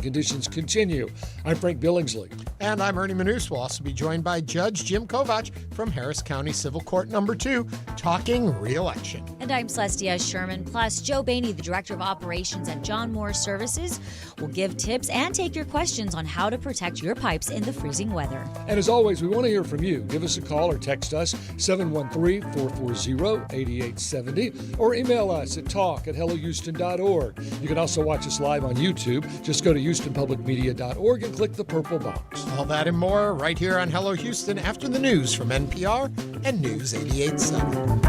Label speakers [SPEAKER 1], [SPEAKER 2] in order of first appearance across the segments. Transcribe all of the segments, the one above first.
[SPEAKER 1] conditions continue. I'm Frank Billingsley.
[SPEAKER 2] And I'm Ernie Manous. We'll also be joined by Judge Jim Kovach from Harris County Civil Court No. 2, talking re-election.
[SPEAKER 3] And I'm Celestia Sherman. Plus, Joe Bany, the Director of Operations at John Moore Services, will give tips and take your questions on how to protect your pipes in the freezing weather.
[SPEAKER 1] And as always, we want to hear from you. Give us a call or text us 713-440-8870 or email us at talk@hellohouston.org. You can also watch us live on YouTube. Just go to houstonpublicmedia.org and click the purple box.
[SPEAKER 2] All that and more right here on Hello Houston after the news from NPR and News 88.7.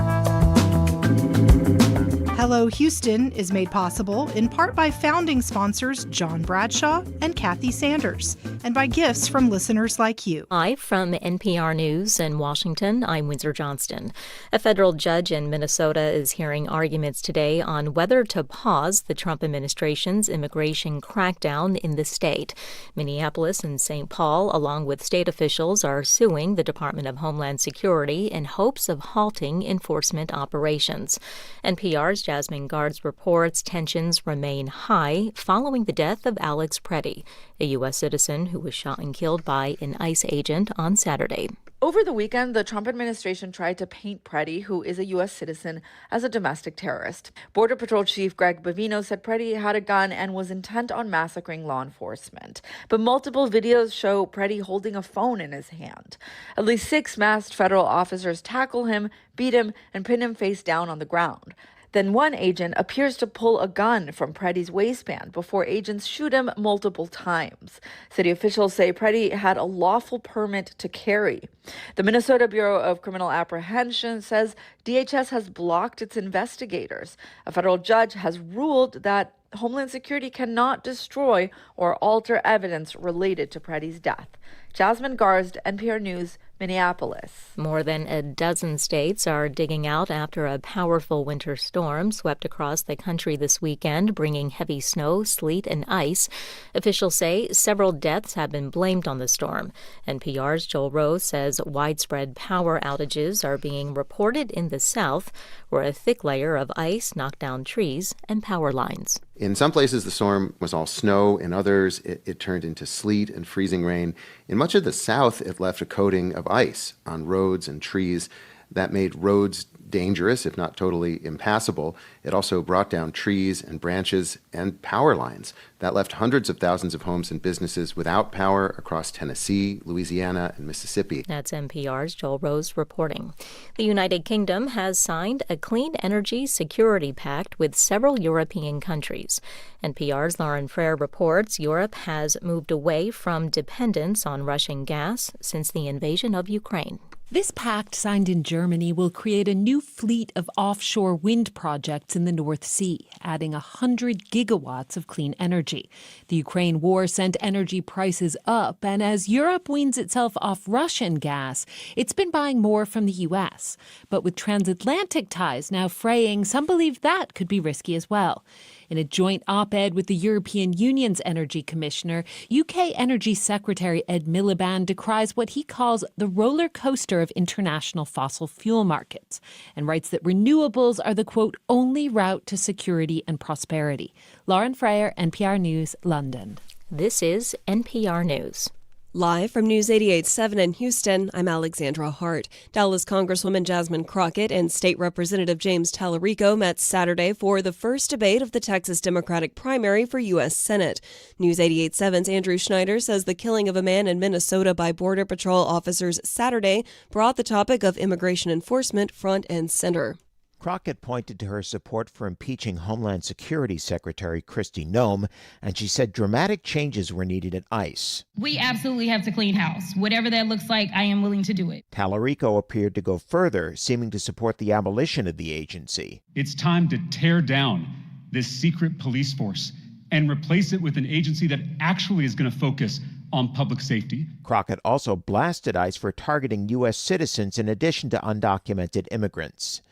[SPEAKER 4] Hello Houston is made possible in part by founding sponsors John Bradshaw and Kathy Sanders, and by gifts from listeners like you.
[SPEAKER 5] Live from NPR News in Washington, I'm Windsor Johnston. A federal judge in Minnesota is hearing arguments today on whether to pause the Trump administration's immigration crackdown in the state. Minneapolis and St. Paul, along with state officials, are suing the Department of Homeland Security in hopes of halting enforcement operations. NPR's Jasmine Guards reports tensions remain high following the death of Alex Pretti, a U.S. citizen who was shot and killed by an ICE agent on Saturday.
[SPEAKER 6] Over the weekend, the Trump administration tried to paint Pretti, who is a U.S. citizen, as a domestic terrorist. Border Patrol Chief Greg Bavino said Pretti had a gun and was intent on massacring law enforcement. But multiple videos show Pretti holding a phone in his hand. At least 6 masked federal officers tackle him, beat him, and pin him face down on the ground. Then one agent appears to pull a gun from Pretti's waistband before agents shoot him multiple times. City officials say Pretti had a lawful permit to carry. The Minnesota Bureau of Criminal Apprehension says DHS has blocked its investigators. A federal judge has ruled that Homeland Security cannot destroy or alter evidence related to Pretti's death. Jasmine Garsd, NPR News, Minneapolis.
[SPEAKER 5] More than a dozen states are digging out after a powerful winter storm swept across the country this weekend, bringing heavy snow, sleet, and ice. Officials say several deaths have been blamed on the storm. NPR's Joel Rose says widespread power outages are being reported in the south, where a thick layer of ice knocked down trees and power lines.
[SPEAKER 7] In some places, the storm was all snow. In others, it turned into sleet and freezing rain. In much of the south, it left a coating of ice on roads and trees that made roads dangerous, if not totally impassable. It also brought down trees and branches and power lines that left hundreds of thousands of homes and businesses without power across Tennessee, Louisiana, and Mississippi.
[SPEAKER 5] That's NPR's Joel Rose reporting. The United Kingdom has signed a clean energy security pact with several European countries. NPR's Lauren Frere reports Europe has moved away from dependence on Russian gas since the invasion of Ukraine.
[SPEAKER 8] This pact, signed in Germany, will create a new fleet of offshore wind projects in the North Sea, adding 100 gigawatts of clean energy. The Ukraine war sent energy prices up, and as Europe weans itself off Russian gas, it's been buying more from the U.S. But with transatlantic ties now fraying, some believe that could be risky as well. In a joint op-ed with the European Union's Energy Commissioner, UK Energy Secretary Ed Miliband decries what he calls the roller coaster of international fossil fuel markets and writes that renewables are the, quote, only route to security and prosperity. Lauren Frere, NPR News, London.
[SPEAKER 5] This is NPR News.
[SPEAKER 9] Live from News 88.7 in Houston, I'm Alexandra Hart. Dallas Congresswoman Jasmine Crockett and State Representative James Tallarico met Saturday for the first debate of the Texas Democratic primary for U.S. Senate. News 88.7's Andrew Schneider says the killing of a man in Minnesota by Border Patrol officers Saturday brought the topic of immigration enforcement front and center.
[SPEAKER 10] Crockett pointed to her support for impeaching Homeland Security Secretary Kristi Noem, and she said dramatic changes were needed at ICE.
[SPEAKER 11] We absolutely have to clean house. Whatever that looks like, I am willing to do it.
[SPEAKER 10] Tallarico appeared to go further, seeming to support the abolition of the agency.
[SPEAKER 12] It's time to tear down this secret police force and replace it with an agency that actually is going to focus on public safety.
[SPEAKER 10] Crockett also blasted ICE for targeting U.S. citizens in addition to undocumented immigrants.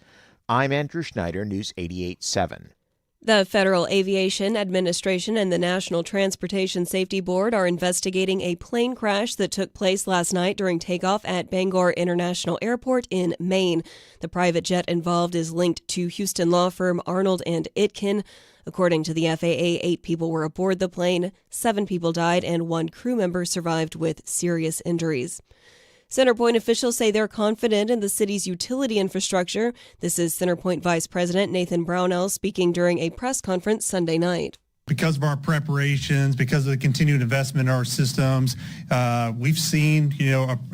[SPEAKER 10] I'm Andrew Schneider, News 88.7.
[SPEAKER 9] The Federal Aviation Administration and the National Transportation Safety Board are investigating a plane crash that took place last night during takeoff at Bangor International Airport in Maine. The private jet involved is linked to Houston law firm Arnold & Itkin. According to the FAA, 8 people were aboard the plane, 7 people died, and 1 crew member survived with serious injuries. CenterPoint officials say they're confident in the city's utility infrastructure. This is CenterPoint Vice President Nathan Brownell speaking during a press conference Sunday night.
[SPEAKER 13] Because of our preparations, because of the continued investment in our systems, we've seen,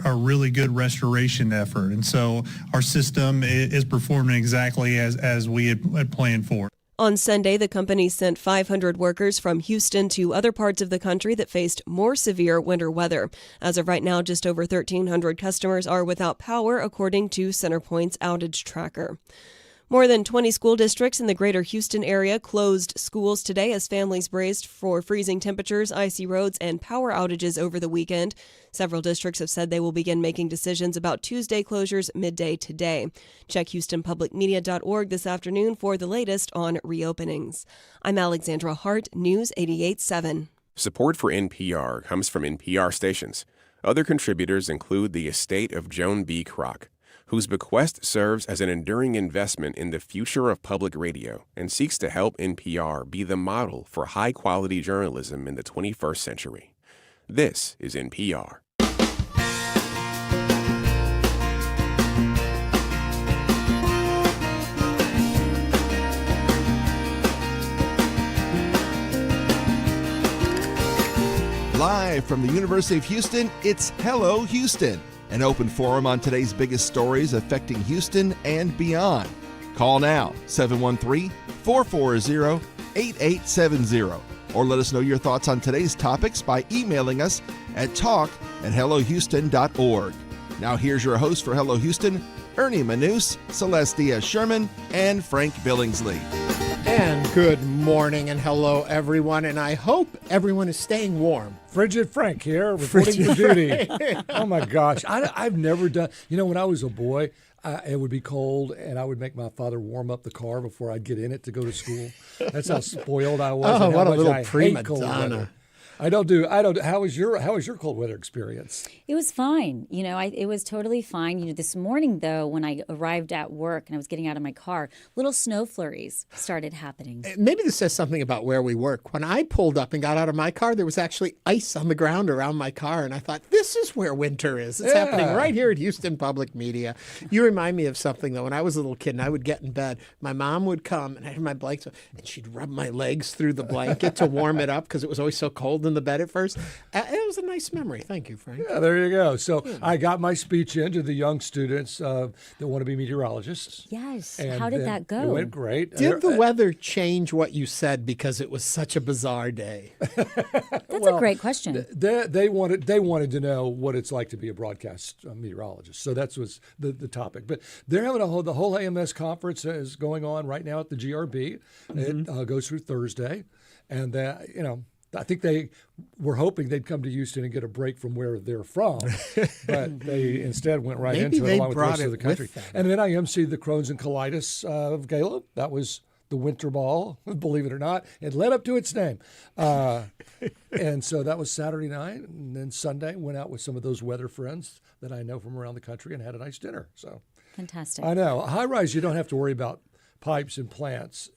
[SPEAKER 13] a really good restoration effort. And so our system is performing exactly as we had planned for.
[SPEAKER 9] On Sunday, the company sent 500 workers from Houston to other parts of the country that faced more severe winter weather. As of right now, just over 1,300 customers are without power, according to CenterPoint's outage tracker. More than 20 school districts in the greater Houston area closed schools today as families braced for freezing temperatures, icy roads, and power outages over the weekend. Several districts have said they will begin making decisions about Tuesday closures midday today. Check HoustonPublicMedia.org this afternoon for the latest on reopenings. I'm Alexandra Hart, News 88.7.
[SPEAKER 14] Support for NPR comes from NPR stations. Other contributors include the estate of Joan B. Kroc, whose bequest serves as an enduring investment in the future of public radio and seeks to help NPR be the model for high-quality journalism in the 21st century. This is NPR.
[SPEAKER 15] Live from the University of Houston, it's Hello Houston, an open forum on today's biggest stories affecting Houston and beyond. Call now, 713-440-8870, or let us know your thoughts on today's topics by emailing us at talk@hellohouston.org. Now here's your host for Hello Houston, Ernie Manous, Celeste Diaz-Sherman, and Frank Billingsley.
[SPEAKER 2] And good morning and hello, everyone, and I hope everyone is staying warm.
[SPEAKER 1] Frigid Frank here, reporting for duty. Oh, my gosh. I've never done, when I was a boy, it would be cold, and I would make my father warm up the car before I'd get in it to go to school. That's how spoiled I was.
[SPEAKER 2] Oh, what a little
[SPEAKER 1] I
[SPEAKER 2] prima
[SPEAKER 1] cold
[SPEAKER 2] donna.
[SPEAKER 1] weather. I don't do. How was your cold weather experience?
[SPEAKER 3] It was fine. It was totally fine. This morning, though, when I arrived at work and I was getting out of my car, little snow flurries started happening.
[SPEAKER 2] Maybe this says something about where we work. When I pulled up and got out of my car, there was actually ice on the ground around my car. And I thought, this is where winter is. It's happening right here at Houston Public Media. You remind me of something, though. When I was a little kid and I would get in bed, my mom would come and I had my blanket, and she'd rub my legs through the blanket to warm it up because it was always so cold in the bed at first. It was a nice memory. Thank you, Frank.
[SPEAKER 1] Yeah, there you go. So I got my speech in to the young students that want to be meteorologists.
[SPEAKER 3] Yes.
[SPEAKER 1] And
[SPEAKER 3] how did that go?
[SPEAKER 1] It went great.
[SPEAKER 2] Did the weather change what you said because it was such a bizarre day?
[SPEAKER 3] That's a great question.
[SPEAKER 1] They wanted to know what it's like to be a broadcast meteorologist. So that was the topic. But they're having the whole AMS conference is going on right now at the GRB. Mm-hmm. It goes through Thursday. And, I think they were hoping they'd come to Houston and get a break from where they're from, but they instead went right into it along with the rest of the country. And then I emceed the Crohn's and Colitis Gala. That was the Winter Ball, believe it or not. It led up to its name. And so that was Saturday night. And then Sunday, went out with some of those weather friends that I know from around the country and had a nice dinner. So
[SPEAKER 3] fantastic.
[SPEAKER 1] I know. High rise, you don't have to worry about pipes and plants.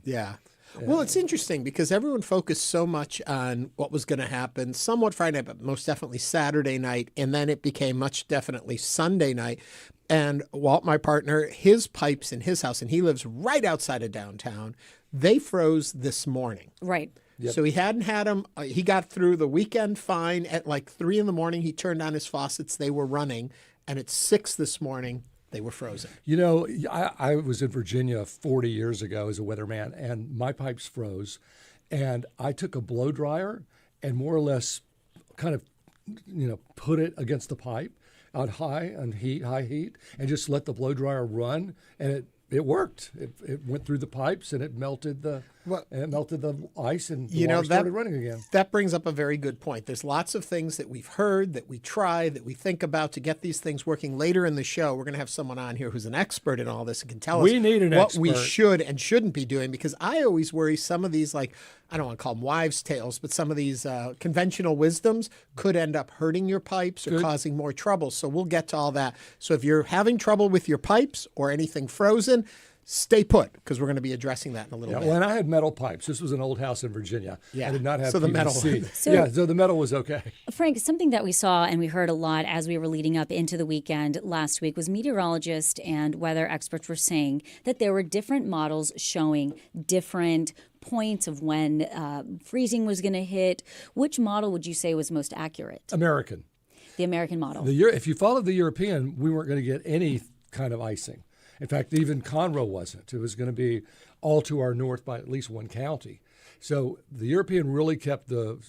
[SPEAKER 2] Yeah. Well, it's interesting because everyone focused so much on what was going to happen, somewhat Friday night, but most definitely Saturday night. And then it became much definitely Sunday night. And Walt, my partner, his pipes in his house, and he lives right outside of downtown, they froze this morning.
[SPEAKER 3] Right.
[SPEAKER 2] Yep. So he hadn't had them. He got through the weekend fine. At like 3 a.m, he turned on his faucets. They were running. And at 6 this morning, they were frozen.
[SPEAKER 1] I was in Virginia 40 years ago as a weatherman, and my pipes froze. And I took a blow dryer and more or less kind of, put it against the pipe on high heat, and just let the blow dryer run. And it worked. It went through the pipes and it melted the ice, and the water started running again.
[SPEAKER 2] That brings up a very good point. There's lots of things that we've heard, that we try, that we think about to get these things working. Later in the show, we're going to have someone on here who's an expert in all this and can tell us what we should and shouldn't be doing, because I always worry some of these, like, I don't want to call them wives' tales, but some of these conventional wisdoms could end up hurting your pipes or causing more trouble. So we'll get to all that. So if you're having trouble with your pipes or anything frozen, Stay put, because we're going to be addressing that in a little bit.
[SPEAKER 1] Well, and I had metal pipes. This was an old house in Virginia.
[SPEAKER 2] Yeah.
[SPEAKER 1] I did not have
[SPEAKER 2] So the metal.
[SPEAKER 1] PVC.
[SPEAKER 3] So-
[SPEAKER 1] So the metal was okay.
[SPEAKER 3] Frank, something that we saw and we heard a lot as we were leading up into the weekend last week was meteorologists and weather experts were saying that there were different models showing different points of when freezing was going to hit. Which model would you say was most accurate?
[SPEAKER 1] American.
[SPEAKER 3] The American model.
[SPEAKER 1] If you followed the European, we weren't going to get any kind of icing. In fact, even Conroe wasn't. It was going to be all to our north by at least one county. So the European really kept the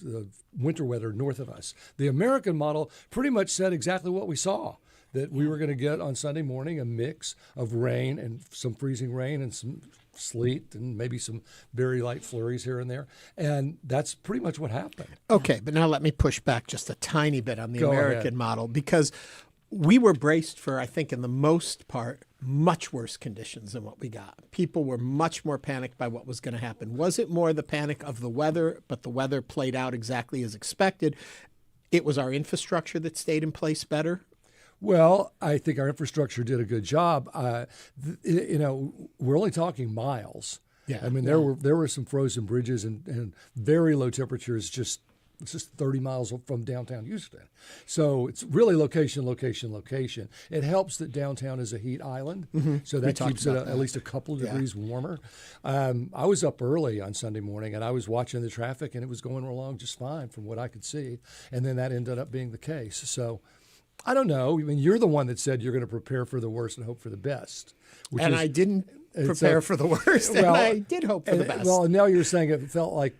[SPEAKER 1] winter weather north of us. The American model pretty much said exactly what we saw, that we were going to get on Sunday morning a mix of rain and some freezing rain and some sleet and maybe some very light flurries here and there. And that's pretty much what happened.
[SPEAKER 2] Okay, but now let me push back just a tiny bit on the
[SPEAKER 1] Go
[SPEAKER 2] American
[SPEAKER 1] ahead.
[SPEAKER 2] model, because we were braced for, I think, in the most part, much worse conditions than what we got. People were much more panicked by what was going to happen. Was it more the panic of the weather, but the weather played out exactly as expected? It was our infrastructure that stayed in place better?
[SPEAKER 1] Well, I think our infrastructure did a good job. We're only talking miles.
[SPEAKER 2] Yeah.
[SPEAKER 1] I mean, there were some frozen bridges and very low temperatures just 30 miles from downtown Houston. So it's really location. It helps that downtown is a heat island, so that keeps it at least a couple of degrees warmer. I was up early on Sunday morning, and I was watching the traffic, and it was going along just fine from what I could see. And then that ended up being the case. So I don't know. I mean, you're the one that said you're going to prepare for the worst and hope for the best.
[SPEAKER 2] I didn't prepare for the worst, and I did hope for the best.
[SPEAKER 1] Well, now you're saying you felt like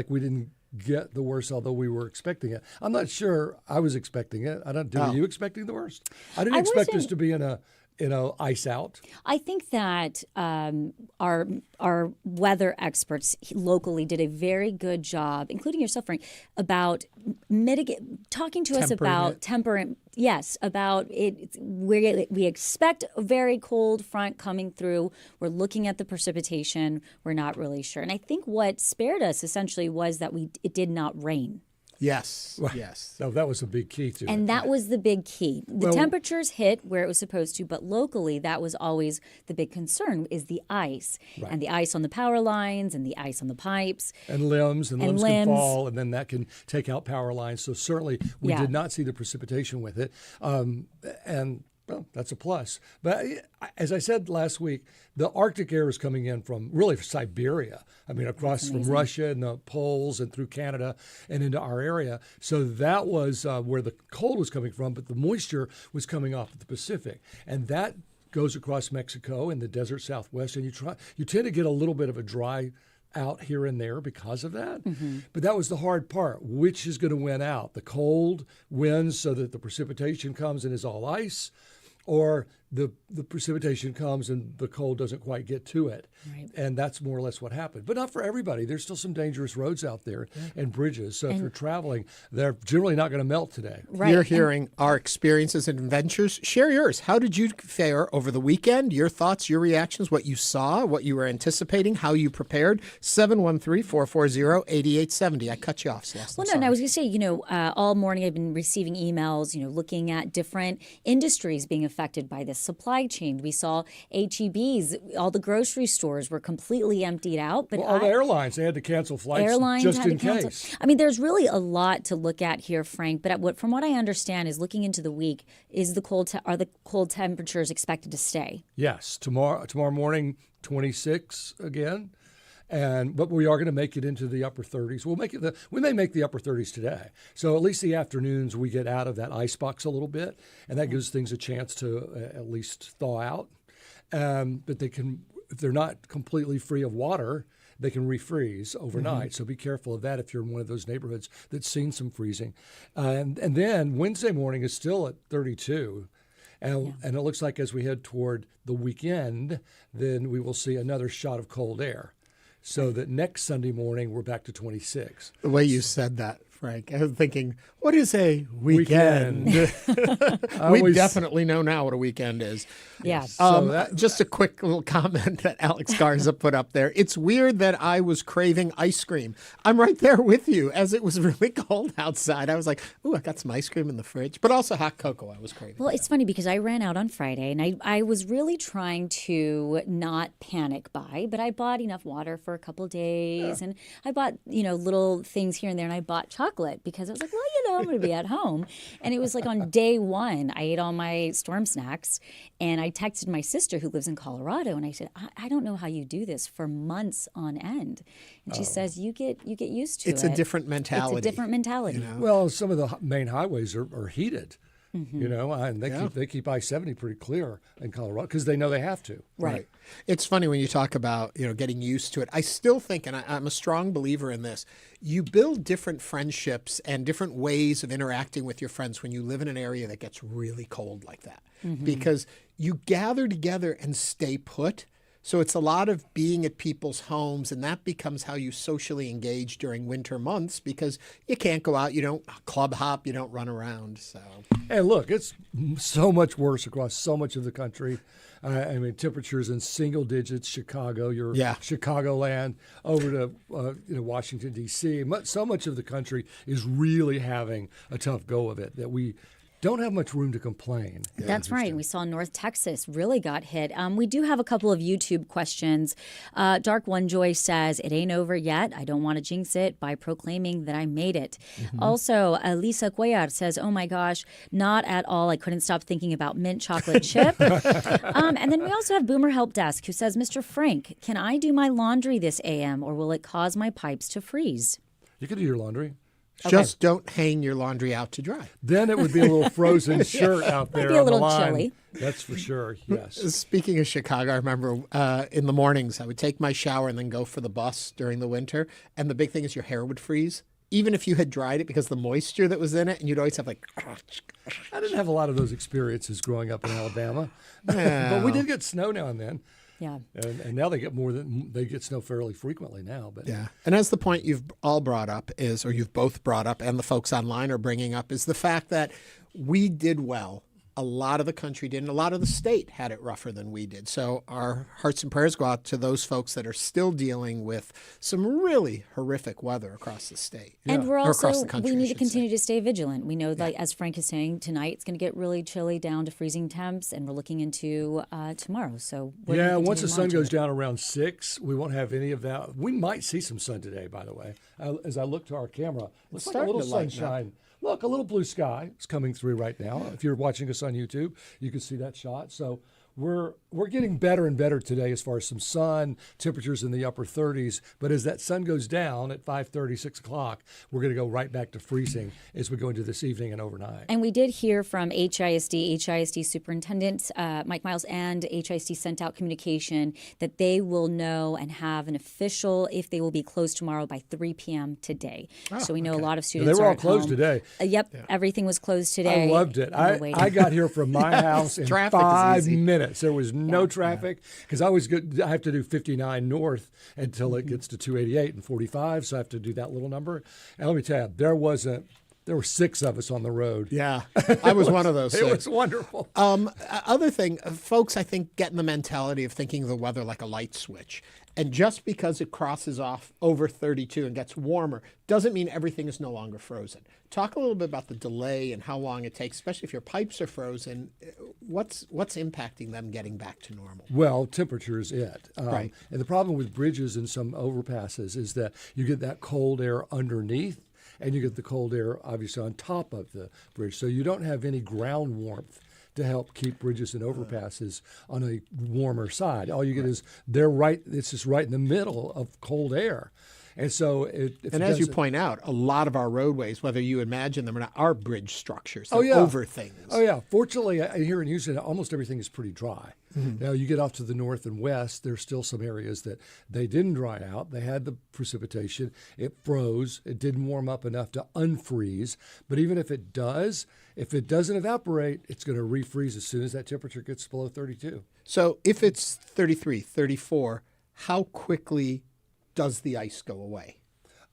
[SPEAKER 1] we didn't get the worst, although we were expecting it. I'm not sure I was expecting it. Were you expecting the worst? I didn't expect us to be in a ice out.
[SPEAKER 3] I think that our weather experts locally did a very good job, including yourself, Frank, about talking to us about temperament. Yes, about it. We expect a very cold front coming through. We're looking at the precipitation. We're not really sure. And I think what spared us essentially was that it did not rain.
[SPEAKER 2] Yes, yes.
[SPEAKER 1] So that was a big key to it.
[SPEAKER 3] And that was the big key. The temperatures hit where it was supposed to, but locally that was always the big concern is the ice. Right. And the ice on the power lines and the ice on the pipes.
[SPEAKER 1] And limbs can fall, and then that can take out power lines. So certainly we did not see the precipitation with it. Well, that's a plus. But as I said last week, the Arctic air is coming in from really Siberia. I mean, across from Russia and the poles and through Canada and into our area. So that was where the cold was coming from, but the moisture was coming off of the Pacific. And that goes across Mexico and the desert Southwest. And you tend to get a little bit of a dry out here and there because of that. But that was the hard part. Which is going to win out? The cold wins so that the precipitation comes and is all ice, or the precipitation comes and the cold doesn't quite get to it. Right. And that's more or less what happened. But not for everybody. There's still some dangerous roads out there and bridges. So if you're traveling, they're generally not going to melt today.
[SPEAKER 2] Right. You're hearing our experiences and adventures. Share yours. How did you fare over the weekend? Your thoughts, your reactions, what you saw, what you were anticipating, how you prepared. 713-440-8870. I cut you off, Celeste.
[SPEAKER 3] Well, no, I was going to say, all morning I've been receiving emails, looking at different industries being affected by this supply chain. We saw HEBs, all the grocery stores were completely emptied out. But
[SPEAKER 1] all the airlines, they had to cancel flights just in case.
[SPEAKER 3] I mean, there's really a lot to look at here, Frank. But from what I understand is looking into the week, are the cold temperatures expected to stay?
[SPEAKER 1] Yes. Tomorrow morning, 26 again. But we are going to make it into the upper 30s. We may make the upper 30s today. So at least the afternoons we get out of that ice box a little bit, and that gives things a chance to at least thaw out. But if they're not completely free of water, they can refreeze overnight. So be careful of that if you're in one of those neighborhoods that's seen some freezing. And then Wednesday morning is still at 32. And it looks like as we head toward the weekend, then we will see another shot of cold air. So that next Sunday morning, we're back to 26.
[SPEAKER 2] The way you said that, Frank. I was thinking, what is a weekend? We definitely know now what a weekend is.
[SPEAKER 3] Yeah.
[SPEAKER 2] Just a quick little comment that Alex Garza put up there. It's weird that I was craving ice cream. I'm right there with you. As it was really cold outside, I was like, ooh, I got some ice cream in the fridge. But also hot cocoa I was craving.
[SPEAKER 3] Well, it's funny because I ran out on Friday, and I was really trying to not panic buy, but I bought enough water for a couple days, and I bought, little things here and there, and I bought chocolate because I was like, well, I'm going to be at home. And it was like on day one, I ate all my storm snacks, and I texted my sister who lives in Colorado, and I said, I don't know how you do this for months on end. And she says, you get used to it.
[SPEAKER 2] It's a different mentality.
[SPEAKER 3] It's a different mentality.
[SPEAKER 1] Well, some of the main highways are heated. And they keep I-70 pretty clear in Colorado because they know they have to.
[SPEAKER 2] Right. It's funny when you talk about, getting used to it. I still think, and I'm a strong believer in this, you build different friendships and different ways of interacting with your friends when you live in an area that gets really cold like that. Because you gather together and stay put. So it's a lot of being at people's homes, and that becomes how you socially engage during winter months because you can't go out, you don't club hop, you don't run around. So,
[SPEAKER 1] and look, it's so much worse across so much of the country. Temperatures in single digits. Chicago, Chicagoland, over to Washington D.C. So much of the country is really having a tough go of it that we don't have much room to complain.
[SPEAKER 3] That's right. We saw North Texas really got hit. We do have a couple of YouTube questions. Dark One Joy says, it ain't over yet. I don't want to jinx it by proclaiming that I made it. Also, Lisa Cuellar says, oh my gosh, not at all. I couldn't stop thinking about mint chocolate chip. And then we also have Boomer Help Desk who says, Mr. Frank, can I do my laundry this AM or will it cause my pipes to freeze?
[SPEAKER 1] You can do your laundry.
[SPEAKER 2] Just don't hang your laundry out to dry.
[SPEAKER 1] Then it would be a little frozen shirt out there.
[SPEAKER 3] Might be a
[SPEAKER 1] on
[SPEAKER 3] little
[SPEAKER 1] the line.
[SPEAKER 3] chilly.
[SPEAKER 1] That's for sure, yes.
[SPEAKER 2] Speaking of Chicago, I remember in the mornings I would take my shower and then go for the bus during the winter. And the big thing is your hair would freeze, even if you had dried it because the moisture that was in it. And you'd always have like...
[SPEAKER 1] I didn't have a lot of those experiences growing up in Alabama. But we did get snow now and then.
[SPEAKER 3] Yeah.
[SPEAKER 1] And now they get snow fairly frequently now. But
[SPEAKER 2] yeah. And as the point you've all brought up is, or you've both brought up and the folks online are bringing up, is the fact that we did well. A lot of the country didn't. A lot of the state had it rougher than we did. So our hearts and prayers go out to those folks that are still dealing with some really horrific weather across the state.
[SPEAKER 3] And we're also,
[SPEAKER 2] across the country,
[SPEAKER 3] we need to continue to stay vigilant. We know, like as Frank is saying, tonight it's going to get really chilly down to freezing temps, and we're looking into tomorrow. So
[SPEAKER 1] once the sun goes down around 6, we won't have any of that. We might see some sun today, by the way. As I look to our camera, looks like a little sunshine. Look, a little blue sky is coming through right now. If you're watching us on YouTube, you can see that shot. So we're getting better and better today as far as some sun, temperatures in the upper 30s. But as that sun goes down at 5:30, 6 o'clock, we're going to go right back to freezing as we go into this evening and overnight.
[SPEAKER 3] And we did hear from HISD Superintendent Mike Miles and HISD sent out communication that they will know and have an official if they will be closed tomorrow by 3 p.m. today. So we know a lot of students
[SPEAKER 1] they were all
[SPEAKER 3] at
[SPEAKER 1] closed
[SPEAKER 3] home.
[SPEAKER 1] today.
[SPEAKER 3] Everything was closed today.
[SPEAKER 1] I loved it. I got here from my house in 5 minutes. There was no traffic because I have to do 59 north until it gets to 288 and 45, so I have to do that little number. And let me tell you, there were 6 of us on the road.
[SPEAKER 2] Yeah, I was one of those.
[SPEAKER 1] It was wonderful.
[SPEAKER 2] Other thing, folks, I think get in the mentality of thinking of the weather like a light switch. And just because it crosses off over 32 and gets warmer doesn't mean everything is no longer frozen. Talk a little bit about the delay and how long it takes, especially if your pipes are frozen. What's impacting them getting back to normal?
[SPEAKER 1] Well, temperature is it.
[SPEAKER 2] Right.
[SPEAKER 1] And the problem with bridges and some overpasses is that you get that cold air underneath and you get the cold air obviously on top of the bridge. So you don't have any ground warmth to help keep bridges and overpasses on a warmer side. All you get is it's just right in the middle of cold air. And so
[SPEAKER 2] as you point out, a lot of our roadways, whether you imagine them or not, are bridge structures.
[SPEAKER 1] They're
[SPEAKER 2] over things.
[SPEAKER 1] Oh, yeah. Fortunately, here in Houston, almost everything is pretty dry. Now, you get off to the north and west, there's still some areas that they didn't dry out. They had the precipitation. It froze. It didn't warm up enough to unfreeze. But even if it doesn't evaporate, it's going to refreeze as soon as that temperature gets below 32.
[SPEAKER 2] So if it's 33, 34, how quickly does the ice go away?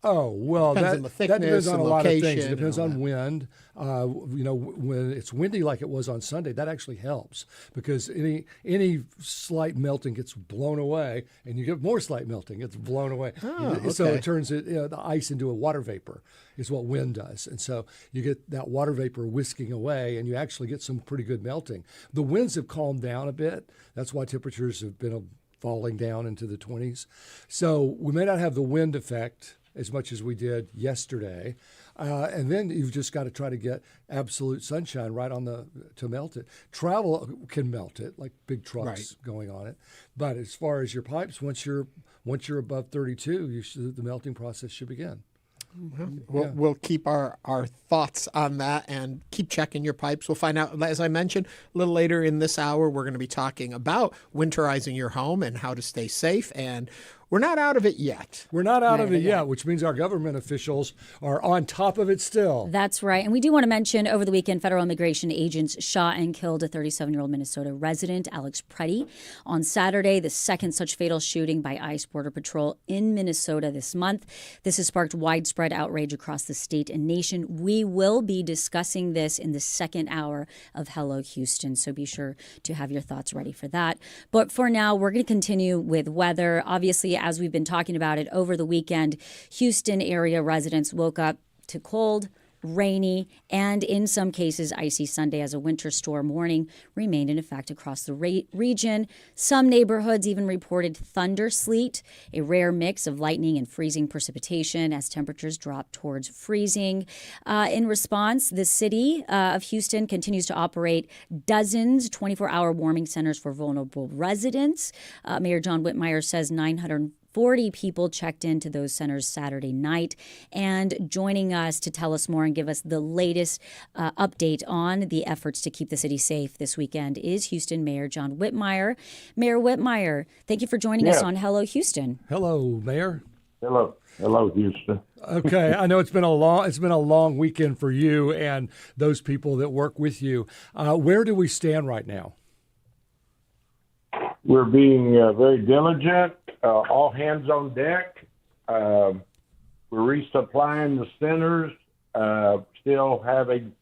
[SPEAKER 1] Oh, well,
[SPEAKER 2] Depends on the thickness
[SPEAKER 1] that depends on
[SPEAKER 2] and
[SPEAKER 1] a lot of things.
[SPEAKER 2] location
[SPEAKER 1] It depends
[SPEAKER 2] and all
[SPEAKER 1] on wind. When it's windy like it was on Sunday, that actually helps because any slight melting gets blown away, and you get more slight melting. It's blown away.
[SPEAKER 2] Oh,
[SPEAKER 1] So
[SPEAKER 2] okay.
[SPEAKER 1] it turns the ice into a water vapor is what wind does. And so you get that water vapor whisking away, and you actually get some pretty good melting. The winds have calmed down a bit. That's why temperatures have been falling down into the 20s. So we may not have the wind effect as much as we did yesterday. And then you've just got to try to get absolute sunshine right to melt it. Travel can melt it, like big trucks going on it. But as far as your pipes, once you're above 32, the melting process should begin.
[SPEAKER 2] We'll keep our thoughts on that and keep checking your pipes. We'll find out, as I mentioned, a little later in this hour, we're going to be talking about winterizing your home and how to stay safe. And we're not out of it yet.
[SPEAKER 1] We're not out of it yet, which means our government officials are on top of it still.
[SPEAKER 3] That's right. And we do want to mention over the weekend, federal immigration agents shot and killed a 37-year-old Minnesota resident, Alex Pretti. On Saturday, the second such fatal shooting by ICE Border Patrol in Minnesota this month. This has sparked widespread outrage across the state and nation. We will be discussing this in the second hour of Hello Houston, so be sure to have your thoughts ready for that. But for now, we're going to continue with weather. Obviously, as we've been talking about it over the weekend, Houston area residents woke up to cold, rainy, and in some cases icy Sunday as a winter storm warning remained in effect across the region. Some neighborhoods even reported thunder sleet, a rare mix of lightning and freezing precipitation as temperatures dropped towards freezing. In response, the city of Houston continues to operate dozens 24-hour warming centers for vulnerable residents. Mayor John Whitmire says 940 people checked into those centers Saturday night. And joining us to tell us more and give us the latest update on the efforts to keep the city safe this weekend is Houston Mayor John Whitmire. Mayor Whitmire, thank you for joining us on Hello Houston.
[SPEAKER 1] Hello, Mayor.
[SPEAKER 16] Hello, Houston.
[SPEAKER 1] Okay, I know it's been a long weekend for you and those people that work with you. Where do we stand right now?
[SPEAKER 16] We're being very diligent. All hands on deck. We're resupplying the centers. Still having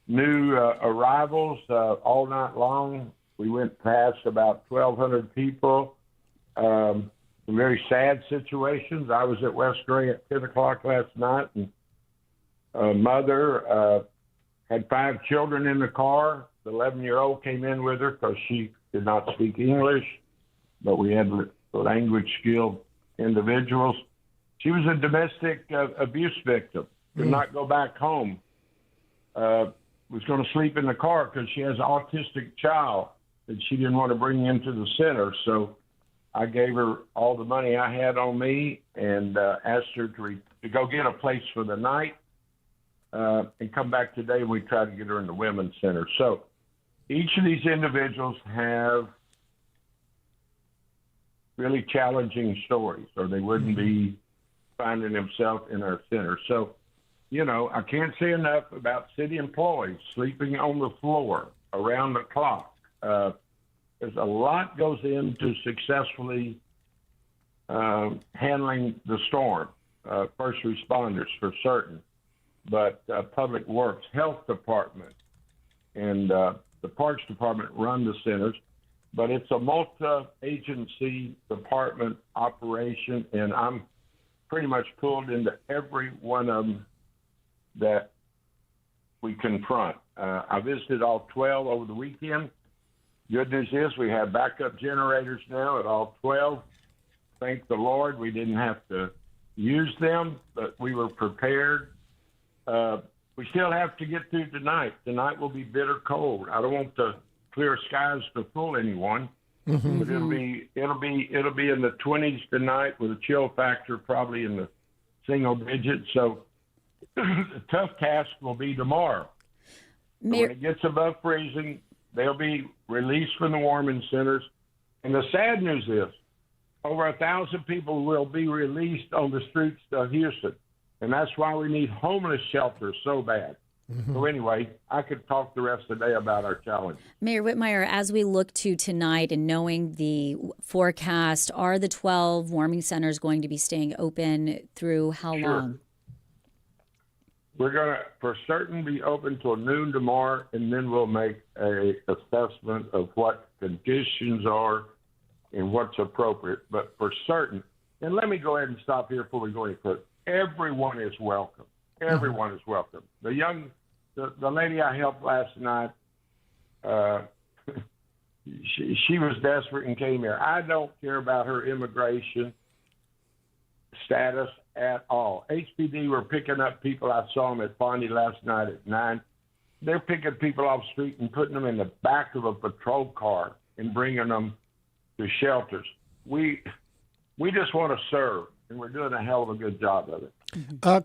[SPEAKER 16] new arrivals all night long. We went past about 1,200 people. Some very sad situations. I was at West Gray at 10 o'clock last night, and a mother had 5 children in the car. The 11-year-old came in with her because she did not speak English, but we had language skilled individuals. She was a domestic abuse victim. Could not go back home. Was going to sleep in the car because she has an autistic child that she didn't want to bring into the center. So I gave her all the money I had on me and asked her to go get a place for the night and come back today. And we tried to get her in the women's center. So each of these individuals have really challenging stories, or they wouldn't be finding themselves in our center. So, I can't say enough about city employees sleeping on the floor around the clock. There's a lot goes into successfully handling the storm. First responders for certain, but public works, health department, and the parks department run the centers. But it's a multi-agency department operation, and I'm pretty much pulled into every one of them that we confront. I visited all 12 over the weekend. Good news is we have backup generators now at all 12. Thank the Lord we didn't have to use them, but we were prepared. We still have to get through tonight. Tonight will be bitter cold. I don't want the clear skies to fool anyone, but it'll be in the 20s tonight with a chill factor probably in the single digits. So the tough task will be tomorrow. When it gets above freezing, they'll be released from the warming centers. And the sad news is over 1,000 people will be released on the streets of Houston. And that's why we need homeless shelters so bad. So anyway, I could talk the rest of the day about our challenge.
[SPEAKER 3] Mayor Whitmire, as we look to tonight and knowing the forecast, are the 12 warming centers going to be staying open through how long?
[SPEAKER 16] We're going to, for certain, be open till noon tomorrow, and then we'll make a assessment of what conditions are and what's appropriate. But for certain, and let me go ahead and stop here before we go any further. Everyone is welcome. Everyone is welcome. The lady I helped last night, she was desperate and came here. I don't care about her immigration status at all. HPD were picking up people. I saw them at Bany last night at 9. They're picking people off the street and putting them in the back of a patrol car and bringing them to shelters. We just want to serve, and we're doing a hell of a good job of it.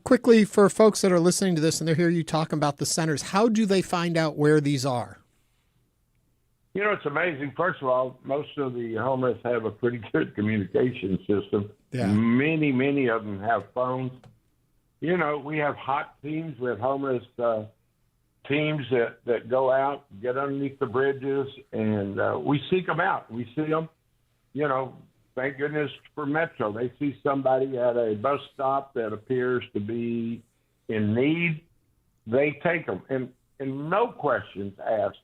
[SPEAKER 2] Quickly, for folks that are listening to this and they hear you talking about the centers, how do they find out where these are?
[SPEAKER 16] You know, it's amazing. First of all, most of the homeless have a pretty good communication system.
[SPEAKER 2] Yeah.
[SPEAKER 16] Many of them have phones. You know, we have hot teams. We have homeless teams that go out, get underneath the bridges, and we seek them out. We see them. You know, thank goodness for Metro. They see somebody at a bus stop that appears to be in need. They take them. And no questions asked.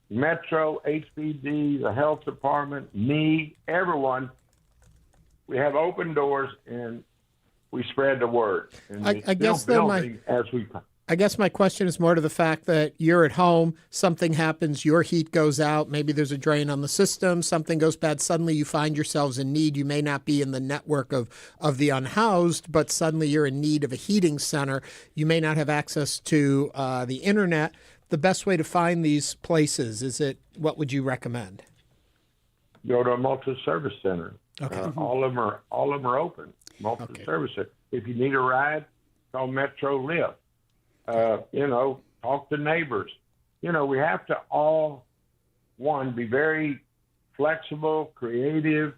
[SPEAKER 16] Metro, HPD, the health department, me, everyone, we have open doors and we spread the word. And
[SPEAKER 2] I guess my question is more to the fact that you're at home, something happens, your heat goes out, maybe there's a drain on the system, something goes bad, suddenly you find yourselves in need. You may not be in the network of the unhoused, but suddenly you're in need of a heating center. You may not have access to the internet. The best way to find these places, what would you recommend?
[SPEAKER 16] Go to a multi-service center.
[SPEAKER 2] Okay.
[SPEAKER 16] All of them are open. Multi-service center. If you need a ride, call Metro Lift. Talk to neighbors. You know, we have to all, be very flexible, creative.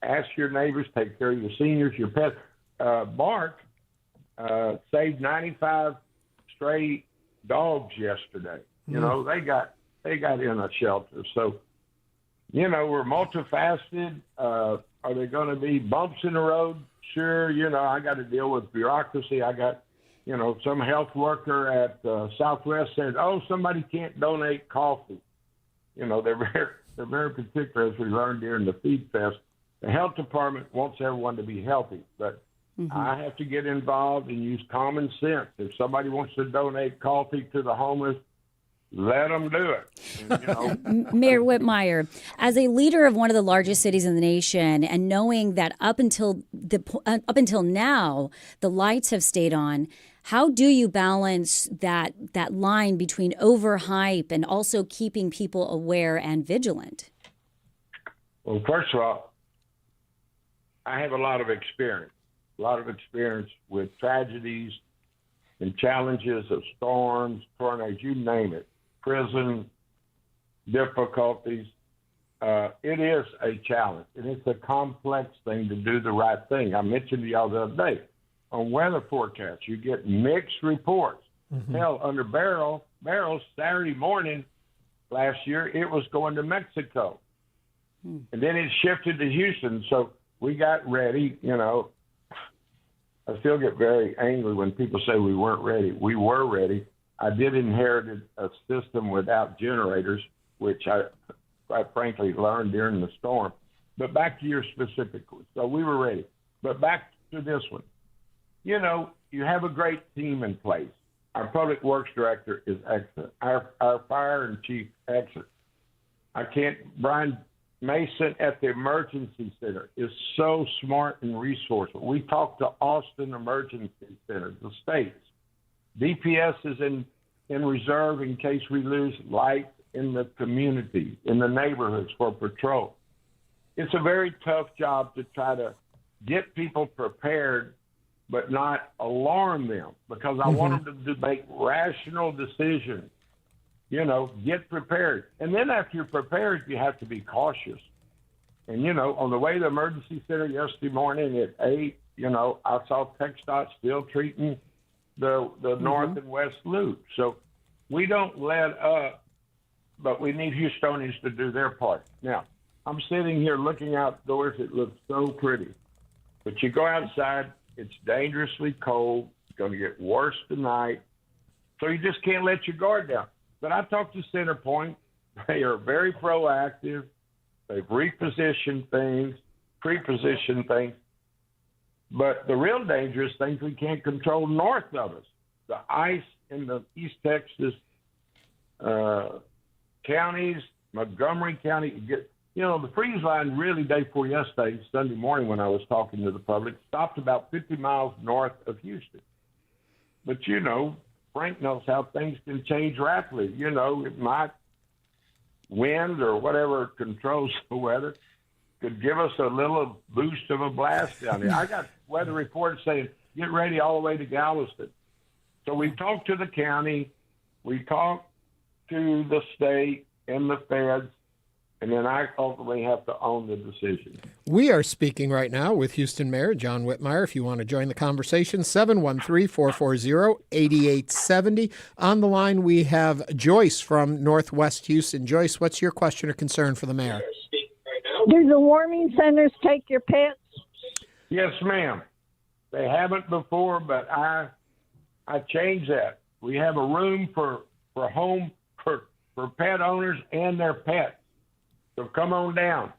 [SPEAKER 16] Ask your neighbors, take care of your seniors, your pets. Mark saved 95 stray dogs yesterday. You know, they got in a shelter. So, you know, we're multifaceted. Are there going to be bumps in the road? Sure. You know, I got to deal with bureaucracy. I got, some health worker at Southwest said, somebody can't donate coffee. You know, they're very particular, as we learned during the Feed Fest. The health department wants everyone to be healthy, but I have to get involved and use common sense. If somebody wants to donate coffee to the homeless, let them do it. And,
[SPEAKER 3] Mayor Whitmire, as a leader of one of the largest cities in the nation, and knowing that up until now the lights have stayed on, how do you balance that line between overhype and also keeping people aware and vigilant?
[SPEAKER 16] Well, first of all, I have a lot of experience with tragedies and challenges of storms, tornadoes, you name it, prison, difficulties. It is a challenge, and it's a complex thing to do the right thing. I mentioned to y'all the other day, on weather forecasts, you get mixed reports. Hell, under Barrels, Saturday morning last year, it was going to Mexico. And then it shifted to Houston, so we got ready, I still get very angry when people say we weren't ready. We were ready. I did inherit a system without generators, which I quite frankly learned during the storm. But back to your specific, so we were ready. But back to this one. You have a great team in place. Our public works director is excellent. Our fire and chief, excellent. Brian Mason at the emergency center is so smart and resourceful. We talk to Austin Emergency Center, the states. DPS is in reserve in case we lose light in the community, in the neighborhoods for patrol. It's a very tough job to try to get people prepared but not alarm them, because I want them to make rational decisions. Get prepared. And then after you're prepared, you have to be cautious. And, on the way to the emergency center yesterday morning at 8, I saw TxDOT still treating the north and west loop. So we don't let up, but we need Houstonians to do their part. Now, I'm sitting here looking outdoors. It looks so pretty. But you go outside, it's dangerously cold. It's going to get worse tonight. So you just can't let your guard down. But I talked to Centerpoint. They are very proactive. They've repositioned things, pre-positioned things. But the real dangerous things we can't control north of us. The ice in the East Texas counties, Montgomery County. The freeze line really day before yesterday, Sunday morning when I was talking to the public, stopped about 50 miles north of Houston. But, Frank knows how things can change rapidly. It might wind or whatever controls the weather could give us a little boost of a blast down here. I got weather reports saying, get ready all the way to Galveston. So we talked to the county, we talked to the state and the feds, and then I ultimately have to own the decision.
[SPEAKER 2] We are speaking right now with Houston Mayor John Whitmire. If you want to join the conversation, 713-440-8870. On the line, we have Joyce from Northwest Houston. Joyce, what's your question or concern for the mayor?
[SPEAKER 17] Do the warming centers take your pets?
[SPEAKER 16] Yes, ma'am. They haven't before, but I changed that. We have a room for pet owners and their pets. So come on down.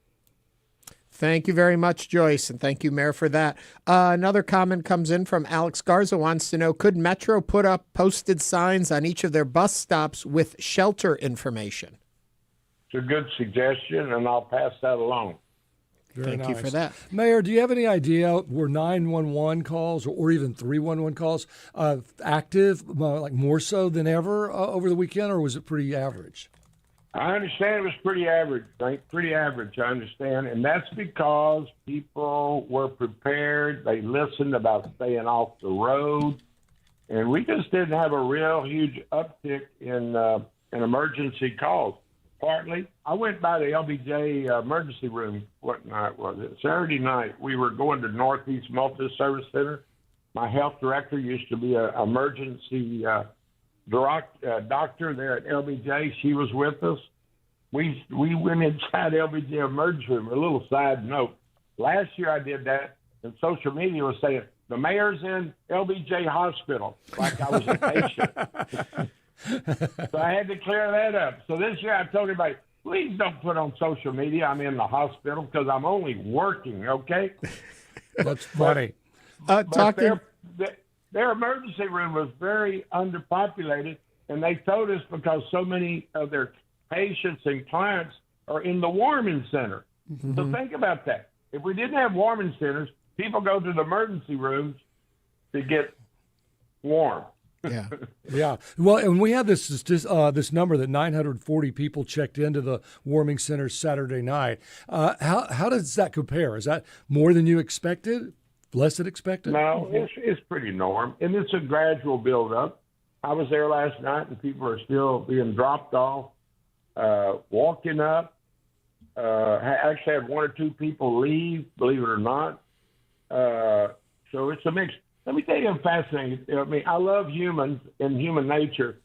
[SPEAKER 2] Thank you very much, Joyce, and thank you, Mayor, for that. Another comment comes in from Alex Garza, wants to know, could Metro put up posted signs on each of their bus stops with shelter information?
[SPEAKER 16] It's a good suggestion, and I'll pass that along.
[SPEAKER 2] Thank you for that.
[SPEAKER 1] Mayor, do you have any idea were 911 calls or even 311 calls active, like more so than ever over the weekend, or was it pretty average?
[SPEAKER 16] I understand it was pretty average, Frank. Pretty average, I understand. And that's because people were prepared. They listened about staying off the road. And we just didn't have a real huge uptick in emergency calls. Partly, I went by the LBJ emergency room. What night was it? Saturday night. We were going to Northeast Multi-Service Center. My health director used to be an emergency doctor there at LBJ. She was with us. We went inside LBJ emergency room. A little side note. Last year I did that, and social media was saying, the mayor's in LBJ hospital, like I was a patient. So I had to clear that up. So this year I told everybody, please don't put on social media I'm in the hospital because I'm only working, okay?
[SPEAKER 1] That's funny.
[SPEAKER 16] Their emergency room was very underpopulated, and they told us because so many of their patients and clients are in the warming center. Mm-hmm. So think about that. If we didn't have warming centers, people go to the emergency rooms to get warm.
[SPEAKER 2] Yeah.
[SPEAKER 1] Yeah. Well, and we had this number that 940 people checked into the warming center Saturday night. How does that compare? Is that more than you expected? Less than expected?
[SPEAKER 16] No, it's pretty normal, and it's a gradual build-up. I was there last night, and people are still being dropped off, walking up. I actually had one or two people leave, believe it or not. So it's a mix. Let me tell you, I'm fascinated. I mean, I love humans and human nature.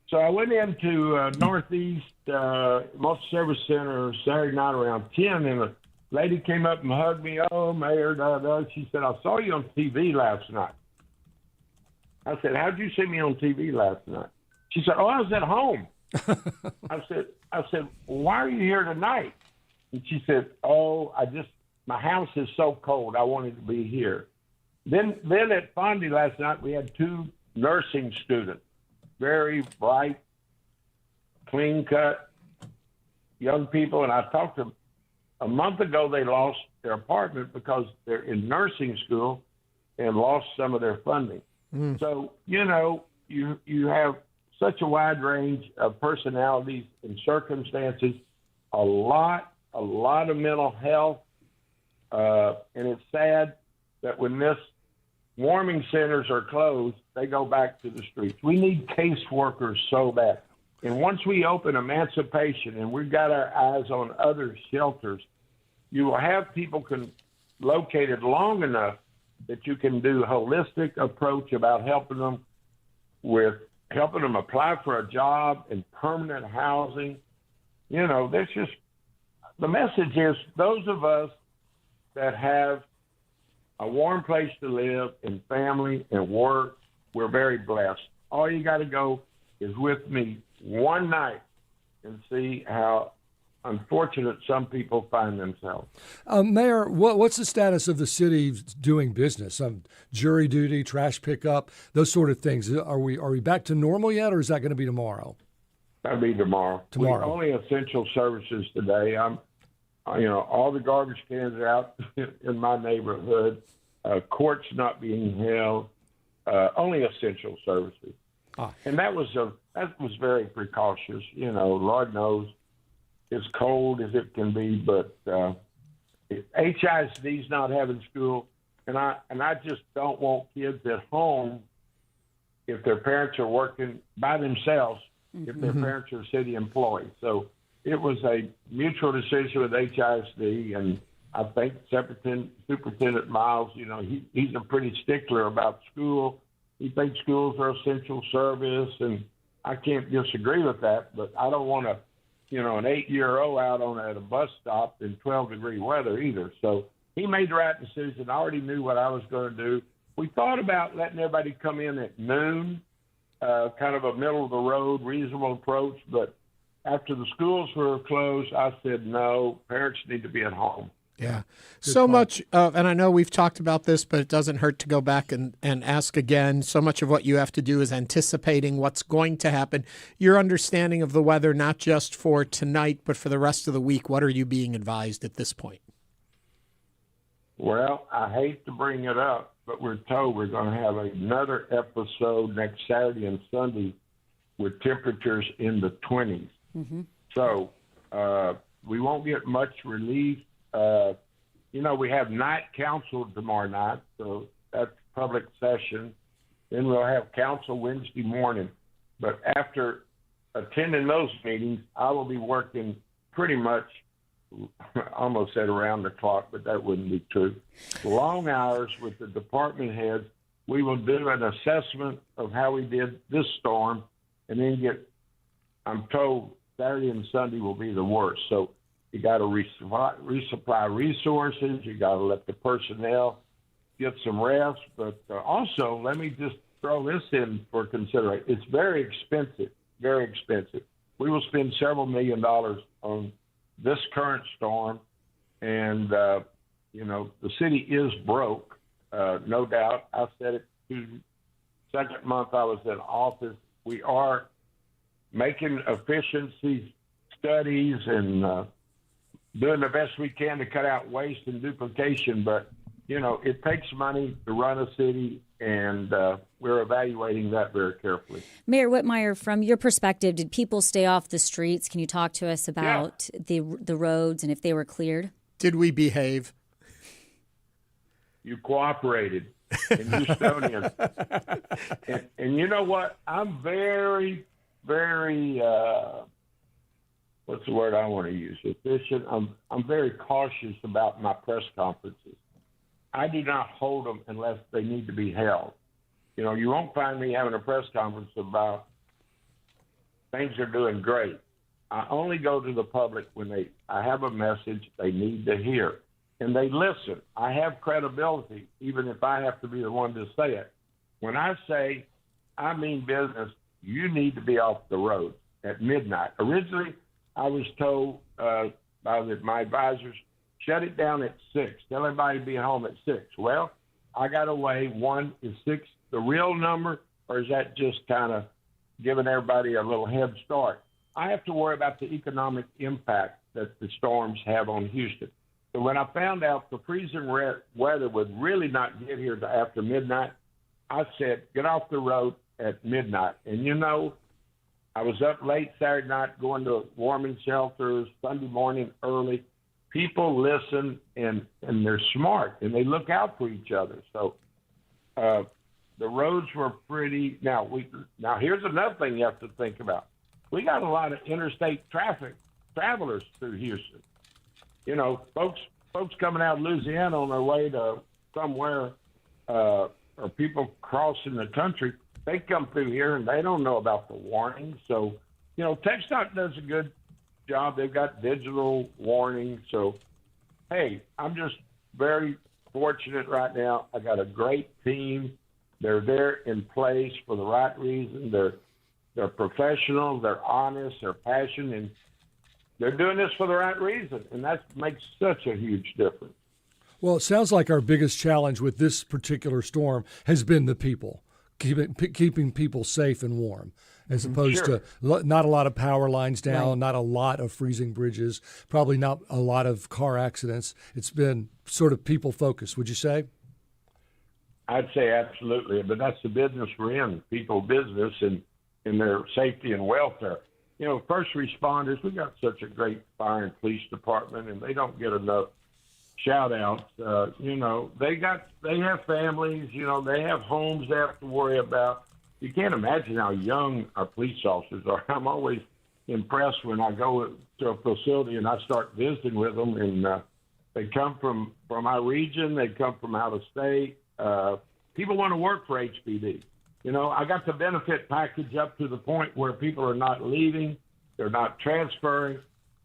[SPEAKER 16] So I went into Northeast Multi-Service Center Saturday night around 10, and a lady came up and hugged me. Oh, Mayor, She said, I saw you on TV last night. I said, how'd you see me on TV last night? She said, oh, I was at home. I said, why are you here tonight? And she said, oh, my house is so cold. I wanted to be here. Then at Fondy last night, we had two nursing students, very bright, clean-cut young people. And I talked to them. A month ago, they lost their apartment because they're in nursing school and lost some of their funding. Mm. So, you have such a wide range of personalities and circumstances, a lot of mental health. And it's sad that when this warming centers are closed, they go back to the streets. We need caseworkers so bad. And once we open Emancipation and we've got our eyes on other shelters, you will have people located long enough that you can do a holistic approach about helping them apply for a job and permanent housing. You know, that's just, the message is those of us that have a warm place to live and family and work, we're very blessed. All you got to go is with me one night and see how unfortunate some people find themselves.
[SPEAKER 1] Mayor, what's the status of the city doing business? Jury duty, trash pickup, those sort of things. Are we back to normal yet, or is that going to be tomorrow?
[SPEAKER 16] That'll be tomorrow.
[SPEAKER 1] Tomorrow.
[SPEAKER 16] Only essential services today. All the garbage cans are out in my neighborhood. Courts not being held. Only essential services. And that was very precautious. You know, Lord knows it's cold as it can be, but HISD's not having school, and I just don't want kids at home if their parents are working by themselves, if their parents are city employees. So it was a mutual decision with HISD, and I think Superintendent Miles, you know, he's a pretty stickler about school. He thinks schools are essential service, and I can't disagree with that, but I don't want to, you know, an 8-year-old out at a bus stop in 12-degree weather either. So he made the right decision. I already knew what I was going to do. We thought about letting everybody come in at noon, kind of a middle-of-the-road, reasonable approach, but after the schools were closed, I said, no, parents need to be at home.
[SPEAKER 2] Yeah. So much, and I know we've talked about this, but it doesn't hurt to go back and ask again. So much of what you have to do is anticipating what's going to happen. Your understanding of the weather, not just for tonight, but for the rest of the week, what are you being advised at this point?
[SPEAKER 16] Well, I hate to bring it up, but we're told we're going to have another episode next Saturday and Sunday with temperatures in the 20s.
[SPEAKER 3] Mm-hmm.
[SPEAKER 16] So we won't get much relief. You know, we have night council tomorrow night, so that's public session. Then we'll have council Wednesday morning. But after attending those meetings, I will be working pretty much, almost said around the clock, but that wouldn't be true. Long hours with the department heads. We will do an assessment of how we did this storm, and then I'm told Saturday and Sunday will be the worst. So you got to resupply resources. You got to let the personnel get some rest. But also, let me just throw this in for consideration. It's very expensive, very expensive. We will spend several $1 million on this current storm. And, you know, the city is broke, no doubt. I said it the second month I was in office. We are making efficiency studies and doing the best we can to cut out waste and duplication, but, you know, it takes money to run a city, and we're evaluating that very carefully.
[SPEAKER 3] Mayor Whitmire, from your perspective, did people stay off the streets? Can you talk to us about the roads and if they were cleared?
[SPEAKER 2] Did we behave?
[SPEAKER 16] You cooperated, and Houstonians. and you know what? I'm very, very what's the word I want to use? Efficient. I'm very cautious about my press conferences. I do not hold them unless they need to be held. You know, you won't find me having a press conference about things are doing great. I only go to the public when I have a message they need to hear, and they listen. I have credibility, even if I have to be the one to say it. When I say I mean business, you need to be off the road at midnight. Originally, I was told by my advisors, shut it down at 6. Tell everybody to be home at 6. Well, I got away. One, is 6 the real number, or is that just kind of giving everybody a little head start? I have to worry about the economic impact that the storms have on Houston. So when I found out the freezing weather would really not get here to after midnight, I said, get off the road at midnight. And, you know, I was up late Saturday night going to warming shelters, Sunday morning early. People listen, and they're smart, and they look out for each other. So the roads were pretty. Now here's another thing you have to think about. We got a lot of interstate travelers through Houston. You know, folks coming out of Louisiana on their way to somewhere or people crossing the country, they come through here and they don't know about the warning. So, TxDOT does a good job. They've got digital warning. So, hey, I'm just very fortunate right now. I got a great team. They're there in place for the right reason. They're professional. They're honest. They're passionate. And they're doing this for the right reason. And that makes such a huge difference.
[SPEAKER 1] Well, it sounds like our biggest challenge with this particular storm has been the people, keeping people safe and warm, as opposed to not a lot of power lines down, not a lot of freezing bridges, probably not a lot of car accidents. It's been sort of people focused, would you say?
[SPEAKER 16] I'd say absolutely, but that's the business we're in, people business and their safety and welfare. First responders, we've got such a great fire and police department, and they don't get enough shout outs. They have families, they have homes they have to worry about. You can't imagine how young our police officers are. I'm always impressed when I go to a facility and I start visiting with them, and they come from our region, they come from out of state. People want to work for HPD. I got the benefit package up to the point where people are not leaving, they're not transferring,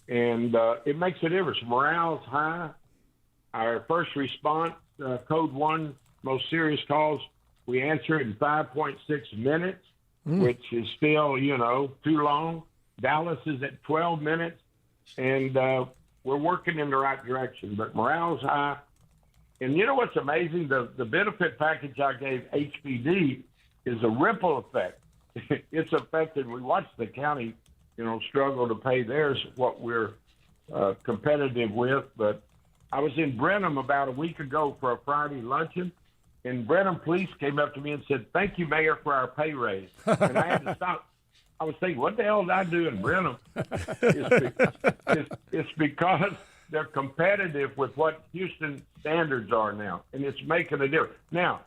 [SPEAKER 16] and it makes a difference. Morale's high. Our first response, code 1, most serious calls, we answer in 5.6 minutes, which is still, too long. Dallas is at 12 minutes, and we're working in the right direction. But morale's high. And you know what's amazing? The benefit package I gave HPD is a ripple effect. It's affected. We watched the county, struggle to pay theirs, what we're competitive with. But I was in Brenham about a week ago for a Friday luncheon, and Brenham police came up to me and said, "Thank you, Mayor, for our pay raise." And I had to stop. I was thinking, what the hell did I do in Brenham? It's because they're competitive with what Houston standards are now, and it's making a difference. Now,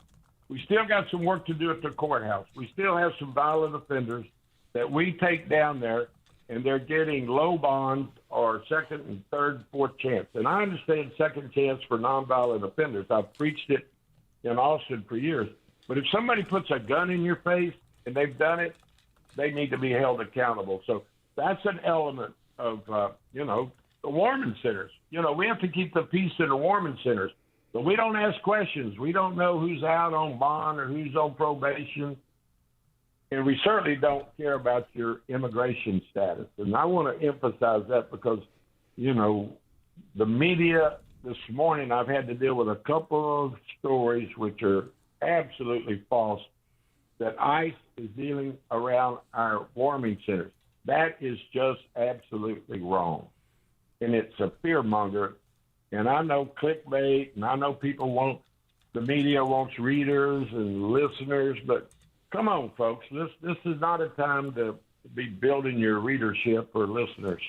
[SPEAKER 16] we still got some work to do at the courthouse. We still have some violent offenders that we take down there, and they're getting low bonds or second and third, fourth chance. And I understand second chance for nonviolent offenders. I've preached it in Austin for years. But if somebody puts a gun in your face and they've done it, they need to be held accountable. So that's an element of, the warming centers. We have to keep the peace in the warming centers. But we don't ask questions. We don't know who's out on bond or who's on probation. And we certainly don't care about your immigration status. And I want to emphasize that because, the media this morning, I've had to deal with a couple of stories which are absolutely false, that ICE is dealing around our warming centers. That is just absolutely wrong. And it's a fear monger. And I know clickbait, and I know the media wants readers and listeners, but come on, folks. This is not a time to be building your readership or listeners.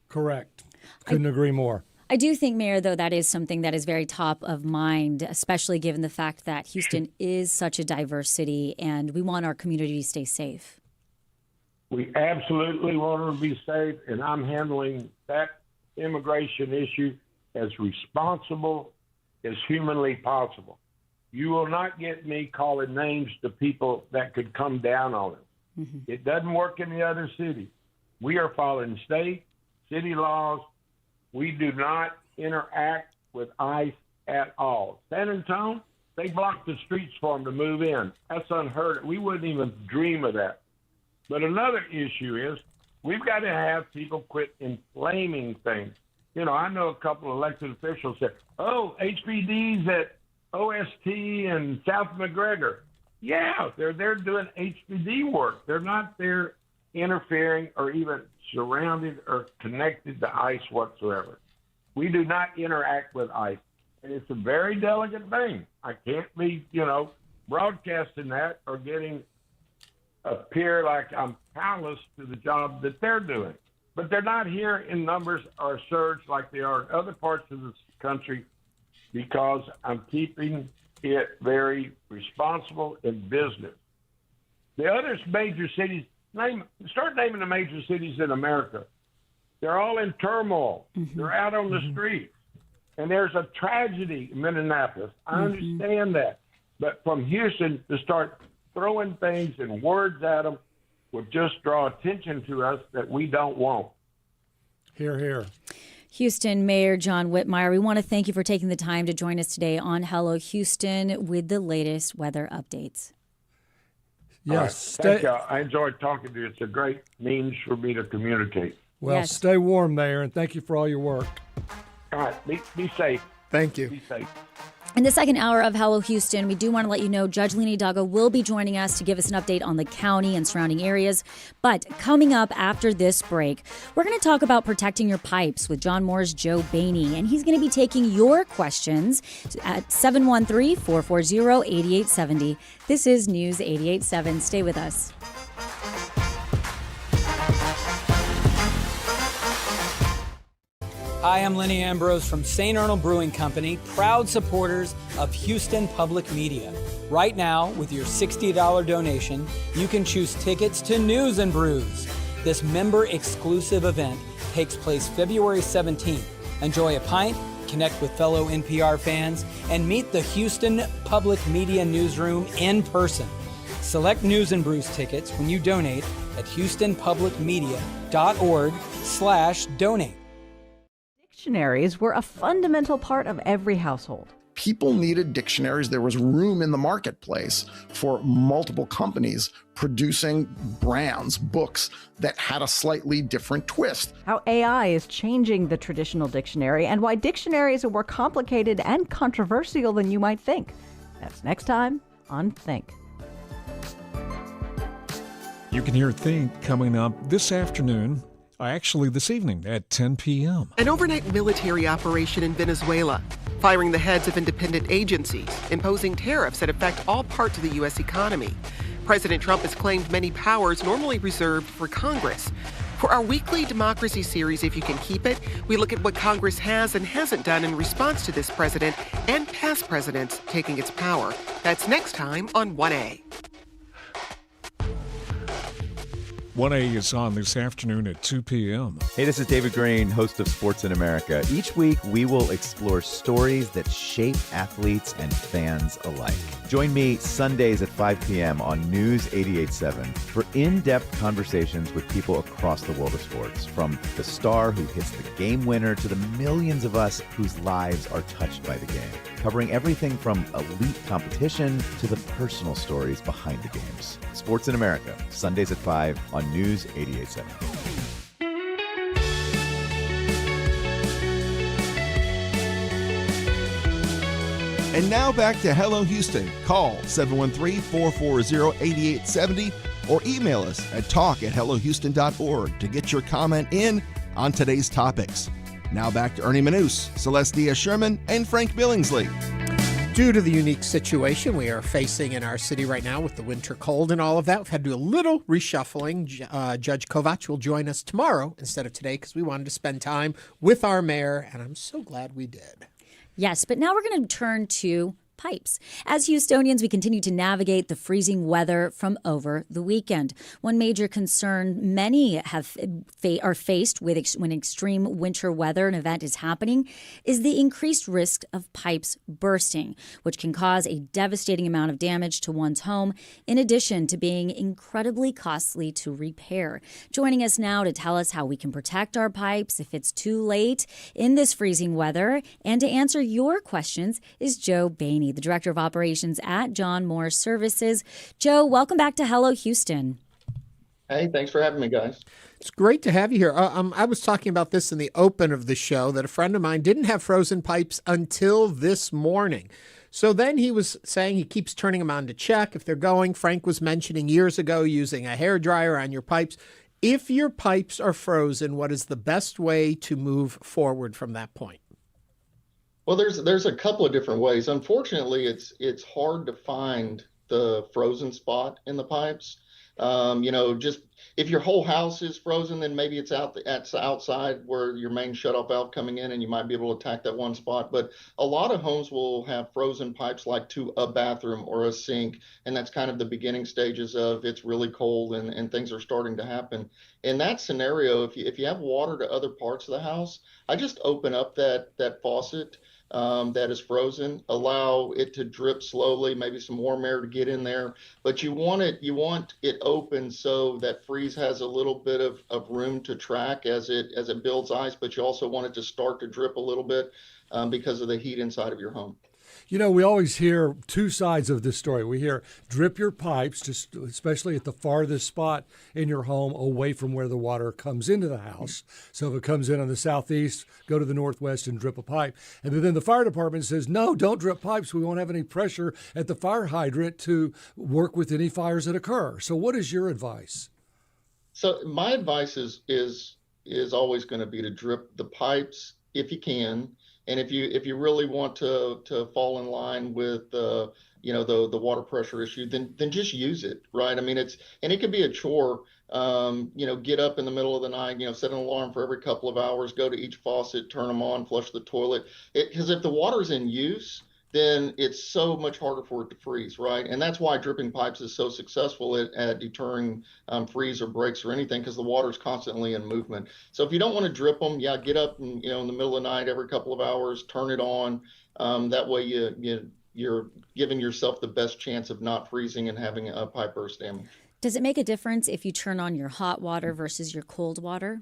[SPEAKER 1] Correct. Couldn't agree more.
[SPEAKER 3] I do think, Mayor, though, that is something that is very top of mind, especially given the fact that Houston is such a diverse city and we want our community to stay safe.
[SPEAKER 16] We absolutely want them to be safe, and I'm handling that immigration issue as responsible as humanly possible. You will not get me calling names to people that could come down on it. Mm-hmm. It doesn't work in the other cities. We are following state, city laws. We do not interact with ICE at all. San Antonio, they blocked the streets for them to move in. That's unheard of. We wouldn't even dream of that. But another issue is we've got to have people quit inflaming things. I know a couple of elected officials said, HPD's at OST and South McGregor. Yeah, they're there doing HPD work. They're not there interfering or even surrounded or connected to ICE whatsoever. We do not interact with ICE. And it's a very delicate thing. I can't be, broadcasting that or appear like I'm powerless to the job that they're doing. But they're not here in numbers or surge like they are in other parts of the country because I'm keeping it very responsible in business. The other major cities, start naming the major cities in America. They're all in turmoil. Mm-hmm. They're out on the streets. And there's a tragedy in Minneapolis. I understand that. But from Houston to start throwing things and words at them would just draw attention to us that we don't want.
[SPEAKER 1] Hear, hear.
[SPEAKER 3] Houston Mayor John Whitmire, we want to thank you for taking the time to join us today on Hello Houston with the latest weather updates.
[SPEAKER 1] Yes.
[SPEAKER 16] Thank you. I enjoyed talking to you. It's a great means for me to communicate.
[SPEAKER 1] Well,
[SPEAKER 3] Yes.
[SPEAKER 1] Stay warm, Mayor, and thank you for all your work.
[SPEAKER 16] All right. Be safe.
[SPEAKER 2] Thank you.
[SPEAKER 16] Be safe.
[SPEAKER 3] In the second hour of Hello Houston, we do want to let you know Judge Lina Hidalgo will be joining us to give us an update on the county and surrounding areas. But coming up after this break, we're going to talk about protecting your pipes with John Moore's Joe Bany. And he's going to be taking your questions at 713-440-8870. This is News 88.7. Stay with us.
[SPEAKER 18] Hi, I'm Lenny Ambrose from St. Arnold Brewing Company, proud supporters of Houston Public Media. Right now, with your $60 donation, you can choose tickets to News and Brews. This member-exclusive event takes place February 17th. Enjoy a pint, connect with fellow NPR fans, and meet the Houston Public Media newsroom in person. Select News and Brews tickets when you donate at houstonpublicmedia.org/donate.
[SPEAKER 19] Dictionaries were a fundamental part of every household.
[SPEAKER 20] People needed dictionaries. There was room in the marketplace for multiple companies producing brands, books that had a slightly different twist.
[SPEAKER 19] How AI is changing the traditional dictionary and why dictionaries are more complicated and controversial than you might think. That's next time on Think.
[SPEAKER 21] You can hear Think coming up this afternoon. Actually, this evening at 10 p.m.
[SPEAKER 22] An overnight military operation in Venezuela, firing the heads of independent agencies, imposing tariffs that affect all parts of the U.S. economy. President Trump has claimed many powers normally reserved for Congress. For our weekly democracy series, If You Can Keep It, we look at what Congress has and hasn't done in response to this president and past presidents taking its power. That's next time on 1A.
[SPEAKER 21] 1A is on this afternoon at 2 p.m.
[SPEAKER 23] Hey, this is David Green, host of Sports in America. Each week, we will explore stories that shape athletes and fans alike. Join me Sundays at 5 p.m. on News 88.7 for in-depth conversations with people across the world of sports, from the star who hits the game winner to the millions of us whose lives are touched by the game, covering everything from elite competition to the personal stories behind the games. Sports in America, Sundays at 5 on News 88.7.
[SPEAKER 15] And now back to Hello Houston. Call 713-440-8870 or email us at talk@hellohouston.org to get your comment in on today's topics. Now back to Ernie Manous, Celeste Diaz-Sherman, and Frank Billingsley.
[SPEAKER 2] Due to the unique situation we are facing in our city right now with the winter cold and all of that, we've had to do a little reshuffling. Judge Kovach will join us tomorrow instead of today because we wanted to spend time with our mayor, and I'm so glad we did.
[SPEAKER 3] Yes, but now we're going to turn to pipes. As Houstonians, we continue to navigate the freezing weather from over the weekend. One major concern many are faced with when extreme winter weather, an event is happening, is the increased risk of pipes bursting, which can cause a devastating amount of damage to one's home, in addition to being incredibly costly to repair. Joining us now to tell us how we can protect our pipes if it's too late in this freezing weather, and to answer your questions is Joe Bany, the Director of Operations at John Moore Services. Joe, welcome back to Hello Houston.
[SPEAKER 24] Hey, thanks for having me, guys.
[SPEAKER 2] It's great to have you here. I was talking about this in the open of the show, that a friend of mine didn't have frozen pipes until this morning. So then he was saying he keeps turning them on to check if they're going. Frank was mentioning years ago using a hairdryer on your pipes. If your pipes are frozen, what is the best way to move forward from that point?
[SPEAKER 24] Well, there's a couple of different ways. Unfortunately, it's hard to find the frozen spot in the pipes. Just if your whole house is frozen, then maybe it's outside where your main shutoff valve coming in, and you might be able to attack that one spot. But a lot of homes will have frozen pipes like to a bathroom or a sink, and that's kind of the beginning stages of it's really cold and things are starting to happen. In that scenario, if you have water to other parts of the house, I just open up that faucet. that is frozen, allow it to drip slowly, maybe some warm air to get in there, but you want it open so that freeze has a little bit of room to track as it builds ice, but you also want it to start to drip a little bit because of the heat inside of your home.
[SPEAKER 1] You know, we always hear two sides of this story. We hear drip your pipes, just especially at the farthest spot in your home away from where the water comes into the house. So if it comes in on the southeast, go to the northwest and drip a pipe. And then the fire department says, no, don't drip pipes. We won't have any pressure at the fire hydrant to work with any fires that occur. So what is your advice?
[SPEAKER 24] So my advice is always going to be to drip the pipes if you can. And if you really want to fall in line with the water pressure issue, then just use it, right? I mean, it could be a chore. Get up in the middle of the night, set an alarm for every couple of hours, go to each faucet, turn them on, flush the toilet. Because if the water's in use, then it's so much harder for it to freeze, right? And that's why dripping pipes is so successful at deterring freeze or breaks or anything, because the water's constantly in movement. So if you don't want to drip them, get up and, in the middle of the night every couple of hours, turn it on. That way you're giving yourself the best chance of not freezing and having a pipe burst damage.
[SPEAKER 3] Does it make a difference if you turn on your hot water versus your cold water?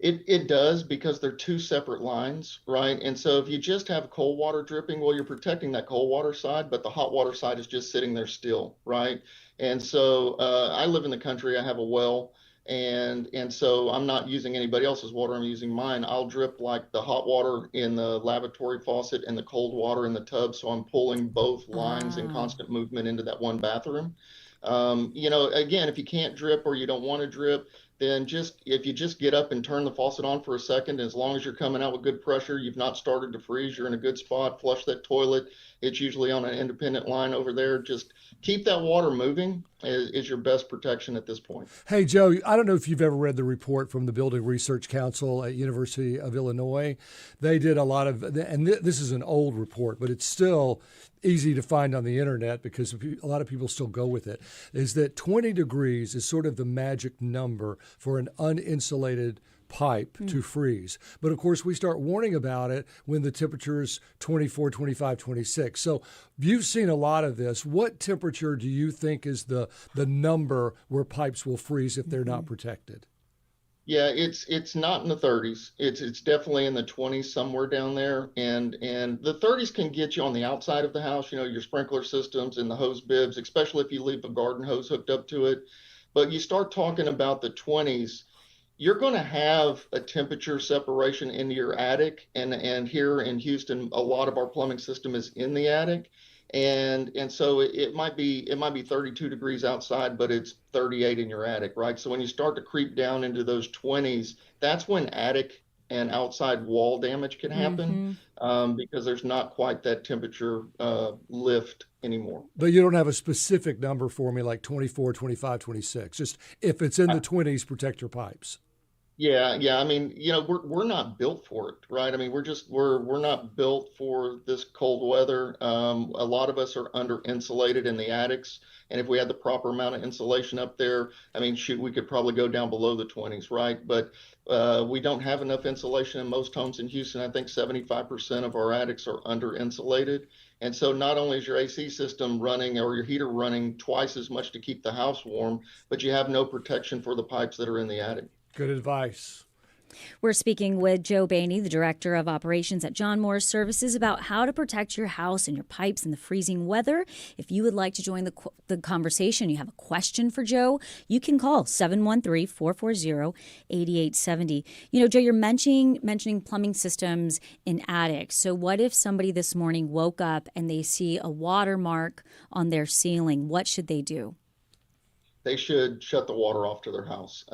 [SPEAKER 24] It does, because they're two separate lines, right? And so if you just have cold water dripping, well, you're protecting that cold water side, but the hot water side is just sitting there still, right? And so I live in the country. I have a well, and so I'm not using anybody else's water. I'm using mine. I'll drip like the hot water in the lavatory faucet and the cold water in the tub. So I'm pulling both lines in constant movement into that one bathroom. Again, if you can't drip or you don't want to drip, then if you just get up and turn the faucet on for a second, as long as you're coming out with good pressure, you've not started to freeze, you're in a good spot, flush that toilet. It's usually on an independent line over there. Just keep that water moving is your best protection at this point.
[SPEAKER 1] Hey, Joe, I don't know if you've ever read the report from the Building Research Council at University of Illinois. They did a lot of, and this is an old report, but it's still easy to find on the internet because a lot of people still go with it, is that 20 degrees is sort of the magic number for an uninsulated pipe to freeze. But of course, we start warning about it when the temperature is 24, 25, 26. So you've seen a lot of this. What temperature do you think is the number where pipes will freeze if they're not protected?
[SPEAKER 24] Yeah, it's not in the 30s. It's definitely in the 20s, somewhere down there. And the 30s can get you on the outside of the house, your sprinkler systems and the hose bibs, especially if you leave a garden hose hooked up to it. But you start talking about the 20s, you're going to have a temperature separation into your attic. And here in Houston, a lot of our plumbing system is in the attic. And so it might be 32 degrees outside, but it's 38 in your attic, right? So when you start to creep down into those 20s, that's when attic and outside wall damage can happen because there's not quite that temperature lift anymore.
[SPEAKER 1] But you don't have a specific number for me, like 24, 25, 26. Just if it's in the 20s, protect your pipes.
[SPEAKER 24] Yeah. I mean, we're not built for it, right? I mean, we're not built for this cold weather. A lot of us are under insulated in the attics, and if we had the proper amount of insulation up there, I mean, shoot, we could probably go down below the 20s, right? But we don't have enough insulation in most homes in Houston. I think 75% of our attics are under insulated. And so not only is your AC system running or your heater running twice as much to keep the house warm, but you have no protection for the pipes that are in the attic.
[SPEAKER 1] Good advice.
[SPEAKER 3] We're speaking with Joe Bany, the Director of Operations at John Morris Services, about how to protect your house and your pipes in the freezing weather. If you would like to join the conversation, you have a question for Joe, you can call 713-440-8870. Joe, you're mentioning plumbing systems in attics. So what if somebody this morning woke up and they see a watermark on their ceiling? What should they do?
[SPEAKER 24] They should shut the water off to their house.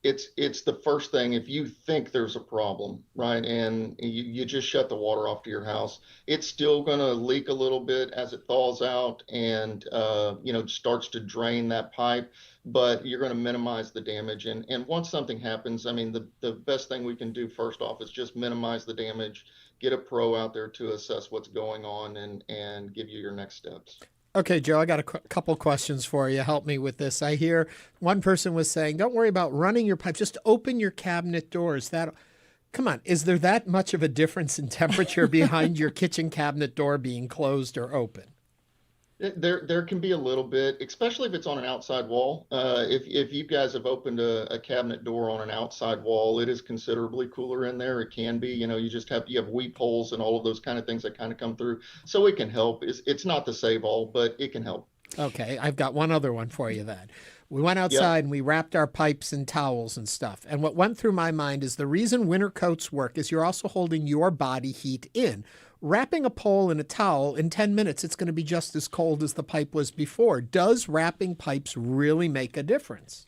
[SPEAKER 24] If it's the first thing, if you think there's a problem, right, and you just shut the water off to your house, it's still going to leak a little bit as it thaws out and, starts to drain that pipe, but you're going to minimize the damage. And once something happens, I mean, the best thing we can do first off is just minimize the damage, get a pro out there to assess what's going on and give you your next steps.
[SPEAKER 2] Okay, Joe, I got a couple questions for you. Help me with this. I hear one person was saying, don't worry about running your pipe. Just open your cabinet doors. That Come on, is there that much of a difference in temperature behind your kitchen cabinet door being closed or open?
[SPEAKER 24] There can be a little bit, especially if it's on an outside wall. If you guys have opened a cabinet door on an outside wall, it is considerably cooler in there. It can be, you have weep holes and all of those kind of things that kind of come through. So it can help. It's not the save all, but it can help.
[SPEAKER 2] Okay, I've got one other one for you then. We went outside and we wrapped our pipes in towels and stuff. And what went through my mind is the reason winter coats work is you're also holding your body heat in. Wrapping a pole in a towel, in 10 minutes, it's going to be just as cold as the pipe was before. Does wrapping pipes really make a difference?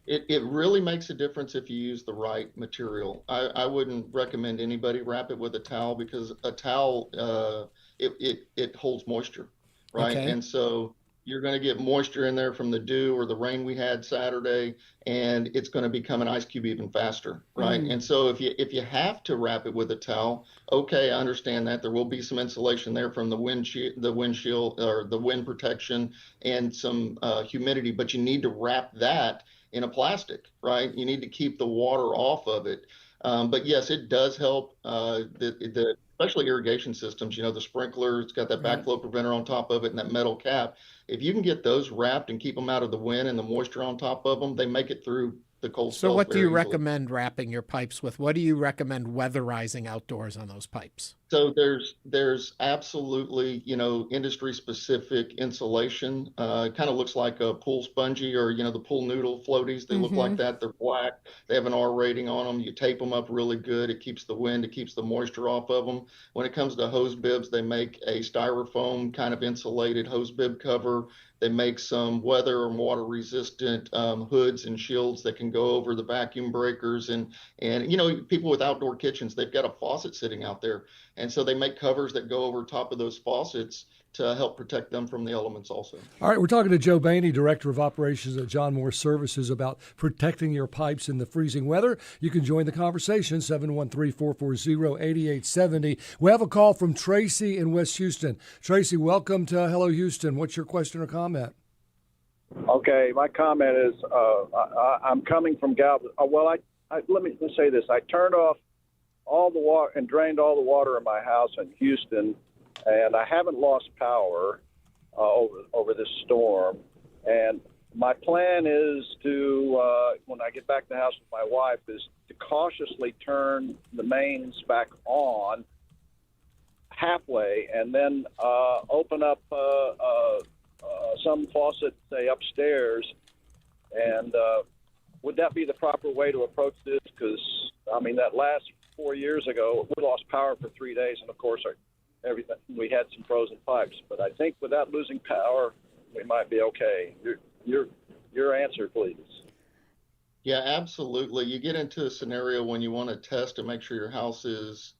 [SPEAKER 24] It really makes a difference if you use the right material. I wouldn't recommend anybody wrap it with a towel because a towel, it holds moisture, right?
[SPEAKER 2] Okay.
[SPEAKER 24] And so you're going to get moisture in there from the dew or the rain we had Saturday, and it's going to become an ice cube even faster, right? And so if you have to wrap it with a towel, okay, I understand that there will be some insulation there from the windshield or the wind protection and some humidity, but you need to wrap that in a plastic, right? You need to keep the water off of it. But yes, it does help. Especially irrigation systems, the sprinkler, it's got that backflow preventer on top of it and that metal cap. If you can get those wrapped and keep them out of the wind and the moisture on top of them, they make it through the cold spells.
[SPEAKER 2] So what do you
[SPEAKER 24] very easily.
[SPEAKER 2] recommend wrapping your pipes with? What do you recommend weatherizing outdoors on those pipes?
[SPEAKER 24] So there's absolutely, industry specific insulation. It kind of looks like a pool spongy or, the pool noodle floaties. They look like that. They're black. They have an R rating on them. You tape them up really good. It keeps the wind. It keeps the moisture off of them. When it comes to hose bibs, they make a styrofoam kind of insulated hose bib cover. They make some weather and water resistant hoods and shields that can go over the vacuum breakers. And people with outdoor kitchens, they've got a faucet sitting out there. And so they make covers that go over top of those faucets to help protect them from the elements also.
[SPEAKER 1] All right, we're talking to Joe Bany, Director of Operations at John Moore Services, about protecting your pipes in the freezing weather. You can join the conversation, 713-440-8870. We have a call from Tracy in West Houston. Tracy, welcome to Hello Houston. What's your question or comment?
[SPEAKER 4] Okay, my comment is I'm coming from Galveston. Let me say this. I turned off all the water and drained all the water in my house in Houston, and I haven't lost power over this storm. And my plan is to, when I get back to the house with my wife, is to cautiously turn the mains back on halfway and then open up some faucet, say, upstairs. And would that be the proper way to approach this? Because, that last 4 years ago, we lost power for 3 days, and of course, we had some frozen pipes. But I think without losing power, we might be okay. Your answer, please.
[SPEAKER 24] Yeah, absolutely. You get into a scenario when you want to test to make sure your house is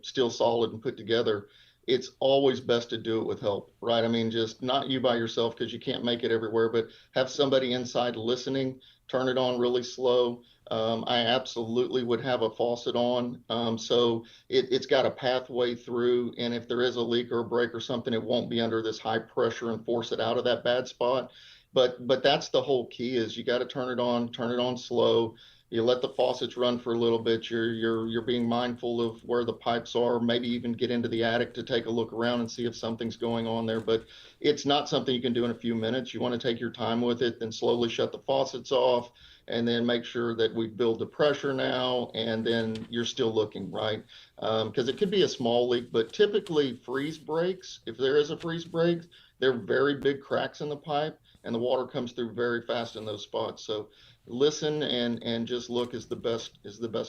[SPEAKER 24] still solid and put together. It's always best to do it with help, right? Just not you by yourself because you can't make it everywhere, but have somebody inside listening, turn it on really slow. I absolutely would have a faucet on. So it's got a pathway through. And if there is a leak or a break or something, it won't be under this high pressure and force it out of that bad spot. But that's the whole key is you got to turn it on slow. You let the faucets run for a little bit. You're being mindful of where the pipes are, maybe even get into the attic to take a look around and see if something's going on there. But it's not something you can do in a few minutes. You want to take your time with it, then slowly shut the faucets off, and then make sure that we build the pressure now, and then you're still looking, right? Because it could be a small leak, but typically freeze breaks, if there is a freeze break, they're very big cracks in the pipe, and the water comes through very fast in those spots. So listen and just look is the best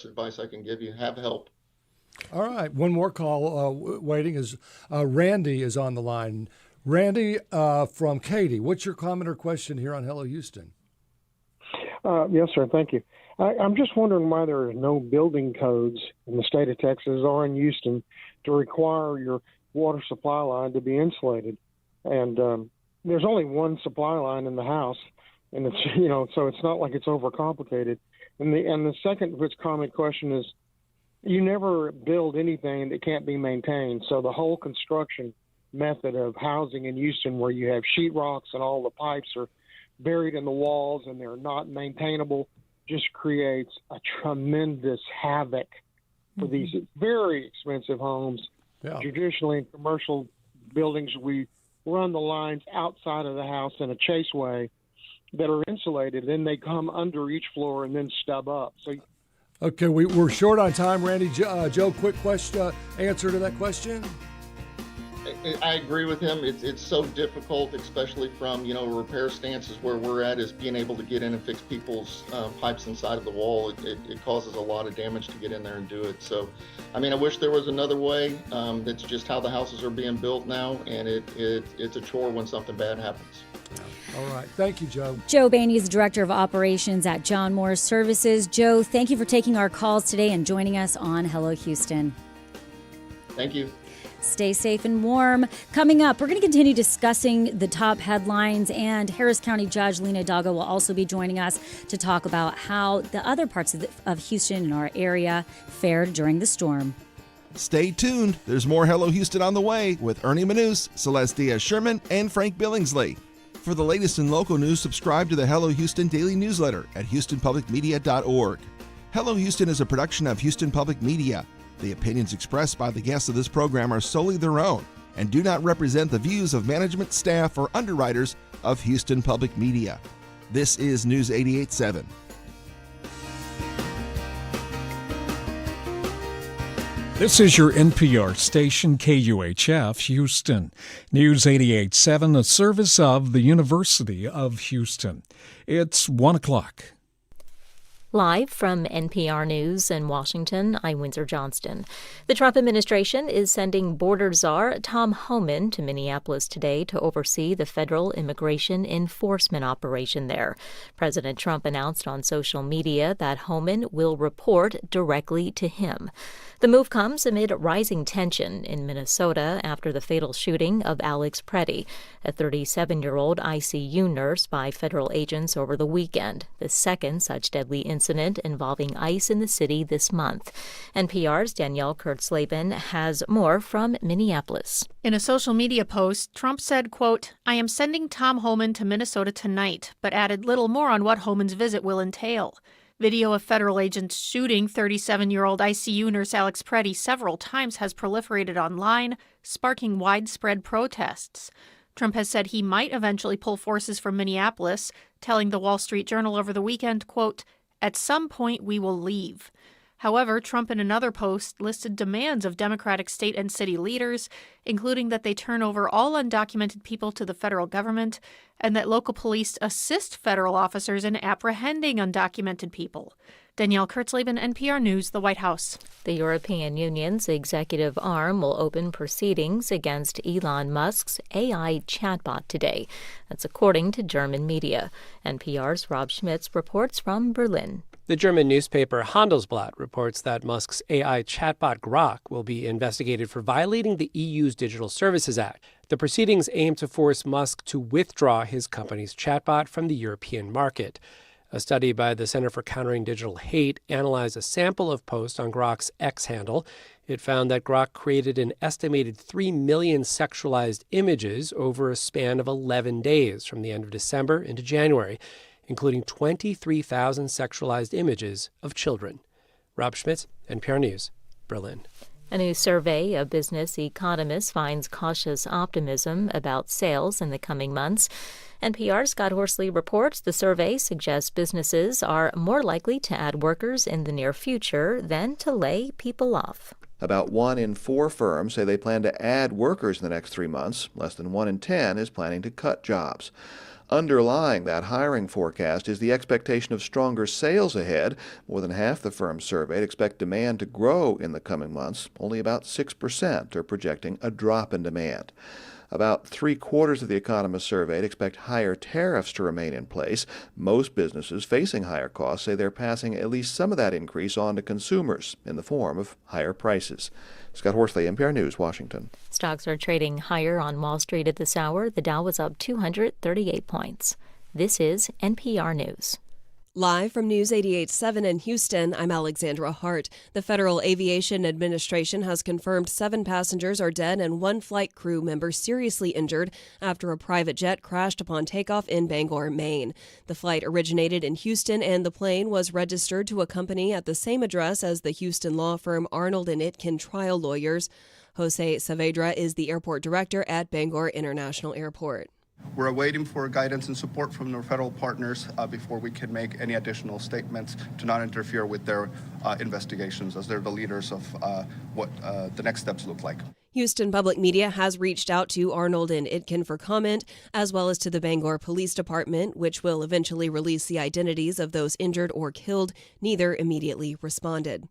[SPEAKER 24] advice I can give you. Have help.
[SPEAKER 1] All right, one more call waiting is Randy is on the line. Randy from Katy, what's your comment or question here on Hello Houston?
[SPEAKER 6] Yes, sir. Thank you. I'm just wondering why there are no building codes in the state of Texas or in Houston to require your water supply line to be insulated. And there's only one supply line in the house, and it's so it's not like it's overcomplicated. And the second comment question is, you never build anything that can't be maintained. So the whole construction method of housing in Houston, where you have sheetrocks and all the pipes are buried in the walls and they're not maintainable, just creates a tremendous havoc for these very expensive homes.
[SPEAKER 1] Yeah.
[SPEAKER 6] Traditionally, in commercial buildings, we run the lines outside of the house in a chaseway that are insulated. Then they come under each floor and then stub up. So,
[SPEAKER 1] okay, we're short on time, Randy. Joe, quick answer to that question.
[SPEAKER 24] I agree with him. It's so difficult, especially from, repair stances where we're at, is being able to get in and fix people's pipes inside of the wall. It causes a lot of damage to get in there and do it. So, I wish there was another way. That's just how the houses are being built now, and it's a chore when something bad happens.
[SPEAKER 1] All right. Thank you, Joe.
[SPEAKER 3] Joe Bany is Director of Operations at John Morris Services. Joe, thank you for taking our calls today and joining us on Hello Houston.
[SPEAKER 24] Thank you.
[SPEAKER 3] Stay safe and warm. Coming up, we're going to continue discussing the top headlines, and Harris County Judge Lina Hidalgo will also be joining us to talk about how the other parts of Houston in our area fared during the storm.
[SPEAKER 15] Stay tuned. There's more Hello Houston on the way with Ernie Manous, Celeste Diaz-Sherman, and Frank Billingsley. For the latest in local news, subscribe to the Hello Houston daily newsletter at HoustonPublicMedia.org. Hello Houston is a production of Houston Public Media. The opinions expressed by the guests of this program are solely their own and do not represent the views of management, staff, or underwriters of Houston Public Media. This is News 88.7.
[SPEAKER 21] This is your NPR station, KUHF, Houston. News 88.7, a service of the University of Houston. It's 1 o'clock.
[SPEAKER 5] Live from NPR News in Washington, I'm Windsor Johnston. The Trump administration is sending border czar Tom Homan to Minneapolis today to oversee the federal immigration enforcement operation there. President Trump announced on social media that Homan will report directly to him. The move comes amid rising tension in Minnesota after the fatal shooting of Alex Pretti, a 37-year-old ICU nurse, by federal agents over the weekend, the second such deadly incident involving ICE in the city this month. NPR's Danielle Kurtzleben has more from Minneapolis.
[SPEAKER 7] In a social media post, Trump said, quote, "I am sending Tom Homan to Minnesota tonight," but added little more on what Homan's visit will entail. Video of federal agents shooting 37-year-old ICU nurse Alex Pretti several times has proliferated online, sparking widespread protests. Trump has said he might eventually pull forces from Minneapolis, telling the Wall Street Journal over the weekend, quote, "At some point we will leave." However, Trump in another post listed demands of Democratic state and city leaders, including that they turn over all undocumented people to the federal government and that local police assist federal officers in apprehending undocumented people. Danielle Kurtzleben, NPR News, the White House.
[SPEAKER 5] The European Union's executive arm will open proceedings against Elon Musk's AI chatbot today. That's according to German media. NPR's Rob Schmitz reports from Berlin.
[SPEAKER 8] The German newspaper Handelsblatt reports that Musk's AI chatbot Grok will be investigated for violating the EU's Digital Services Act. The proceedings aim to force Musk to withdraw his company's chatbot from the European market. A study by the Center for Countering Digital Hate analyzed a sample of posts on Grok's X handle. It found that Grok created an estimated 3 million sexualized images over a span of 11 days from the end of December into January, including 23,000 sexualized images of children. Rob Schmitz, NPR News, Berlin.
[SPEAKER 5] A new survey of business economists finds cautious optimism about sales in the coming months. NPR's Scott Horsley reports the survey suggests businesses are more likely to add workers in the near future than to lay people off.
[SPEAKER 11] About 1 in 4 firms say they plan to add workers in the next 3 months. Less than 1 in 10 is planning to cut jobs. Underlying that hiring forecast is the expectation of stronger sales ahead. More than half the firms surveyed expect demand to grow in the coming months. Only about 6% are projecting a drop in demand. About 3/4 of the economists surveyed expect higher tariffs to remain in place. Most businesses facing higher costs say they're passing at least some of that increase on to consumers in the form of higher prices. Scott Horsley, NPR News, Washington.
[SPEAKER 5] Stocks are trading higher on Wall Street at this hour. The Dow was up 238 points. This is NPR News.
[SPEAKER 9] Live from News 88.7 in Houston, I'm Alexandra Hart. The Federal Aviation Administration has confirmed 7 passengers are dead and 1 flight crew member seriously injured after a private jet crashed upon takeoff in Bangor, Maine. The flight originated in Houston and the plane was registered to a company at the same address as the Houston law firm Arnold & Itkin Trial Lawyers. Jose Saavedra is the airport director at Bangor International Airport.
[SPEAKER 10] We're waiting for guidance and support from our federal partners before we can make any additional statements to not interfere with their investigations, as they're the leaders of what the next steps look like.
[SPEAKER 9] Houston Public Media has reached out to Arnold & Itkin for comment, as well as to the Bangor Police Department, which will eventually release the identities of those injured or killed. Neither immediately responded.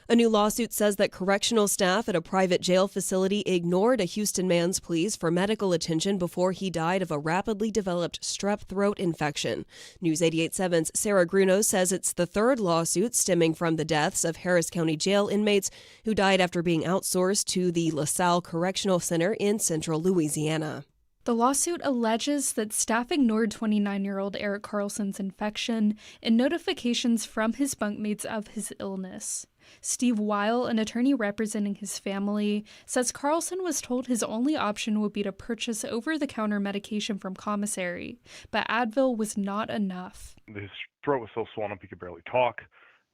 [SPEAKER 9] A new lawsuit says that correctional staff at a private jail facility ignored a Houston man's pleas for medical attention before he died of a rapidly developed strep throat infection. News 88.7's Sarah Gruno says it's the 3rd lawsuit stemming from the deaths of Harris County Jail inmates who died after being outsourced to the LaSalle Correctional Center in central Louisiana.
[SPEAKER 12] The lawsuit alleges that staff ignored 29-year-old Eric Carlson's infection and notifications from his bunkmates of his illness. Steve Weil, an attorney representing his family, says Carlson was told his only option would be to purchase over-the-counter medication from commissary, but Advil was not enough.
[SPEAKER 13] His throat was so swollen up he could barely talk,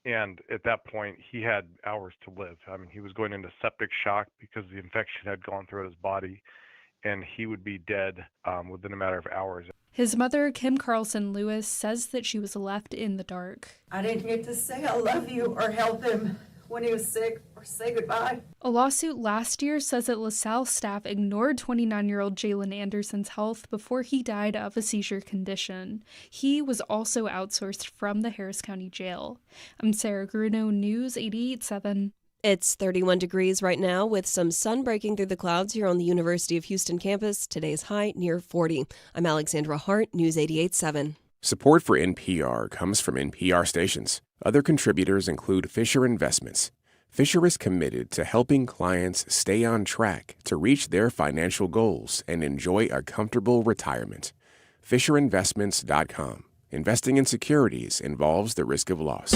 [SPEAKER 13] and at that point he had hours to live. I mean, he was going into septic shock because the infection had gone throughout his body, and he would be dead within a matter of hours.
[SPEAKER 12] His mother, Kim Carlson Lewis, says that she was left in the dark.
[SPEAKER 25] I didn't get to say I love you or help him when he was sick or say goodbye.
[SPEAKER 12] A lawsuit last year says that LaSalle staff ignored 29-year-old Jalen Anderson's health before he died of a seizure condition. He was also outsourced from the Harris County Jail. I'm Sarah Gruno, News 88.7.
[SPEAKER 9] It's 31 degrees right now with some sun breaking through the clouds here on the University of Houston campus. Today's high near 40. I'm Alexandra Hart, News 88.7.
[SPEAKER 14] Support for NPR comes from NPR stations. Other contributors include Fisher Investments. Fisher is committed to helping clients stay on track to reach their financial goals and enjoy a comfortable retirement. FisherInvestments.com. Investing in securities involves the risk of loss.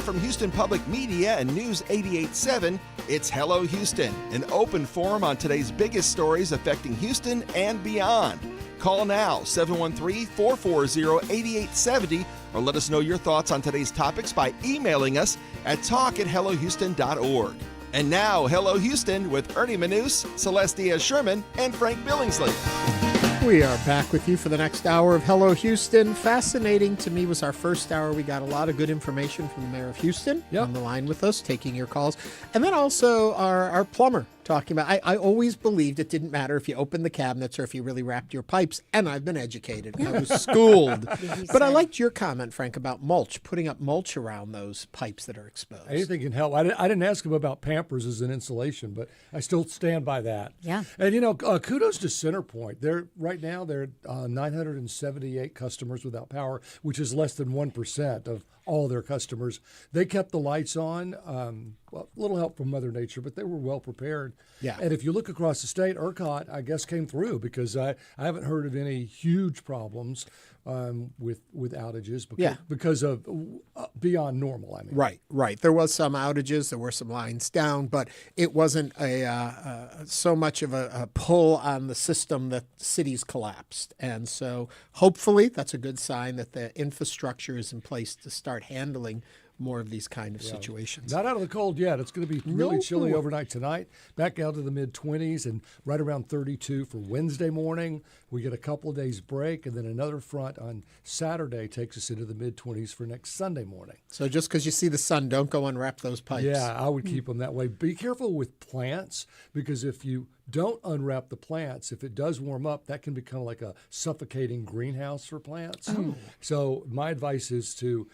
[SPEAKER 15] From Houston Public Media and News 88.7, it's Hello Houston, an open forum on today's biggest stories affecting Houston and beyond. Call now, 713-440-8870, or let us know your thoughts on today's topics by emailing us at talk@hellohouston.org. And now, Hello Houston with Ernie Manous, Celeste Diaz-Sherman, and Frank Billingsley.
[SPEAKER 2] We are back with you for the next hour of Hello Houston. Fascinating to me was our first hour. We got a lot of good information from the mayor of Houston on the line with us, taking your calls. And then also our plumber talking about, I always believed it didn't matter if you opened the cabinets or if you really wrapped your pipes. And I've been educated. I was schooled. But I liked your comment, Frank, about mulch, putting up mulch around those pipes that are exposed.
[SPEAKER 1] Anything can help. I didn't ask him about Pampers as an insulation, but I still stand by that.
[SPEAKER 3] Yeah.
[SPEAKER 1] And, kudos to Centerpoint. Right now, they're 978 customers without power, which is less than 1% of all their customers. They kept the lights on. A little help from Mother Nature, but they were well prepared.
[SPEAKER 2] Yeah.
[SPEAKER 1] And if you look across the state, ERCOT, I guess, came through because I haven't heard of any huge problems with outages because of beyond normal. I mean,
[SPEAKER 2] right. There was some outages. There were some lines down, but it wasn't so much of a pull on the system that cities collapsed. And so hopefully that's a good sign that the infrastructure is in place to start handling more of these kind of situations.
[SPEAKER 1] Not out of the cold yet. It's going to be really chilly overnight tonight, back out to the mid-20s and right around 32 for Wednesday morning. We get a couple of days break, and then another front on Saturday takes us into the mid-20s for next Sunday morning.
[SPEAKER 2] So just because you see the sun, don't go unwrap those pipes.
[SPEAKER 1] Yeah, I would keep them that way. Be careful with plants, because if you don't unwrap the plants, if it does warm up, that can become like a suffocating greenhouse for plants. Oh. So my advice is to,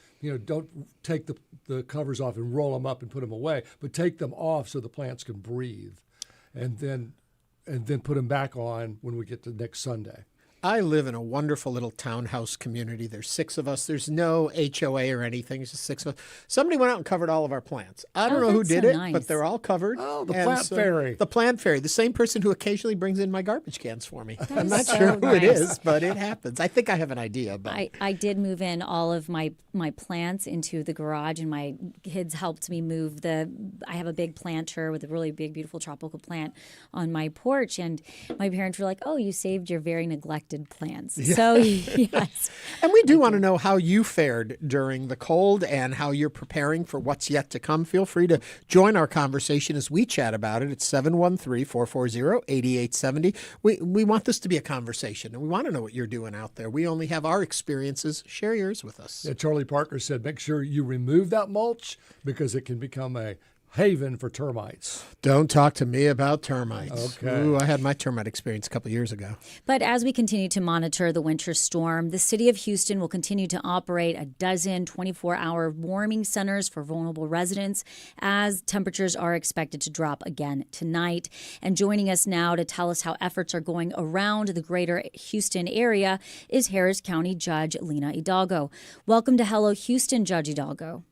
[SPEAKER 1] don't take the covers off and roll them up and put them away, but take them off so the plants can breathe, and then put them back on when we get to next Sunday.
[SPEAKER 2] I live in a wonderful little townhouse community. There's 6 of us. There's no HOA or anything. It's just 6 of us. Somebody went out and covered all of our plants. I don't know who did it, but they're all covered.
[SPEAKER 1] Oh, the plant fairy.
[SPEAKER 2] The plant fairy. The same person who occasionally brings in my garbage cans for me. I'm not sure who it is, but it happens. I think I have an idea. But
[SPEAKER 3] I did move in all of my plants into the garage, and my kids helped me move I have a big planter with a really big, beautiful tropical plant on my porch, and my parents were like, "Oh, you saved your very neglected plants." Yeah. So yes.
[SPEAKER 2] And we do want to know how you fared during the cold and how you're preparing for what's yet to come. Feel free to join our conversation as we chat about it. It's 713-440-8870. We want this to be a conversation, and we want to know what you're doing out there. We only have our experiences. Share yours with us.
[SPEAKER 1] Yeah, Charlie Parker said, make sure you remove that mulch because it can become a haven for termites.
[SPEAKER 2] Don't talk to me about termites.
[SPEAKER 1] Okay.
[SPEAKER 2] Ooh, I had my termite experience a couple years ago.
[SPEAKER 3] But as we continue to monitor the winter storm, the city of Houston will continue to operate a dozen 24-hour warming centers for vulnerable residents as temperatures are expected to drop again tonight. And joining us now to tell us how efforts are going around the greater Houston area is Harris County Judge Lina Hidalgo. Welcome to Hello Houston, Judge Hidalgo.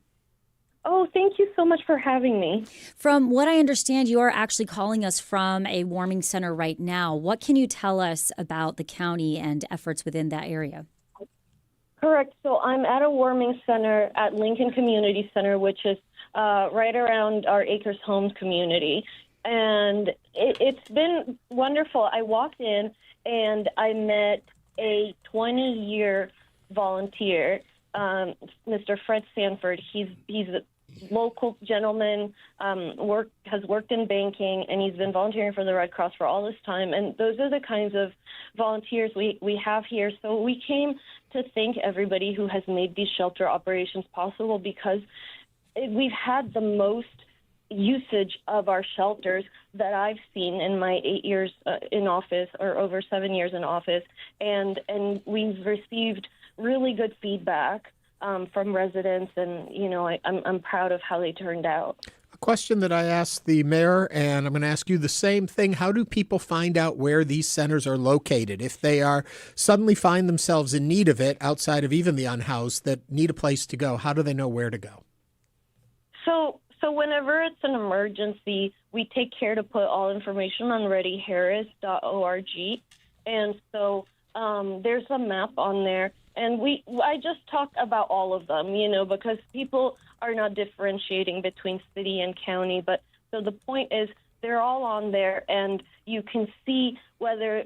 [SPEAKER 16] Oh, thank you so much for having me.
[SPEAKER 3] From what I understand, you are actually calling us from a warming center right now. What can you tell us about the county and efforts within that area?
[SPEAKER 16] Correct. So I'm at a warming center at Lincoln Community Center, which is right around our Acres Homes community. And it's been wonderful. I walked in and I met a 20-year volunteer, Mr. Fred Sanford. He's a local gentleman, has worked in banking, and he's been volunteering for the Red Cross for all this time. And those are the kinds of volunteers we have here. So we came to thank everybody who has made these shelter operations possible, because we've had the most usage of our shelters that I've seen in my 8 years in office, or over 7 years in office. And we've received really good feedback from residents, and I'm proud of how they turned out.
[SPEAKER 2] A question that I asked the mayor, and I'm going to ask you the same thing. How do people find out where these centers are located? If they are suddenly find themselves in need of it, outside of even the unhoused, that need a place to go, how do they know where to go?
[SPEAKER 16] So whenever it's an emergency, we take care to put all information on readyharris.org. And so there's a map on there. And I just talk about all of them, because people are not differentiating between city and county. But so the point is, they're all on there, and you can see whether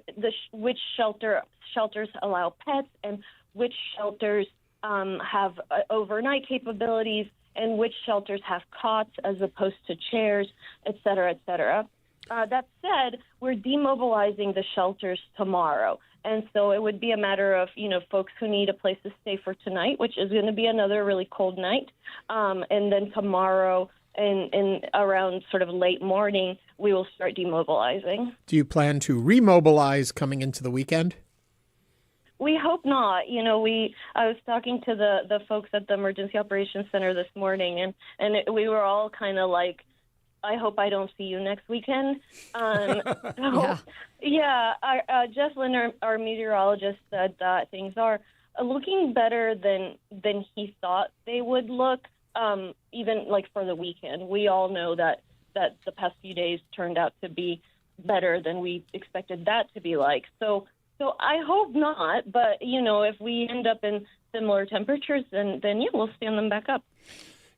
[SPEAKER 16] which shelters allow pets, and which shelters have overnight capabilities, and which shelters have cots as opposed to chairs, et cetera, et cetera. That said, we're demobilizing the shelters tomorrow. And so it would be a matter of, folks who need a place to stay for tonight, which is going to be another really cold night. And then tomorrow and around sort of late morning, we will start demobilizing.
[SPEAKER 2] Do you plan to remobilize coming into the weekend?
[SPEAKER 16] We hope not. I was talking to the folks at the Emergency Operations Center this morning, and we were all kind of like, I hope I don't see you next weekend. Jeff Lynn, our meteorologist, said that things are looking better than he thought they would look, even like for the weekend. We all know that the past few days turned out to be better than we expected that to be like. So I hope not, but if we end up in similar temperatures, then we'll stand them back up.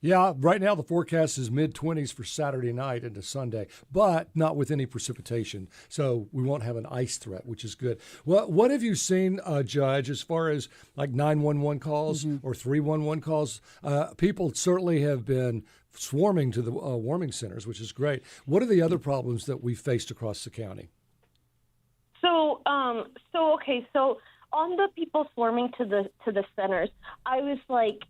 [SPEAKER 1] Yeah, right now the forecast is mid-20s for Saturday night into Sunday, but not with any precipitation. So we won't have an ice threat, which is good. Well, what have you seen, Judge, as far as like 911 calls or 311 calls? People certainly have been swarming to the warming centers, which is great. What are the other problems that we've faced across the county?
[SPEAKER 16] So on the people swarming to the centers, I was like,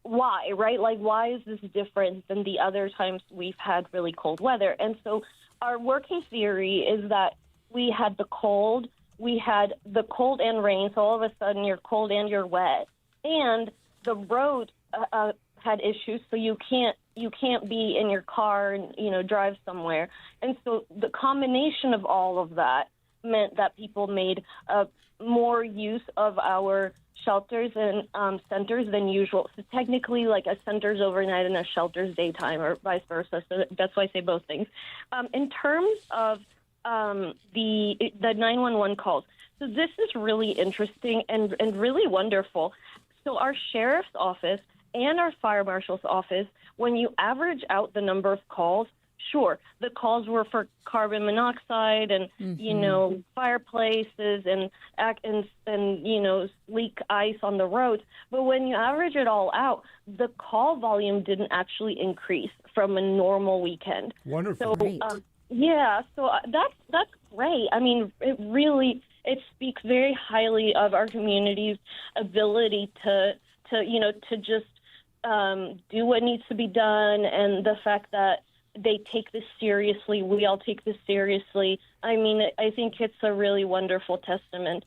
[SPEAKER 16] why, right? Like, why is this different than the other times we've had really cold weather? And so our working theory is that we had the cold and rain, so all of a sudden you're cold and you're wet, and the road had issues, so you can't be in your car and drive somewhere. And so the combination of all of that meant that people made more use of our shelters and centers than usual. So technically, like a center's overnight and a shelter's daytime, or vice versa. So that's why I say both things. In terms of the 911 calls, so this is really interesting and really wonderful. So our sheriff's office and our fire marshal's office, when you average out the number of calls, sure, the calls were for carbon monoxide and, fireplaces and leak ice on the roads. But when you average it all out, the call volume didn't actually increase from a normal weekend.
[SPEAKER 1] Wonderful.
[SPEAKER 16] So, so that's great. I mean, it speaks very highly of our community's ability to just do what needs to be done, and the fact that they take this seriously. We all take this seriously. I mean, I think it's a really wonderful testament.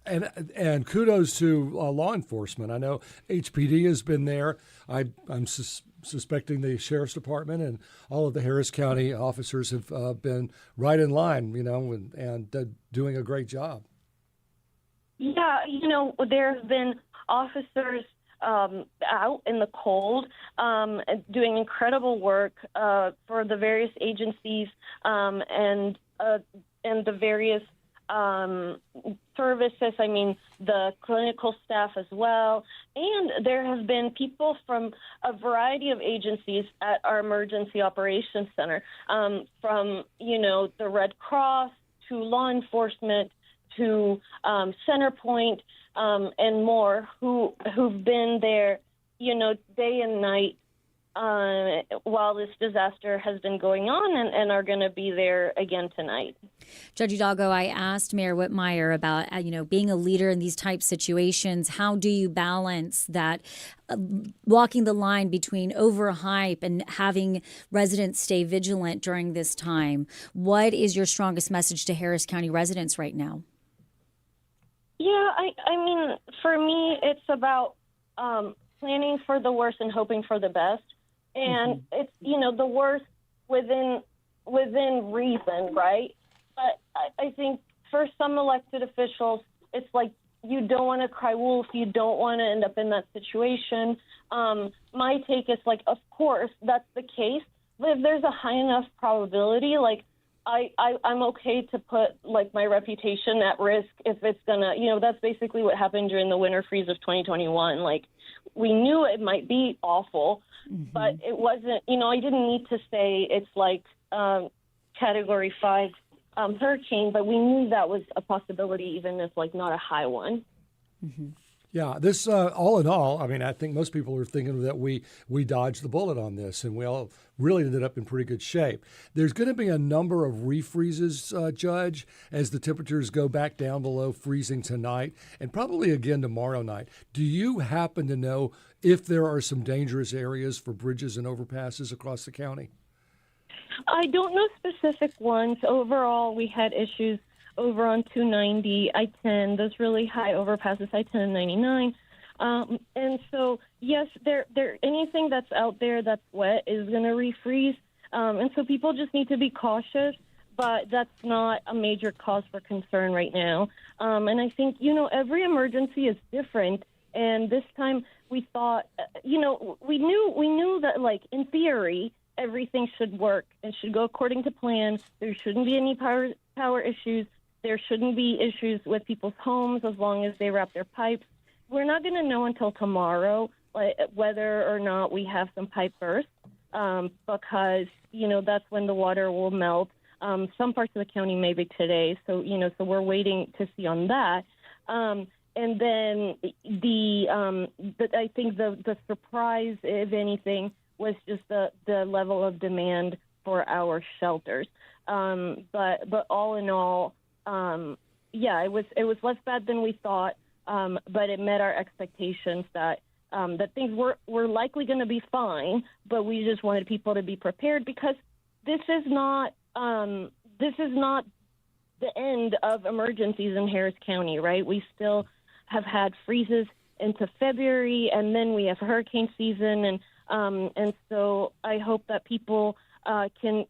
[SPEAKER 1] And kudos to law enforcement. I know HPD has been there. I'm suspecting the Sheriff's Department and all of the Harris County officers have been right in line, and doing a great job.
[SPEAKER 16] Yeah, there have been officers out in the cold, doing incredible work for the various agencies and the various services. I mean, the clinical staff as well. And there have been people from a variety of agencies at our Emergency Operations Center, from, the Red Cross to law enforcement to Centerpoint, and more, who've been there, day and night while this disaster has been going on, and are going to be there again tonight.
[SPEAKER 3] Judge Hidalgo, I asked Mayor Whitmire about, being a leader in these type situations. How do you balance that, walking the line between overhype and having residents stay vigilant during this time? What is your strongest message to Harris County residents right now?
[SPEAKER 16] Yeah, I mean, for me, it's about planning for the worst and hoping for the best. And it's, the worst within reason, right? But I think for some elected officials, it's like you don't want to cry wolf. You don't want to end up in that situation. My take is like, of course, that's the case. But if there's a high enough probability, like, I'm okay to put like my reputation at risk if it's gonna, that's basically what happened during the winter freeze of 2021. Like, we knew it might be awful, but it wasn't, I didn't need to say it's like Category 5 hurricane, but we knew that was a possibility, even if like not a high one.
[SPEAKER 1] Yeah, this all in all, I mean, I think most people are thinking that we dodged the bullet on this, and we all really ended up in pretty good shape. There's going to be a number of refreezes, Judge, as the temperatures go back down below freezing tonight, and probably again tomorrow night. Do you happen to know if there are some dangerous areas for bridges and overpasses across the county?
[SPEAKER 16] I don't know specific ones. Overall, we had issues over on 290, I-10, those really high overpasses, I-10 and 99. And so, yes, there anything that's out there that's wet is going to refreeze. And so people just need to be cautious, but that's not a major cause for concern right now. And I think, every emergency is different. And this time we thought, we knew that, like, in theory, everything should work and should go according to plan. There shouldn't be any power issues. There shouldn't be issues with people's homes as long as they wrap their pipes. We're not going to know until tomorrow whether or not we have some pipe bursts because, that's when the water will melt. Some parts of the county maybe today. So, so we're waiting to see on that. And then I think the surprise, if anything, was just the level of demand for our shelters. But all in all, it was less bad than we thought, but it met our expectations that things were likely going to be fine, but we just wanted people to be prepared because this is not the end of emergencies in Harris County, right? We still have had freezes into February, and then we have hurricane season, and so I hope that people can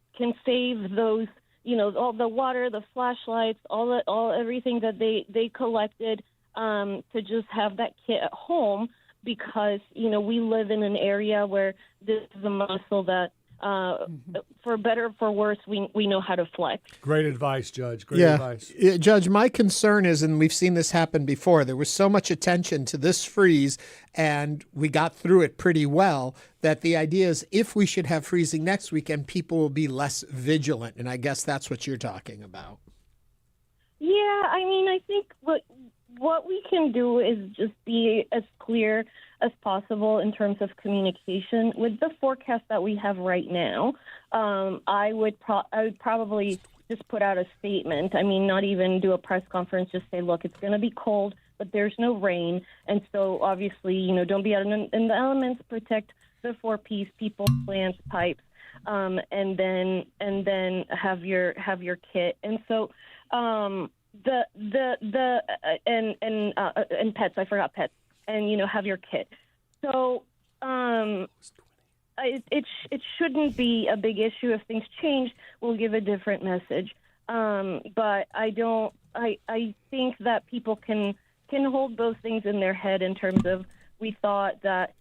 [SPEAKER 16] save those all the water, the flashlights, everything that they collected to just have that kit at home because, we live in an area where this is a muscle that, for better or for worse, we know how to flex.
[SPEAKER 1] Great advice, Judge. Great advice.
[SPEAKER 2] Judge, my concern is, and we've seen this happen before, there was so much attention to this freeze, and we got through it pretty well, that the idea is if we should have freezing next weekend, people will be less vigilant, and I guess that's what you're talking about.
[SPEAKER 16] Yeah, I think what we can do is just be as clear as possible in terms of communication. With the forecast that we have right now, I would probably just put out a statement. Not even do a press conference, just say, look, it's going to be cold, but there's no rain. And so obviously, don't be out in the elements, protect the 4 Ps, people, plants, pipes, and then have your kit. And so, and pets, I forgot pets, and have your kit. So it shouldn't be a big issue. If things change, we'll give a different message. But I think that people can hold those things in their head in terms of, we thought that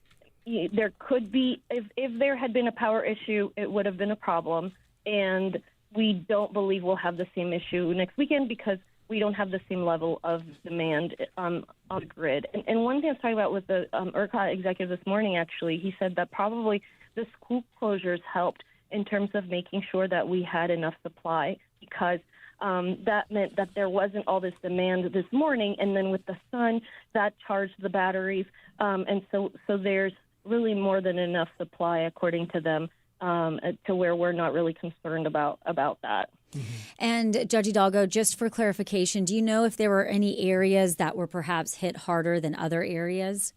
[SPEAKER 16] there could be, if there had been a power issue, it would have been a problem, and we don't believe we'll have the same issue next weekend because we don't have the same level of demand on the grid. And one thing I was talking about with the ERCOT executive this morning, actually, he said that probably the school closures helped in terms of making sure that we had enough supply, because that meant that there wasn't all this demand this morning, and then with the sun, that charged the batteries, and so there's really more than enough supply, according to them, to where we're not really concerned about that.
[SPEAKER 3] Mm-hmm. And Judge Hidalgo, just for clarification, do you know if there were any areas that were perhaps hit harder than other areas?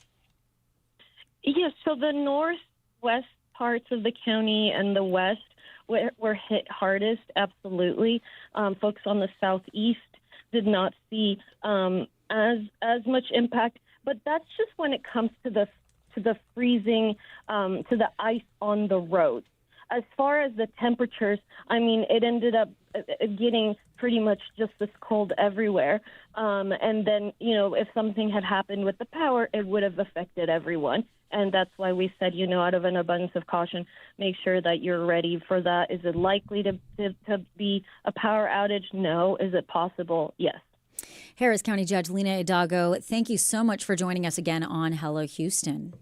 [SPEAKER 16] Yes, so the northwest parts of the county and the west were hit hardest, absolutely. Folks on the southeast did not see as much impact, but that's just when it comes to the freezing, to the ice on the roads. As far as the temperatures, it ended up getting pretty much just this cold everywhere. And then, if something had happened with the power, it would have affected everyone. And that's why we said, out of an abundance of caution, make sure that you're ready for that. Is it likely to be a power outage? No. Is it possible? Yes.
[SPEAKER 3] Harris County Judge Lina Hidalgo, thank you so much for joining us again on Hello Houston.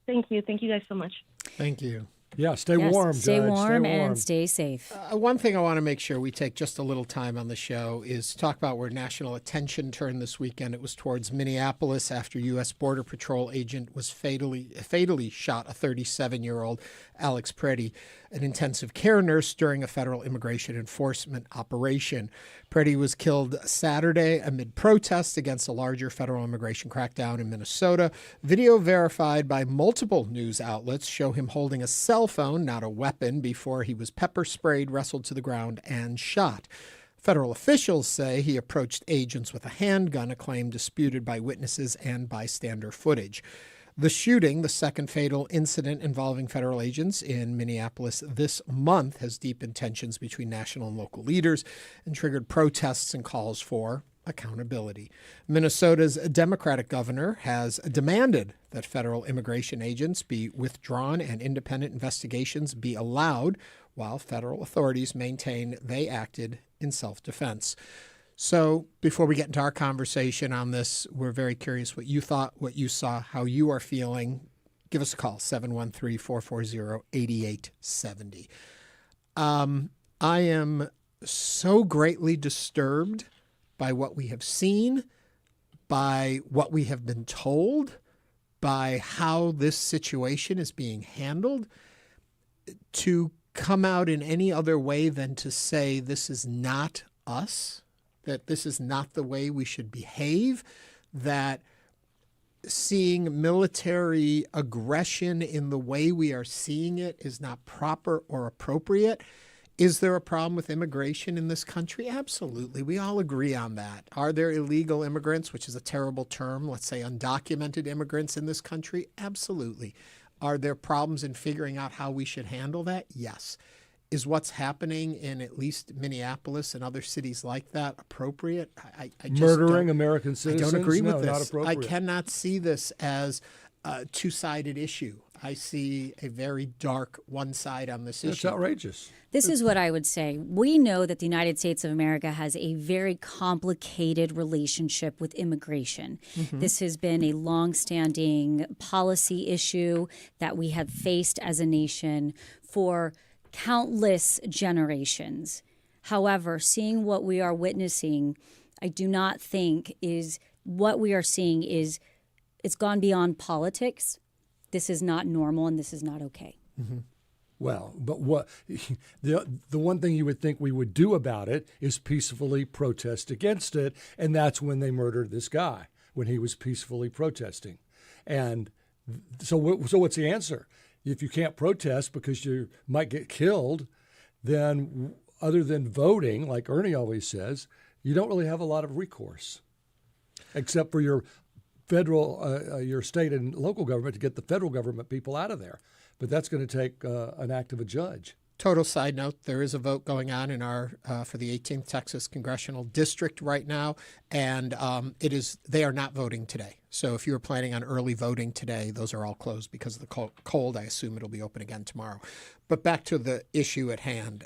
[SPEAKER 16] Thank you. Thank you guys so much.
[SPEAKER 2] Thank you.
[SPEAKER 1] Yeah, stay warm,
[SPEAKER 3] Stay
[SPEAKER 1] Judge.
[SPEAKER 3] warm and stay safe.
[SPEAKER 2] One thing I want to make sure we take just a little time on the show is talk about where national attention turned this weekend. It was towards Minneapolis after U.S. Border Patrol agent was fatally shot a 37-year-old Alex Pretti, an intensive care nurse, during a federal immigration enforcement operation. Pretti was killed Saturday amid protests against a larger federal immigration crackdown in Minnesota. Video verified by multiple news outlets show him holding a cell phone, not a weapon, before he was pepper sprayed, wrestled to the ground, and shot. Federal officials say he approached agents with a handgun, a claim disputed by witnesses and bystander footage. The shooting, the second fatal incident involving federal agents in Minneapolis this month, has deepened tensions between national and local leaders and triggered protests and calls for accountability. Minnesota's Democratic governor has demanded that federal immigration agents be withdrawn and independent investigations be allowed, while federal authorities maintain they acted in self-defense. So before we get into our conversation on this, we're very curious what you thought, what you saw, how you are feeling. Give us a call, 713-440-8870. I am so greatly disturbed by what we have seen, by what we have been told, by how this situation is being handled. To come out in any other way than to say this is not us, that this is not the way we should behave, that seeing military aggression in the way we are seeing it is not proper or appropriate. Is there a problem with immigration in this country? Absolutely. We all agree on that. Are there illegal immigrants, which is a terrible term, let's say undocumented immigrants in this country? Absolutely. Are there problems in figuring out how we should handle that? Yes. is what's happening in at least Minneapolis and other cities like that appropriate? I just
[SPEAKER 1] Murdering
[SPEAKER 2] don't,
[SPEAKER 1] American citizens?
[SPEAKER 2] I don't agree
[SPEAKER 1] No,
[SPEAKER 2] with
[SPEAKER 1] not
[SPEAKER 2] this. I
[SPEAKER 1] appropriate.
[SPEAKER 2] cannot see this as a two-sided issue. I see a very dark one side on this issue.
[SPEAKER 1] It's outrageous.
[SPEAKER 3] This is what I would say. We know that the United States of America has a very complicated relationship with immigration. This has been a longstanding policy issue that we have faced as a nation for countless generations. However, seeing what we are witnessing, I do not think is what we are seeing is it's gone beyond politics. This is not normal and this is not okay.
[SPEAKER 1] Well, but what the one thing you would think we would do about it is peacefully protest against it, and that's when they murdered this guy, when he was peacefully protesting. And so what's the answer? If you can't protest because you might get killed, then other than voting, like Ernie always says, you don't really have a lot of recourse, except for your federal, your state and local government to get the federal government people out of there. But that's going to take an act of a judge.
[SPEAKER 2] Total side note, there is a vote going on in our for the 18th Texas Congressional District right now, and they are not voting today. So if you were planning on early voting today, those are all closed because of the cold. I assume it'll be open again tomorrow. But back to the issue at hand.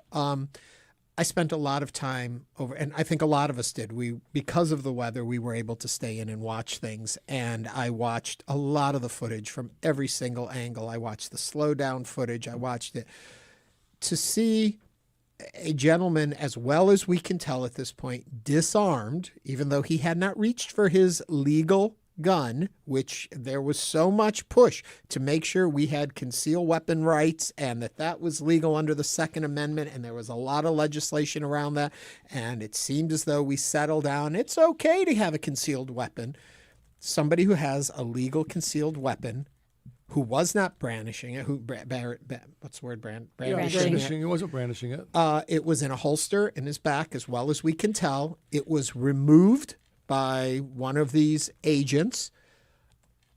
[SPEAKER 2] I spent a lot of time over, and I think a lot of us did. Because of the weather, we were able to stay in and watch things. And I watched a lot of the footage from every single angle. I watched the slow down footage. I watched it. To see a gentleman, as well as we can tell at this point, disarmed, even though he had not reached for his legal gun, which there was so much push to make sure we had concealed weapon rights and that was legal under the Second Amendment, and there was a lot of legislation around that, and it seemed as though we settled down. It's okay to have a concealed weapon. Somebody who has a legal concealed weapon, who was not brandishing it, what's the word, brandishing it.
[SPEAKER 1] He wasn't brandishing it.
[SPEAKER 2] It was in a holster in his back, as well as we can tell. It was removed by one of these agents,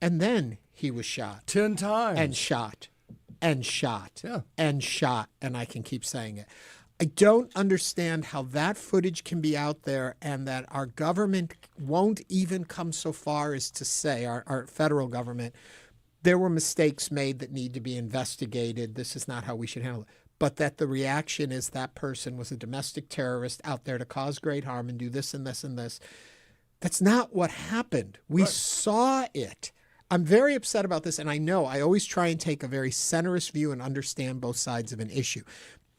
[SPEAKER 2] and then he was shot
[SPEAKER 1] 10 times
[SPEAKER 2] and shot and shot
[SPEAKER 1] yeah.
[SPEAKER 2] and shot, and I can keep saying it. I don't understand how that footage can be out there and that our government won't even come so far as to say, our federal government, there were mistakes made that need to be investigated. This is not how we should handle it. But that the reaction is that person was a domestic terrorist out there to cause great harm and do this and this and this. That's not what happened. We saw it. I'm very upset about this, and I know I always try and take a very centrist view and understand both sides of an issue.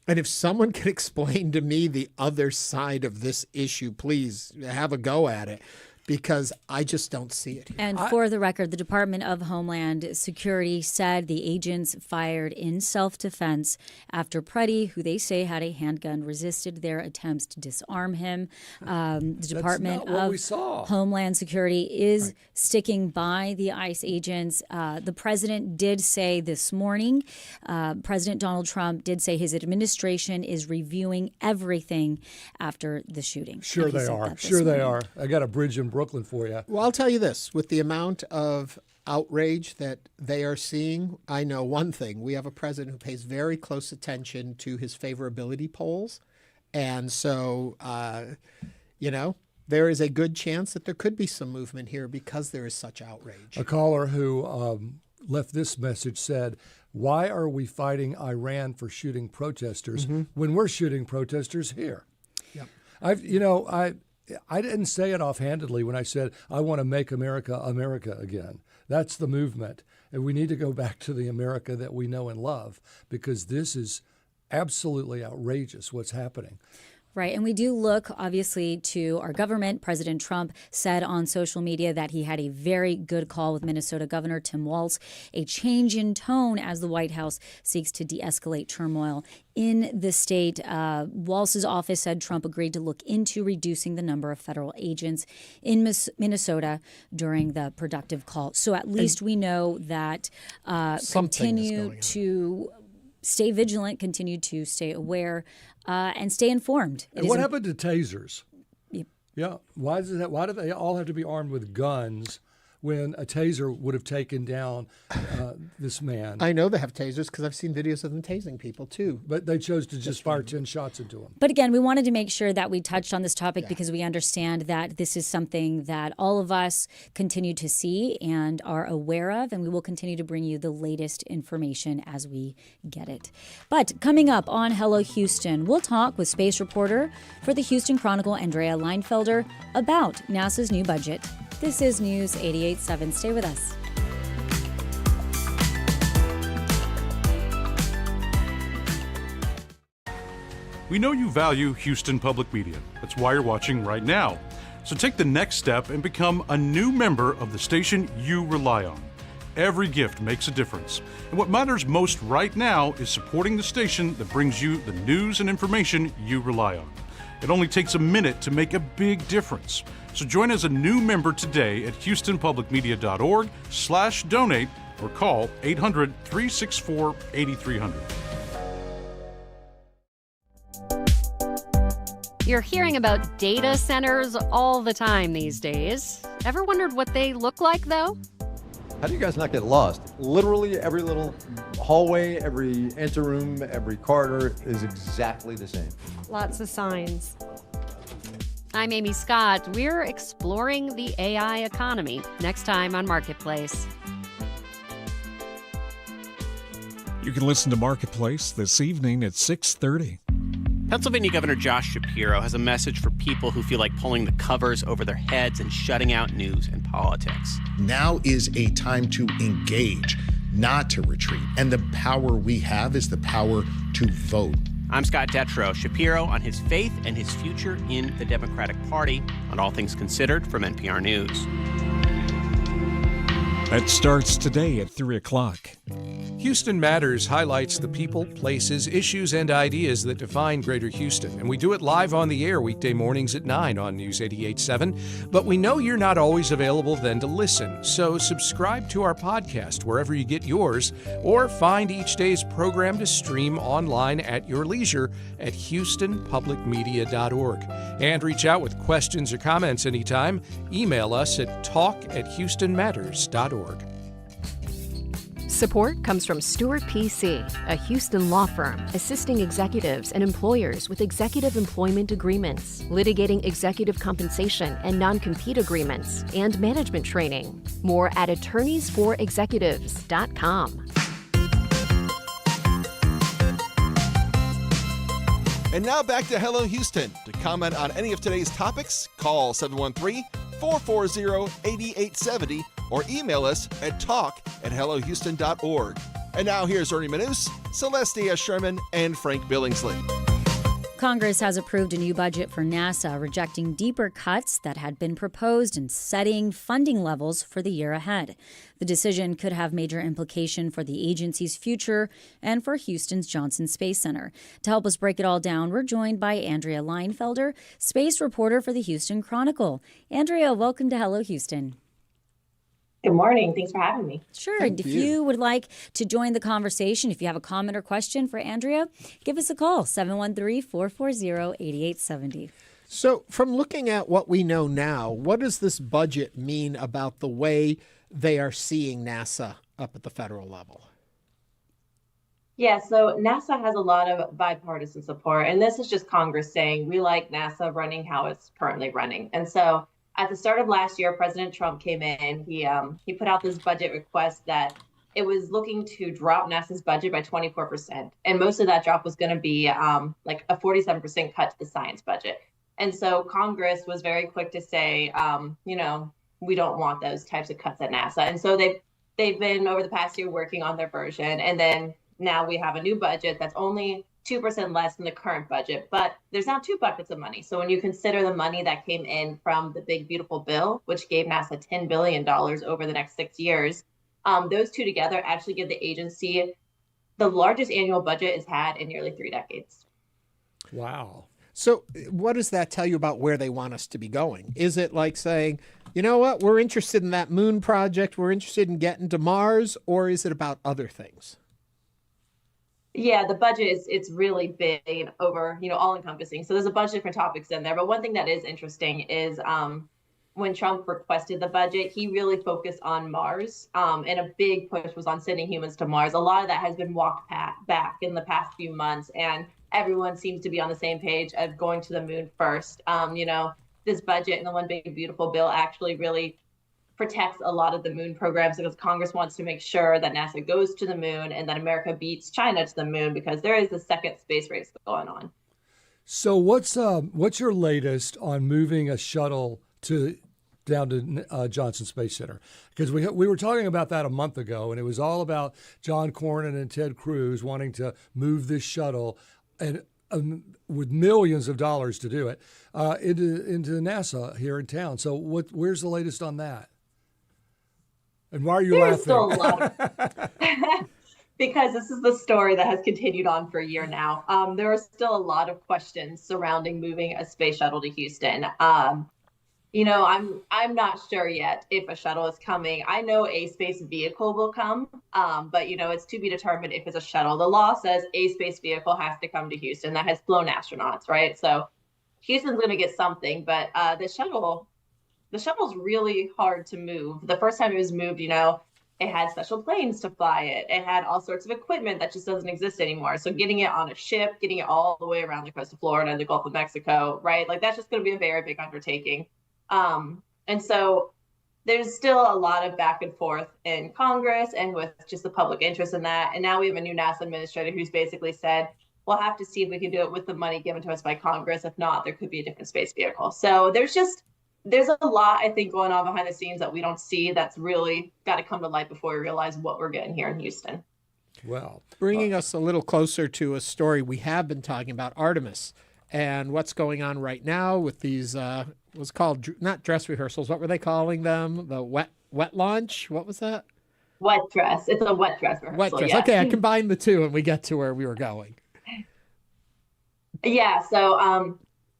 [SPEAKER 2] And if someone can explain to me the other side of this issue, please have a go at it, because I just don't see it here.
[SPEAKER 3] And for the record, the Department of Homeland Security said the agents fired in self-defense after Pretti, who they say had a handgun, resisted their attempts to disarm him. The Department of Homeland Security is sticking by the ICE agents. The president did say this morning, President Donald Trump did say his administration is reviewing everything after the shooting.
[SPEAKER 1] Sure they are. Sure they are. I got a bridge in Brooklyn for you.
[SPEAKER 2] Well, I'll tell you this. With the amount of outrage that they are seeing, I know one thing. We have a president who pays very close attention to his favorability polls. And so, there is a good chance that there could be some movement here because there is such outrage.
[SPEAKER 1] A caller who left this message said, why are we fighting Iran for shooting protesters when we're shooting protesters here?
[SPEAKER 2] Yep.
[SPEAKER 1] I didn't say it offhandedly when I said I want to make America America again. That's the movement. And we need to go back to the America that we know and love, because this is absolutely outrageous what's happening.
[SPEAKER 3] Right. And we do look, obviously, to our government. President Trump said on social media that he had a very good call with Minnesota Governor Tim Walz, a change in tone as the White House seeks to de-escalate turmoil in the state. Walz's office said Trump agreed to look into reducing the number of federal agents in Minnesota during the productive call. So at least we know that continue to stay vigilant, continue to stay aware, and stay informed.
[SPEAKER 1] And what happened to tasers? Yeah. Why do they all have to be armed with guns when a taser would have taken down this man.
[SPEAKER 2] I know they have tasers because I've seen videos of them tasing people too.
[SPEAKER 1] But they chose to just fire 10 shots into him.
[SPEAKER 3] But again, we wanted to make sure that we touched on this topic because we understand that this is something that all of us continue to see and are aware of, and we will continue to bring you the latest information as we get it. But coming up on Hello Houston, we'll talk with space reporter for the Houston Chronicle, Andrea Leinfelder, about NASA's new budget. This is News 88.7. Stay with us.
[SPEAKER 17] We know you value Houston Public Media. That's why you're watching right now. So take the next step and become a new member of the station you rely on. Every gift makes a difference. And what matters most right now is supporting the station that brings you the news and information you rely on. It only takes a minute to make a big difference. So join as a new member today at houstonpublicmedia.org/donate or call 800-364-8300.
[SPEAKER 18] You're hearing about data centers all the time these days. Ever wondered what they look like, though?
[SPEAKER 19] How do you guys not get lost? Literally every little hallway, every anteroom, every corridor is exactly the same.
[SPEAKER 18] Lots of signs. I'm Amy Scott. We're exploring the AI economy next time on Marketplace.
[SPEAKER 21] You can listen to Marketplace this evening at 6:30.
[SPEAKER 20] Pennsylvania Governor Josh Shapiro has a message for people who feel like pulling the covers over their heads and shutting out news and politics.
[SPEAKER 22] Now is a time to engage, not to retreat. And the power we have is the power to vote.
[SPEAKER 20] I'm Scott Detrow. Shapiro on his faith and his future in the Democratic Party on All Things Considered from NPR News.
[SPEAKER 21] That starts today at 3 o'clock.
[SPEAKER 26] Houston Matters highlights the people, places, issues, and ideas that define Greater Houston. And we do it live on the air weekday mornings at 9 on News 88.7. But we know you're not always available then to listen. So subscribe to our podcast wherever you get yours, or find each day's program to stream online at your leisure at houstonpublicmedia.org. And reach out with questions or comments anytime. Email us at talk@houstonmatters.org.
[SPEAKER 27] Support comes from Stewart PC, a Houston law firm assisting executives and employers with executive employment agreements, litigating executive compensation and non-compete agreements, and management training. More at attorneysforexecutives.com.
[SPEAKER 15] And now back to Hello Houston. To comment on any of today's topics, call 713-440-8870 or email us at talk@hellohouston.org. And now here's Ernie Manous, Celestia Sherman, and Frank Billingsley.
[SPEAKER 3] Congress has approved a new budget for NASA, rejecting deeper cuts that had been proposed and setting funding levels for the year ahead. The decision could have major implication for the agency's future and for Houston's Johnson Space Center. To help us break it all down, we're joined by Andrea Leinfelder, space reporter for the Houston Chronicle. Andrea, welcome to Hello Houston.
[SPEAKER 28] Good morning. Thanks for having me.
[SPEAKER 3] Sure. And if you would like to join the conversation, if you have a comment or question for Andrea, give us a call, 713-440-8870.
[SPEAKER 2] So from looking at what we know now, what does this budget mean about the way they are seeing NASA up at the federal level?
[SPEAKER 28] Yeah, so NASA has a lot of bipartisan support, and this is just Congress saying we like NASA running how it's currently running. And so at the start of last year, President Trump came in. He put out this budget request that it was looking to drop NASA's budget by 24%. And most of that drop was going to be like a 47% cut to the science budget. And so Congress was very quick to say, we don't want those types of cuts at NASA. And so they've been over the past year working on their version. And then now we have a new budget that's only 2% less than the current budget, but there's now two buckets of money. So when you consider the money that came in from the big, beautiful bill, which gave NASA $10 billion over the next 6 years, those two together actually give the agency the largest annual budget it's had in nearly 3 decades.
[SPEAKER 2] Wow. So what does that tell you about where they want us to be going? Is it like saying, you know what, we're interested in that moon project, we're interested in getting to Mars, or is it about other things?
[SPEAKER 28] Yeah, the budget it's really big and over, all encompassing. So there's a bunch of different topics in there. But one thing that is interesting is when Trump requested the budget, he really focused on Mars. And a big push was on sending humans to Mars. A lot of that has been walked back in the past few months. And everyone seems to be on the same page of going to the moon first. This budget and the One Big Beautiful Bill actually really protects a lot of the moon programs because Congress wants to make sure that NASA goes to the moon and that America beats China to the moon because there is a second space race going on.
[SPEAKER 1] So what's your latest on moving a shuttle down to Johnson Space Center? Because we were talking about that a month ago, and it was all about John Cornyn and Ted Cruz wanting to move this shuttle and with millions of dollars to do it into NASA here in town. So where's the latest on that? And why are you laughing?
[SPEAKER 28] Still a lot because this is the story that has continued on for a year now. There are still a lot of questions surrounding moving a space shuttle to Houston. I'm not sure yet if a shuttle is coming. I know a space vehicle will come, but it's to be determined if it's a shuttle. The law says a space vehicle has to come to Houston that has flown astronauts, right? So Houston's going to get something, but the shuttle's really hard to move. The first time it was moved, it had special planes to fly it. It had all sorts of equipment that just doesn't exist anymore. So getting it on a ship, getting it all the way around the coast of Florida and the Gulf of Mexico, right? Like that's just going to be a very big undertaking. And so there's still a lot of back and forth in Congress and with just the public interest in that. And now we have a new NASA administrator who's basically said, we'll have to see if we can do it with the money given to us by Congress. If not, there could be a different space vehicle. So there's a lot, I think, going on behind the scenes that we don't see that's really got to come to light before we realize what we're getting here in Houston.
[SPEAKER 2] Well, bringing us a little closer to a story we have been talking about, Artemis, and what's going on right now with these, what's called, not dress rehearsals, what were they calling them? The wet launch? What was that?
[SPEAKER 28] Wet dress. It's a wet dress rehearsal.
[SPEAKER 2] Wet dress.
[SPEAKER 28] Yeah.
[SPEAKER 2] Okay, I combined the two and we get to where we were going.
[SPEAKER 28] Yeah, so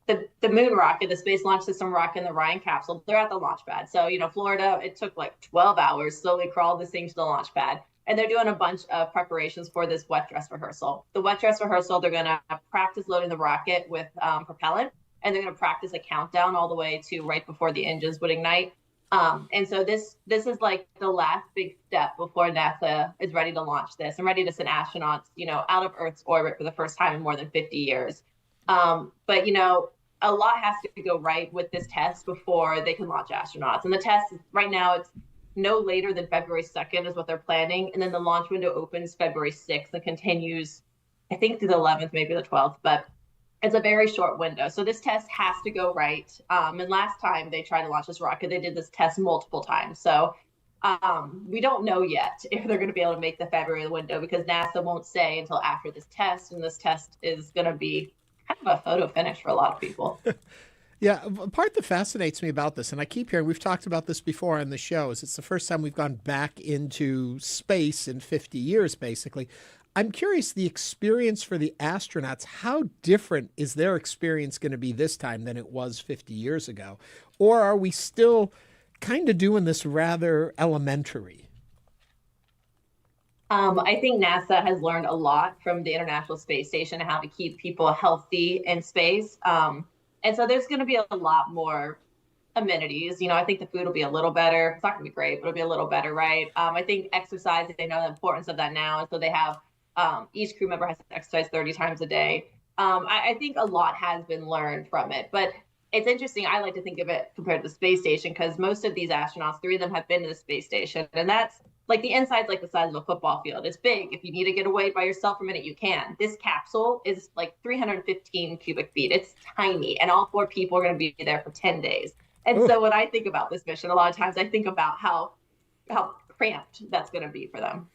[SPEAKER 28] the moon rocket, the Space Launch System rocket, and the Orion capsule, they're at the launch pad. So, Florida, it took like 12 hours, slowly crawled this thing to the launch pad. And they're doing a bunch of preparations for this wet dress rehearsal. The wet dress rehearsal, they're going to practice loading the rocket with propellant, and they're going to practice a countdown all the way to right before the engines would ignite. And so this is like the last big step before NASA is ready to launch this and ready to send astronauts, out of Earth's orbit for the first time in more than 50 years. But a lot has to go right with this test before they can launch astronauts. And the test right now, it's no later than February 2nd is what they're planning. And then the launch window opens February 6th and continues, I think, through the 11th, maybe the 12th, but it's a very short window. So this test has to go right. And last time they tried to launch this rocket, they did this test multiple times. So we don't know yet if they're going to be able to make the February window because NASA won't say until after this test. And this test is going to be kind of a photo finish for a lot of people.
[SPEAKER 2] Yeah, a part that fascinates me about this, and I keep hearing, we've talked about this before on the show, is it's the first time we've gone back into space in 50 years, basically. I'm curious, the experience for the astronauts, how different is their experience going to be this time than it was 50 years ago? Or are we still kind of doing this rather elementary?
[SPEAKER 28] I think NASA has learned a lot from the International Space Station how to keep people healthy in space. And so there's going to be a lot more amenities. I think the food will be a little better. It's not going to be great, but it'll be a little better, right? I think exercise, they know the importance of that now. And so they have, each crew member has to exercise 30 times a day. I think a lot has been learned from it. But it's interesting. I like to think of it compared to the space station because most of these astronauts, 3 of them have been to the space station. And that's like the inside's like the size of a football field. It's big. If you need to get away by yourself for a minute, you can. This capsule is like 315 cubic feet. It's tiny. And all 4 people are going to be there for 10 days. And so when I think about this mission, a lot of times I think about how cramped that's going to be for them.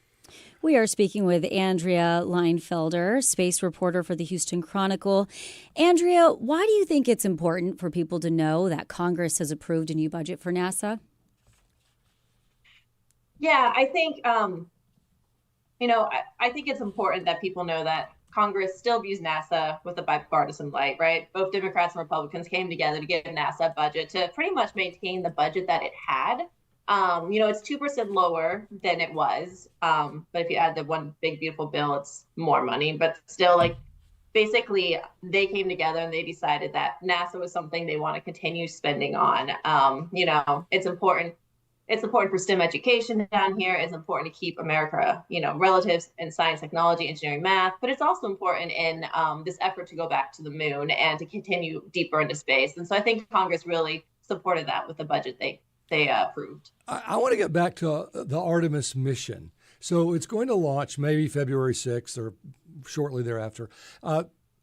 [SPEAKER 3] We are speaking with Andrea Leinfelder, space reporter for the Houston Chronicle. Andrea, why do you think it's important for people to know that Congress has approved a new budget for NASA?
[SPEAKER 28] Yeah, I think, I think it's important that people know that Congress still views NASA with a bipartisan light, right? Both Democrats and Republicans came together to give NASA a budget to pretty much maintain the budget that it had. It's 2% lower than it was. But if you add the One Big Beautiful Bill, it's more money. But still, basically they came together and they decided that NASA was something they want to continue spending on. It's important. It's important for STEM education down here. It's important to keep America, relatives in science, technology, engineering, math. But it's also important in this effort to go back to the moon and to continue deeper into space. And so I think Congress really supported that with the budget they approved.
[SPEAKER 1] I want to get back to the Artemis mission. So it's going to launch maybe February 6th or shortly thereafter.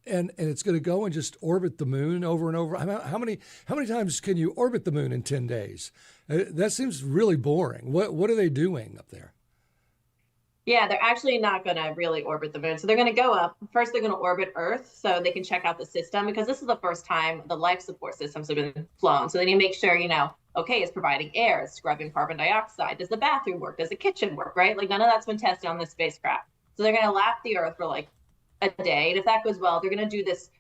[SPEAKER 1] And it's going to go and just orbit the moon over and over. How many times can you orbit the moon in 10 days? That seems really boring. What are they doing up there?
[SPEAKER 28] Yeah, they're actually not going to really orbit the moon. So they're going to go up. First, they're going to orbit Earth so they can check out the system, because this is the first time the life support systems have been flown. So they need to make sure, okay, it's providing air, it's scrubbing carbon dioxide. Does the bathroom work? Does the kitchen work, right? Like, none of that's been tested on this spacecraft. So they're going to lap the Earth for like a day. And if that goes well, they're going to do this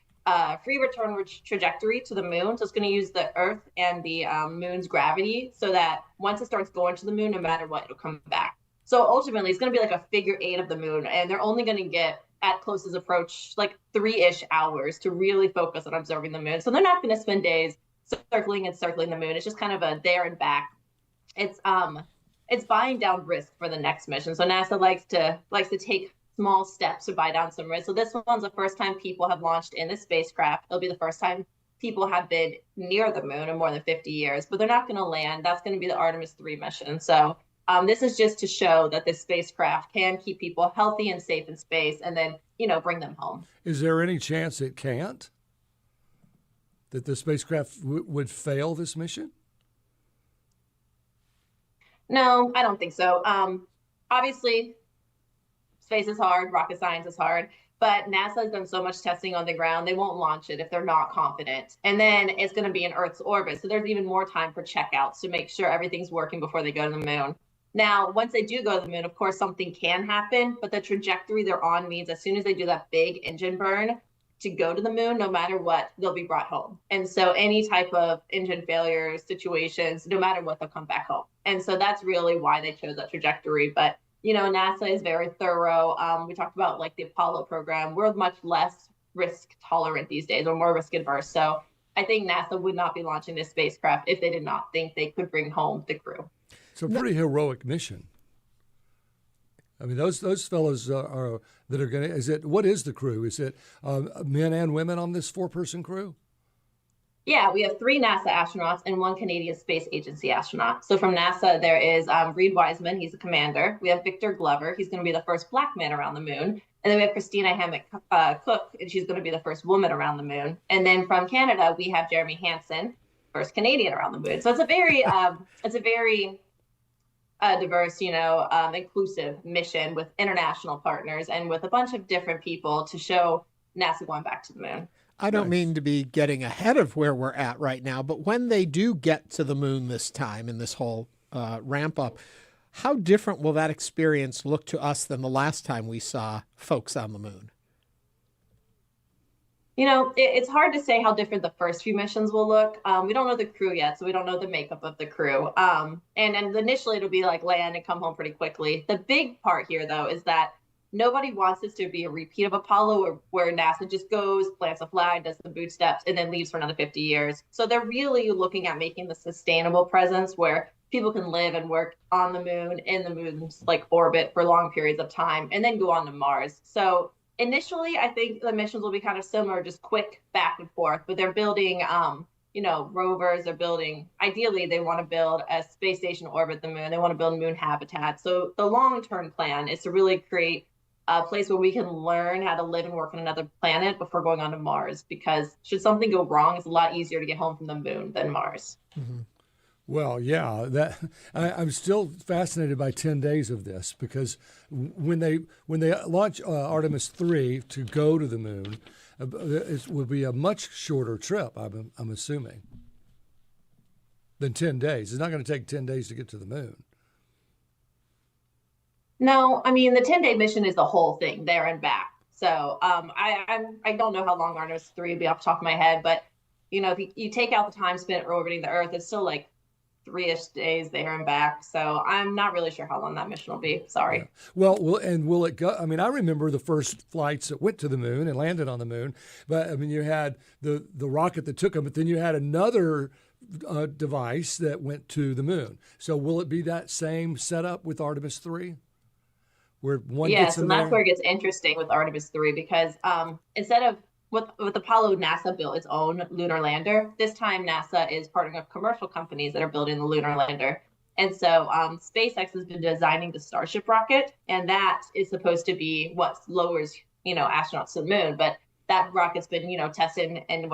[SPEAKER 28] free return trajectory to the moon. So it's going to use the Earth and the moon's gravity so that once it starts going to the moon, no matter what, it'll come back. So ultimately, it's going to be like a figure 8 of the moon, and they're only going to get at closest approach like 3-ish hours to really focus on observing the moon. So they're not going to spend days circling the moon. It's just kind of a there and back. It's buying down risk for the next mission. So NASA likes to take small steps to buy down some risk. So this one's the first time people have launched in a spacecraft. It'll be the first time people have been near the moon in more than 50 years, but they're not going to land. That's going to be the Artemis III mission. So this is just to show that this spacecraft can keep people healthy and safe in space and then, bring them home.
[SPEAKER 1] Is there any chance it can't? That the spacecraft would fail this mission?
[SPEAKER 28] No, I don't think so. Obviously, space is hard, rocket science is hard, but NASA has done so much testing on the ground, they won't launch it if they're not confident. And then it's going to be in Earth's orbit, so there's even more time for checkouts to make sure everything's working before they go to the moon. Now, once they do go to the moon, of course, something can happen, but the trajectory they're on means as soon as they do that big engine burn to go to the moon, no matter what, they'll be brought home. And so any type of engine failure situations, no matter what, they'll come back home. And so that's really why they chose that trajectory. But, NASA is very thorough. We talked about like the Apollo program. We're much less risk tolerant these days, or more risk adverse. So I think NASA would not be launching this spacecraft if they did not think they could bring home the crew.
[SPEAKER 1] It's a pretty heroic mission. I mean, those fellows that are going to, what is the crew? Is it men and women on this 4-person crew?
[SPEAKER 28] Yeah, we have 3 NASA astronauts and 1 Canadian Space Agency astronaut. So from NASA, there is Reed Wiseman, he's a commander. We have Victor Glover, he's going to be the first Black man around the moon. And then we have Christina Hammock-Cook, and she's going to be the first woman around the moon. And then from Canada, we have Jeremy Hansen, first Canadian around the moon. So it's a very diverse, inclusive mission with international partners and with a bunch of different people to show NASA going back to the moon.
[SPEAKER 2] I don't mean to be getting ahead of where we're at right now, but when they do get to the moon this time in this whole ramp up, how different will that experience look to us than the last time we saw folks on the moon?
[SPEAKER 28] It's hard to say how different the first few missions will look. We don't know the crew yet, so we don't know the makeup of the crew. And initially it'll be like land and come home pretty quickly. The big part here, though, is that nobody wants this to be a repeat of Apollo where NASA just goes, plants a flag, does the boot steps, and then leaves for another 50 years. So they're really looking at making the sustainable presence where people can live and work on the moon, in the moon's orbit for long periods of time, and then go on to Mars. So initially, I think the missions will be kind of similar, just quick back and forth, but they're building, rovers. They're building, ideally, they want to build a space station to orbit the moon. They want to build moon habitat. So the long-term plan is to really create a place where we can learn how to live and work on another planet before going on to Mars, because should something go wrong, it's a lot easier to get home from the moon than Mars.
[SPEAKER 1] Mm-hmm. Well, yeah, I'm still fascinated by 10 days of this, because when they launch Artemis III to go to the moon, it will be a much shorter trip, I'm assuming, than 10 days. It's not going to take 10 days to get to the moon.
[SPEAKER 28] No, I mean, the 10-day mission is the whole thing, there and back. So I don't know how long Artemis III will be off the top of my head, but if you take out the time spent orbiting the Earth, it's still 3-ish days there and back. So I'm not really sure how long that mission will be. Sorry.
[SPEAKER 1] Yeah. Well, will it go? I mean, I remember the first flights that went to the moon and landed on the moon. But I mean, you had the rocket that took them, but then you had another device that went to the moon. So will it be that same setup with Artemis III? Where one
[SPEAKER 28] yes,
[SPEAKER 1] gets in
[SPEAKER 28] and that's
[SPEAKER 1] there?
[SPEAKER 28] where it gets interesting with Artemis III, because instead of with Apollo, NASA built its own lunar lander. This time, NASA is partnering with commercial companies that are building the lunar lander. And so SpaceX has been designing the Starship rocket, and that is supposed to be what lowers, astronauts to the moon. But that rocket's been, tested in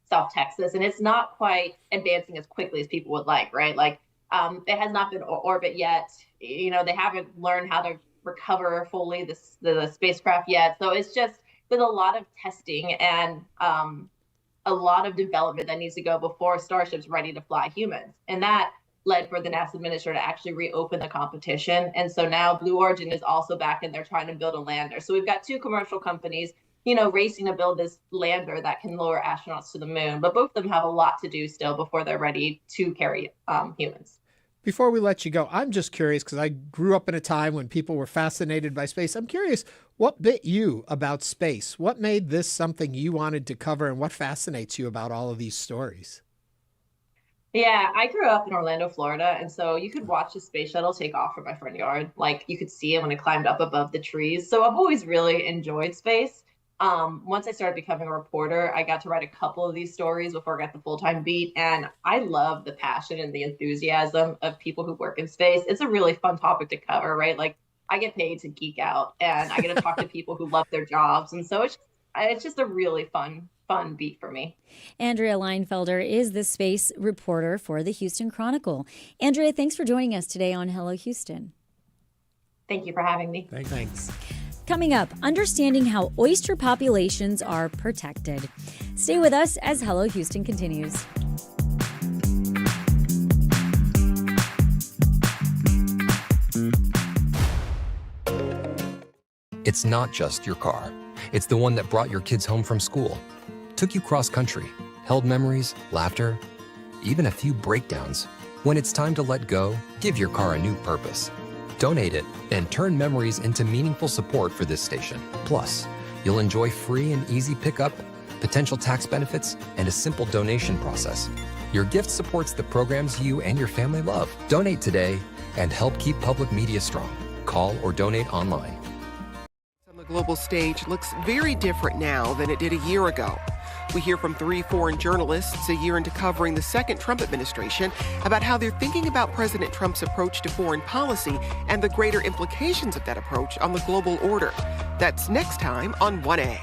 [SPEAKER 28] South Texas, and it's not quite advancing as quickly as people would like, right? Like it has not been orbit yet. They haven't learned how to recover fully the spacecraft yet. So it's just, there's a lot of testing and a lot of development that needs to go before Starship's ready to fly humans. And that led for the NASA administrator to actually reopen the competition. And so now Blue Origin is also back and they're trying to build a lander. So we've got two commercial companies, racing to build this lander that can lower astronauts to the moon. But both of them have a lot to do still before they're ready to carry humans.
[SPEAKER 2] Before we let you go, I'm just curious, because I grew up in a time when people were fascinated by space. I'm curious, what bit you about space? What made this something you wanted to cover, and what fascinates you about all of these stories?
[SPEAKER 28] Yeah, I grew up in Orlando, Florida, and so you could watch the space shuttle take off from my front yard. Like, you could see it when it climbed up above the trees. So I've always really enjoyed space. Once I started becoming a reporter, I got to write a couple of these stories before I got the full-time beat. And I love the passion and the enthusiasm of people who work in space. It's a really fun topic to cover, right? Like, I get paid to geek out, and I get to talk to people who love their jobs. And so it's just a really fun beat for me.
[SPEAKER 3] Andrea Leinfelder is the space reporter for the Houston Chronicle. Andrea, thanks for joining us today on Hello Houston.
[SPEAKER 28] Thank you for having me.
[SPEAKER 2] Thanks.
[SPEAKER 3] Coming up, understanding how oyster populations are protected. Stay with us as Hello Houston continues.
[SPEAKER 4] It's not just your car. It's the one that brought your kids home from school, took you cross-country, held memories, laughter, even a few breakdowns. When it's time to let go, give your car a new purpose. Donate it and turn memories into meaningful support for this station. Plus, you'll enjoy free and easy pickup, potential tax benefits, and a simple donation process. Your gift supports the programs you and your family love. Donate today and help keep public media strong. Call or donate online.
[SPEAKER 5] The global stage looks very different now than it did a year ago. We hear from 3 foreign journalists a year into covering the second Trump administration about how they're thinking about President Trump's approach to foreign policy and the greater implications of that approach on the global order. That's next time on 1A.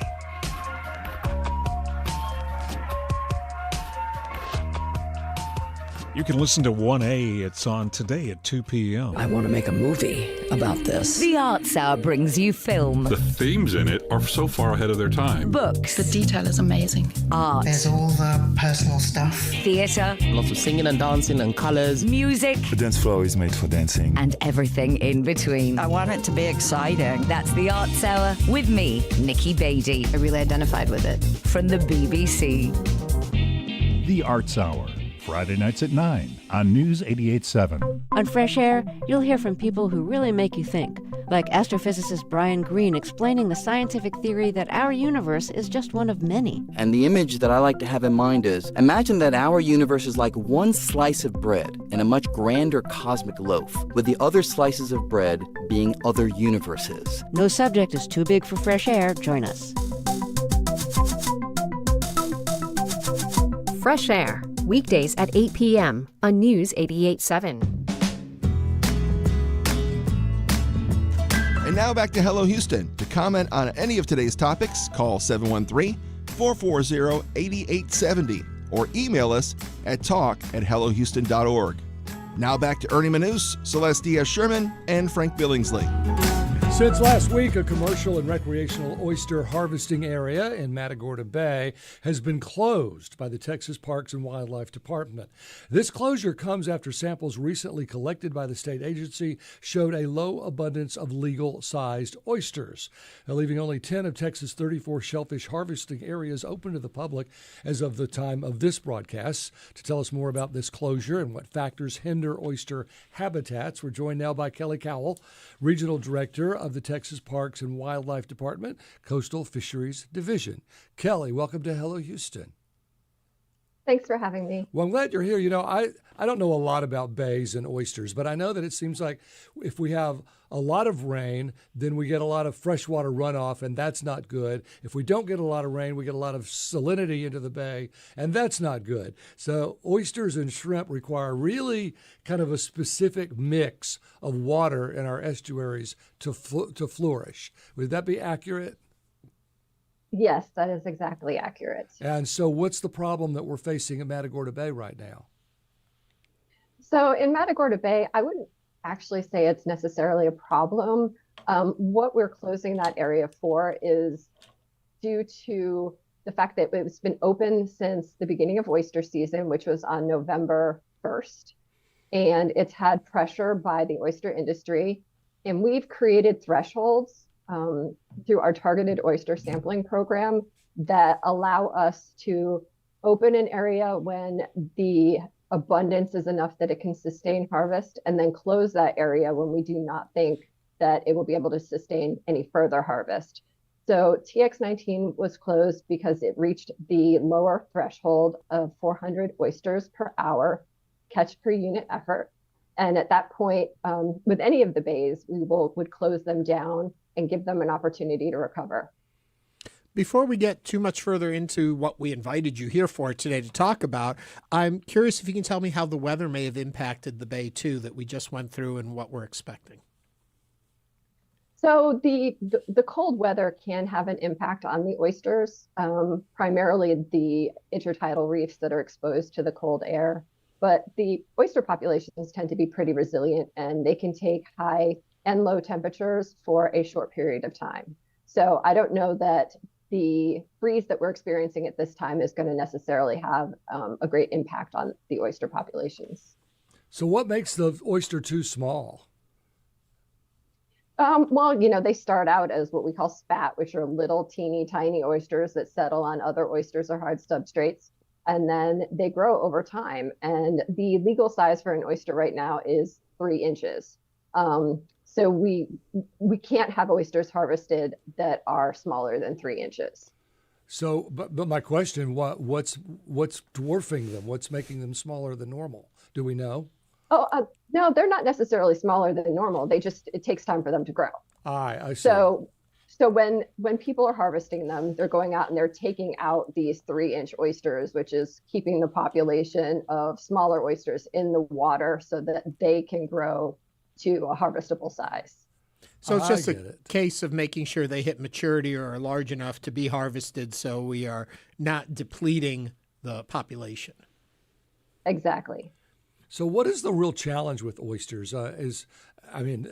[SPEAKER 21] You can listen to 1A. It's on today at 2 p.m.
[SPEAKER 6] I want to make a movie about this.
[SPEAKER 7] The Arts Hour brings you film.
[SPEAKER 8] The themes in it are so far ahead of their time.
[SPEAKER 7] Books.
[SPEAKER 11] The detail is amazing.
[SPEAKER 7] Art.
[SPEAKER 11] There's all the personal stuff.
[SPEAKER 7] Theatre.
[SPEAKER 11] Lots of singing and dancing and colours.
[SPEAKER 7] Music.
[SPEAKER 23] The dance floor is made for dancing.
[SPEAKER 7] And everything in between.
[SPEAKER 11] I want it to be exciting.
[SPEAKER 7] That's the Arts Hour with me, Nikki Beatty.
[SPEAKER 11] I really identified with it.
[SPEAKER 7] From the BBC.
[SPEAKER 24] The Arts Hour. Friday nights at 9 on News 88.7.
[SPEAKER 27] On Fresh Air, you'll hear from people who really make you think, like astrophysicist Brian Greene explaining the scientific theory that our universe is just one of many.
[SPEAKER 29] And the image that I like to have in mind is, imagine that our universe is like one slice of bread in a much grander cosmic loaf, with the other slices of bread being other universes.
[SPEAKER 27] No subject is too big for Fresh Air. Join us. Fresh Air, weekdays at 8 p.m. on News 88.7.
[SPEAKER 15] And now back to Hello Houston. To comment on any of today's topics, call 713-440-8870 or email us at talk@hellohouston.org. Now back to Ernie Manous, Celeste Diaz-Sherman, and Frank Billingsley.
[SPEAKER 1] Since last week, a commercial and recreational oyster harvesting area in Matagorda Bay has been closed by the Texas Parks and Wildlife Department. This closure comes after samples recently collected by the state agency showed a low abundance of legal-sized oysters, leaving only 10 of Texas' 34 shellfish harvesting areas open to the public as of the time of this broadcast. To tell us more about this closure and what factors hinder oyster habitats, we're joined now by Kelley Kowal, Regional Director of the Texas Parks and Wildlife Department, Coastal Fisheries Division. Kelley, welcome to Hello Houston.
[SPEAKER 9] Thanks for having me.
[SPEAKER 1] Well, I'm glad you're here. You know, I don't know a lot about bays and oysters, but I know that it seems like if we have a lot of rain, then we get a lot of freshwater runoff, and that's not good. If we don't get a lot of rain, we get a lot of salinity into the bay, and that's not good. So oysters and shrimp require really kind of a specific mix of water in our estuaries to flourish. Would that be accurate?
[SPEAKER 9] Yes, that is exactly accurate.
[SPEAKER 1] And so what's the problem that we're facing at Matagorda Bay right now?
[SPEAKER 9] So in Matagorda Bay, I wouldn't actually say it's necessarily a problem. What we're closing that area for is due to the fact that it's been open since the beginning of oyster season, which was on November 1st. And it's had pressure by the oyster industry. And we've created thresholds through our targeted oyster sampling program that allow us to open an area when the abundance is enough that it can sustain harvest, and then close that area when we do not think that it will be able to sustain any further harvest. So TX19 was closed because it reached the lower threshold of 400 oysters per hour catch per unit effort. And at that point, with any of the bays, we would close them down and give them an opportunity to recover.
[SPEAKER 2] Before we get too much further into what we invited you here for today to talk about, I'm curious if you can tell me how the weather may have impacted the bay too that we just went through and what we're expecting.
[SPEAKER 9] So the cold weather can have an impact on the oysters, primarily the intertidal reefs that are exposed to the cold air. But the oyster populations tend to be pretty resilient, and they can take high and low temperatures for a short period of time. So I don't know that the freeze that we're experiencing at this time is going to necessarily have a great impact on the oyster populations.
[SPEAKER 1] So what makes the oyster too small?
[SPEAKER 9] Well, you know, they start out as what we call spat, which are little teeny tiny oysters that settle on other oysters or hard substrates. And then they grow over time. And the legal size for an oyster right now is 3 inches. So we can't have oysters harvested that are smaller than 3 inches.
[SPEAKER 1] So, but my question, what's dwarfing them? What's making them smaller than normal? Do we know?
[SPEAKER 9] No, they're not necessarily smaller than normal. It takes time for them to grow.
[SPEAKER 1] I see.
[SPEAKER 9] So when people are harvesting them, they're going out and they're taking out these 3-inch oysters, which is keeping the population of smaller oysters in the water so that they can grow to a harvestable size.
[SPEAKER 2] So it's just a case of making sure they hit maturity or are large enough to be harvested so we are not depleting the population.
[SPEAKER 9] Exactly.
[SPEAKER 1] So what is the real challenge with oysters?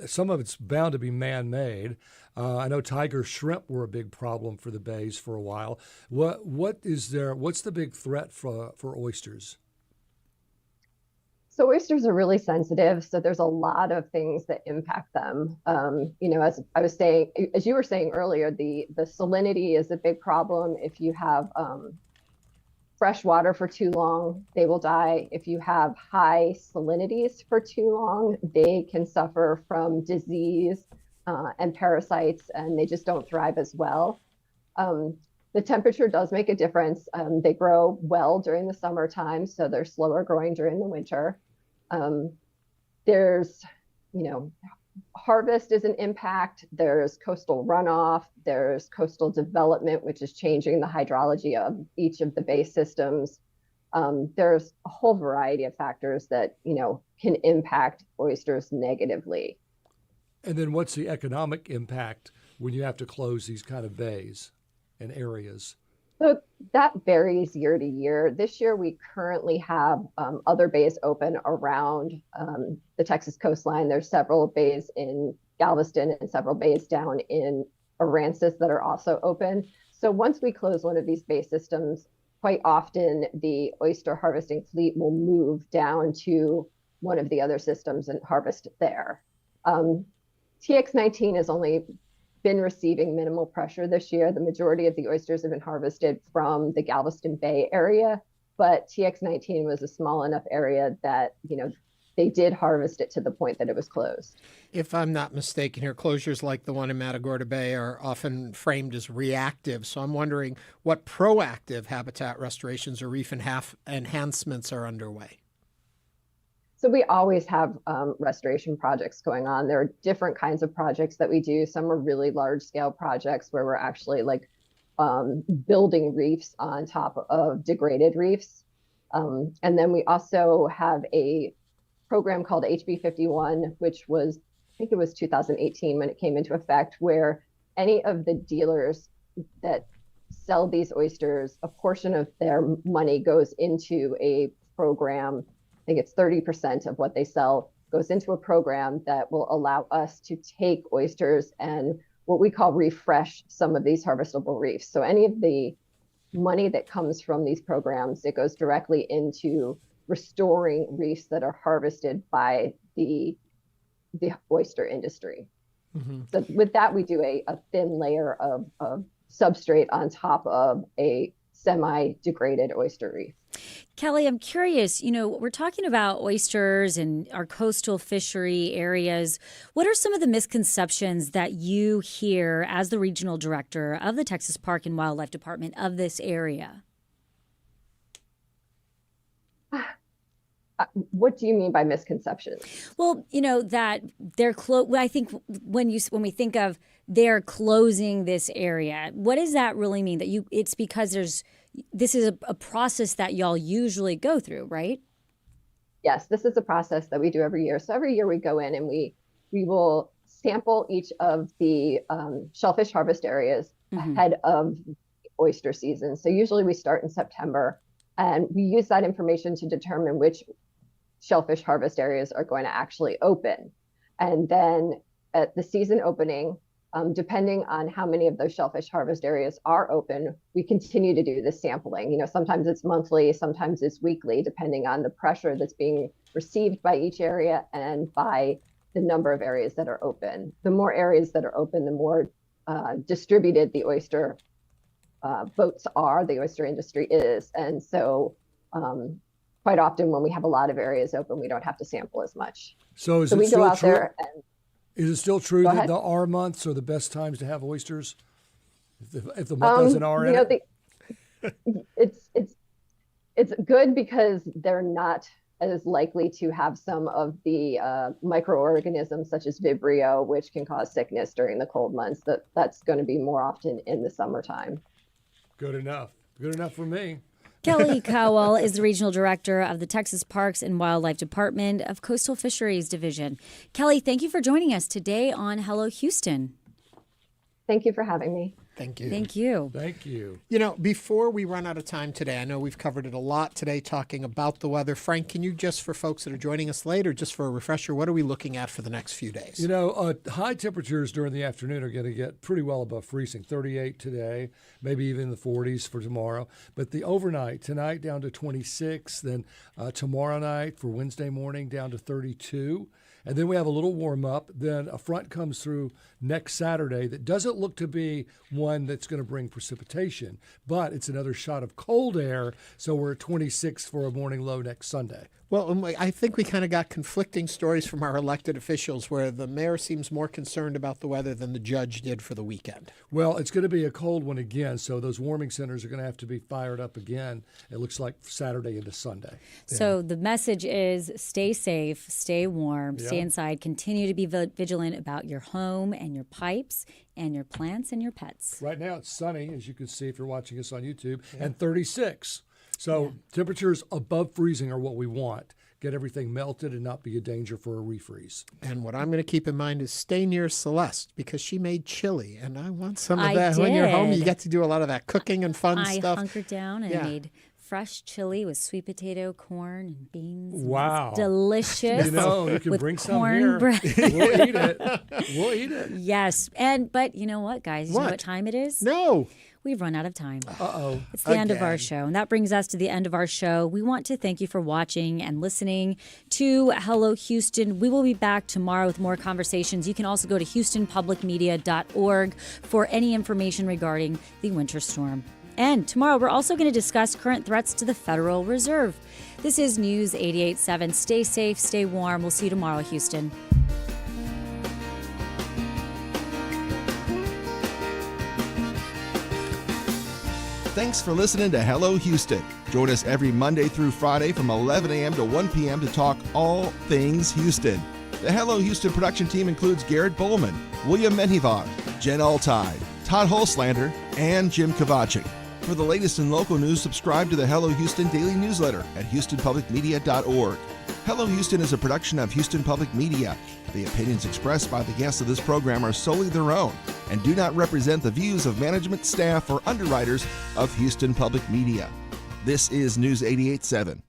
[SPEAKER 1] Some of it's bound to be man-made. I know tiger shrimp were a big problem for the bays for a while. What's the big threat for oysters?
[SPEAKER 9] So oysters are really sensitive. So there's a lot of things that impact them. As you were saying earlier, the salinity is a big problem. If you have fresh water for too long, they will die. If you have high salinities for too long, they can suffer from disease and parasites, and they just don't thrive as well. The temperature does make a difference. They grow well during the summertime, so they're slower growing during the winter. There's, harvest is an impact. There's coastal runoff. There's coastal development, which is changing the hydrology of each of the bay systems. There's a whole variety of factors that, can impact oysters negatively.
[SPEAKER 1] And then what's the economic impact when you have to close these kind of bays and areas?
[SPEAKER 9] So that varies year to year. This year, we currently have other bays open around the Texas coastline. There's several bays in Galveston and several bays down in Aransas that are also open. So once we close one of these bay systems, quite often the oyster harvesting fleet will move down to one of the other systems and harvest there. TX19 has only been receiving minimal pressure this year. The majority of the oysters have been harvested from the Galveston Bay area, but TX19 was a small enough area that, they did harvest it to the point that it was closed.
[SPEAKER 2] If I'm not mistaken here, closures like the one in Matagorda Bay are often framed as reactive. So I'm wondering what proactive habitat restorations or reef enhancements are underway.
[SPEAKER 9] So we always have restoration projects going on. There are different kinds of projects that we do. Some are really large scale projects where we're actually building reefs on top of degraded reefs. And then we also have a program called HB 51, which was, I think it was 2018 when it came into effect, where any of the dealers that sell these oysters, a portion of their money goes into a program. I think it's 30% of what they sell goes into a program that will allow us to take oysters and what we call refresh some of these harvestable reefs. So any of the money that comes from these programs, it goes directly into restoring reefs that are harvested by the oyster industry. Mm-hmm. So with that, we do a thin layer of substrate on top of a semi-degraded oyster reef.
[SPEAKER 3] Kelley, I'm curious, we're talking about oysters and our coastal fishery areas. What are some of the misconceptions that you hear as the regional director of the Texas Park and Wildlife Department of this area?
[SPEAKER 9] What do you mean by misconceptions?
[SPEAKER 3] Well, that they're I think when we think of they're closing this area, what does that really mean? That it's because this is a process that y'all usually go through, right?
[SPEAKER 9] Yes, this is a process that we do every year. So every year we go in and we will sample each of the shellfish harvest areas ahead of oyster season. So usually we start in September, and we use that information to determine which shellfish harvest areas are going to actually open. And then at the season opening, depending on how many of those shellfish harvest areas are open, we continue to do the sampling. Sometimes it's monthly, sometimes it's weekly, depending on the pressure that's being received by each area and by the number of areas that are open. The more areas that are open, the more distributed the oyster boats are, the oyster industry is. And so quite often when we have a lot of areas open, we don't have to sample as much.
[SPEAKER 1] So is it still true? Is it still true that the R months are the best times to have oysters? If the month has an R in it?
[SPEAKER 9] It's good because they're not as likely to have some of the microorganisms such as Vibrio, which can cause sickness during the cold months. That's going to be more often in the summertime.
[SPEAKER 1] Good enough. Good enough for me.
[SPEAKER 3] Kelley Kowal is the Regional Director of the Texas Parks and Wildlife Department of Coastal Fisheries Division. Kelley, thank you for joining us today on Hello Houston.
[SPEAKER 9] Thank you for having me.
[SPEAKER 2] Thank you.
[SPEAKER 3] Thank you.
[SPEAKER 1] Thank you.
[SPEAKER 2] Before we run out of time today, I know we've covered it a lot today talking about the weather. Frank, can you just, for folks that are joining us late or just for a refresher, what are we looking at for the next few days?
[SPEAKER 1] High temperatures during the afternoon are going to get pretty well above freezing, 38 today, maybe even the 40s for tomorrow. But the overnight, tonight down to 26, then tomorrow night for Wednesday morning down to 32. And then we have a little warm up. Then a front comes through next Saturday that doesn't look to be one that's going to bring precipitation, but it's another shot of cold air. So we're at 26 for a morning low next Sunday.
[SPEAKER 2] Well, I think we kind of got conflicting stories from our elected officials where the mayor seems more concerned about the weather than the judge did for the weekend.
[SPEAKER 1] Well, it's going to be a cold one again, so those warming centers are going to have to be fired up again, it looks like Saturday into Sunday.
[SPEAKER 3] So the message is stay safe, stay warm, stay inside, continue to be vigilant about your home and your pipes and your plants and your pets.
[SPEAKER 1] Right now it's sunny, as you can see if you're watching us on YouTube, and 36. So temperatures above freezing are what we want. Get everything melted and not be a danger for a refreeze.
[SPEAKER 2] And what I'm going to keep in mind is stay near Celeste because she made chili, and I want some of that. When you're home, you get to do a lot of that cooking and fun stuff.
[SPEAKER 3] I hunkered down and made fresh chili with sweet potato, corn, and beans.
[SPEAKER 1] Wow.
[SPEAKER 3] It's delicious.
[SPEAKER 1] You know, you can
[SPEAKER 3] with
[SPEAKER 1] bring some here.
[SPEAKER 3] cornbread.
[SPEAKER 1] We'll eat it. We'll eat it.
[SPEAKER 3] Yes. But you know what, guys? You know what time it is?
[SPEAKER 2] No.
[SPEAKER 3] We've run out of time.
[SPEAKER 1] Uh-oh.
[SPEAKER 3] It's the end of our show. And that brings us to the end of our show. We want to thank you for watching and listening to Hello Houston. We will be back tomorrow with more conversations. You can also go to houstonpublicmedia.org for any information regarding the winter storm. And tomorrow, we're also going to discuss current threats to the Federal Reserve. This is News 88.7. Stay safe, stay warm. We'll see you tomorrow, Houston.
[SPEAKER 15] Thanks for listening to Hello Houston. Join us every Monday through Friday from 11 a.m. to 1 p.m. to talk all things Houston. The Hello Houston production team includes Garrett Bowman, William Menjivar, Jen Altide, Todd Holslander, and Jim Kovacic. For the latest in local news, subscribe to the Hello Houston daily newsletter at houstonpublicmedia.org. Hello Houston is a production of Houston Public Media. The opinions expressed by the guests of this program are solely their own and do not represent the views of management, staff, or underwriters of Houston Public Media. This is News 88.7.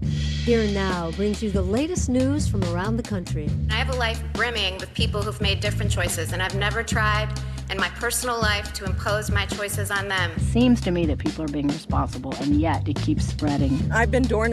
[SPEAKER 10] Here and Now brings you the latest news from around the country.
[SPEAKER 12] I have a life brimming with people who've made different choices, and I've never tried in my personal life to impose my choices on them.
[SPEAKER 13] Seems to me that people are being responsible, and yet it keeps spreading.
[SPEAKER 12] I've been door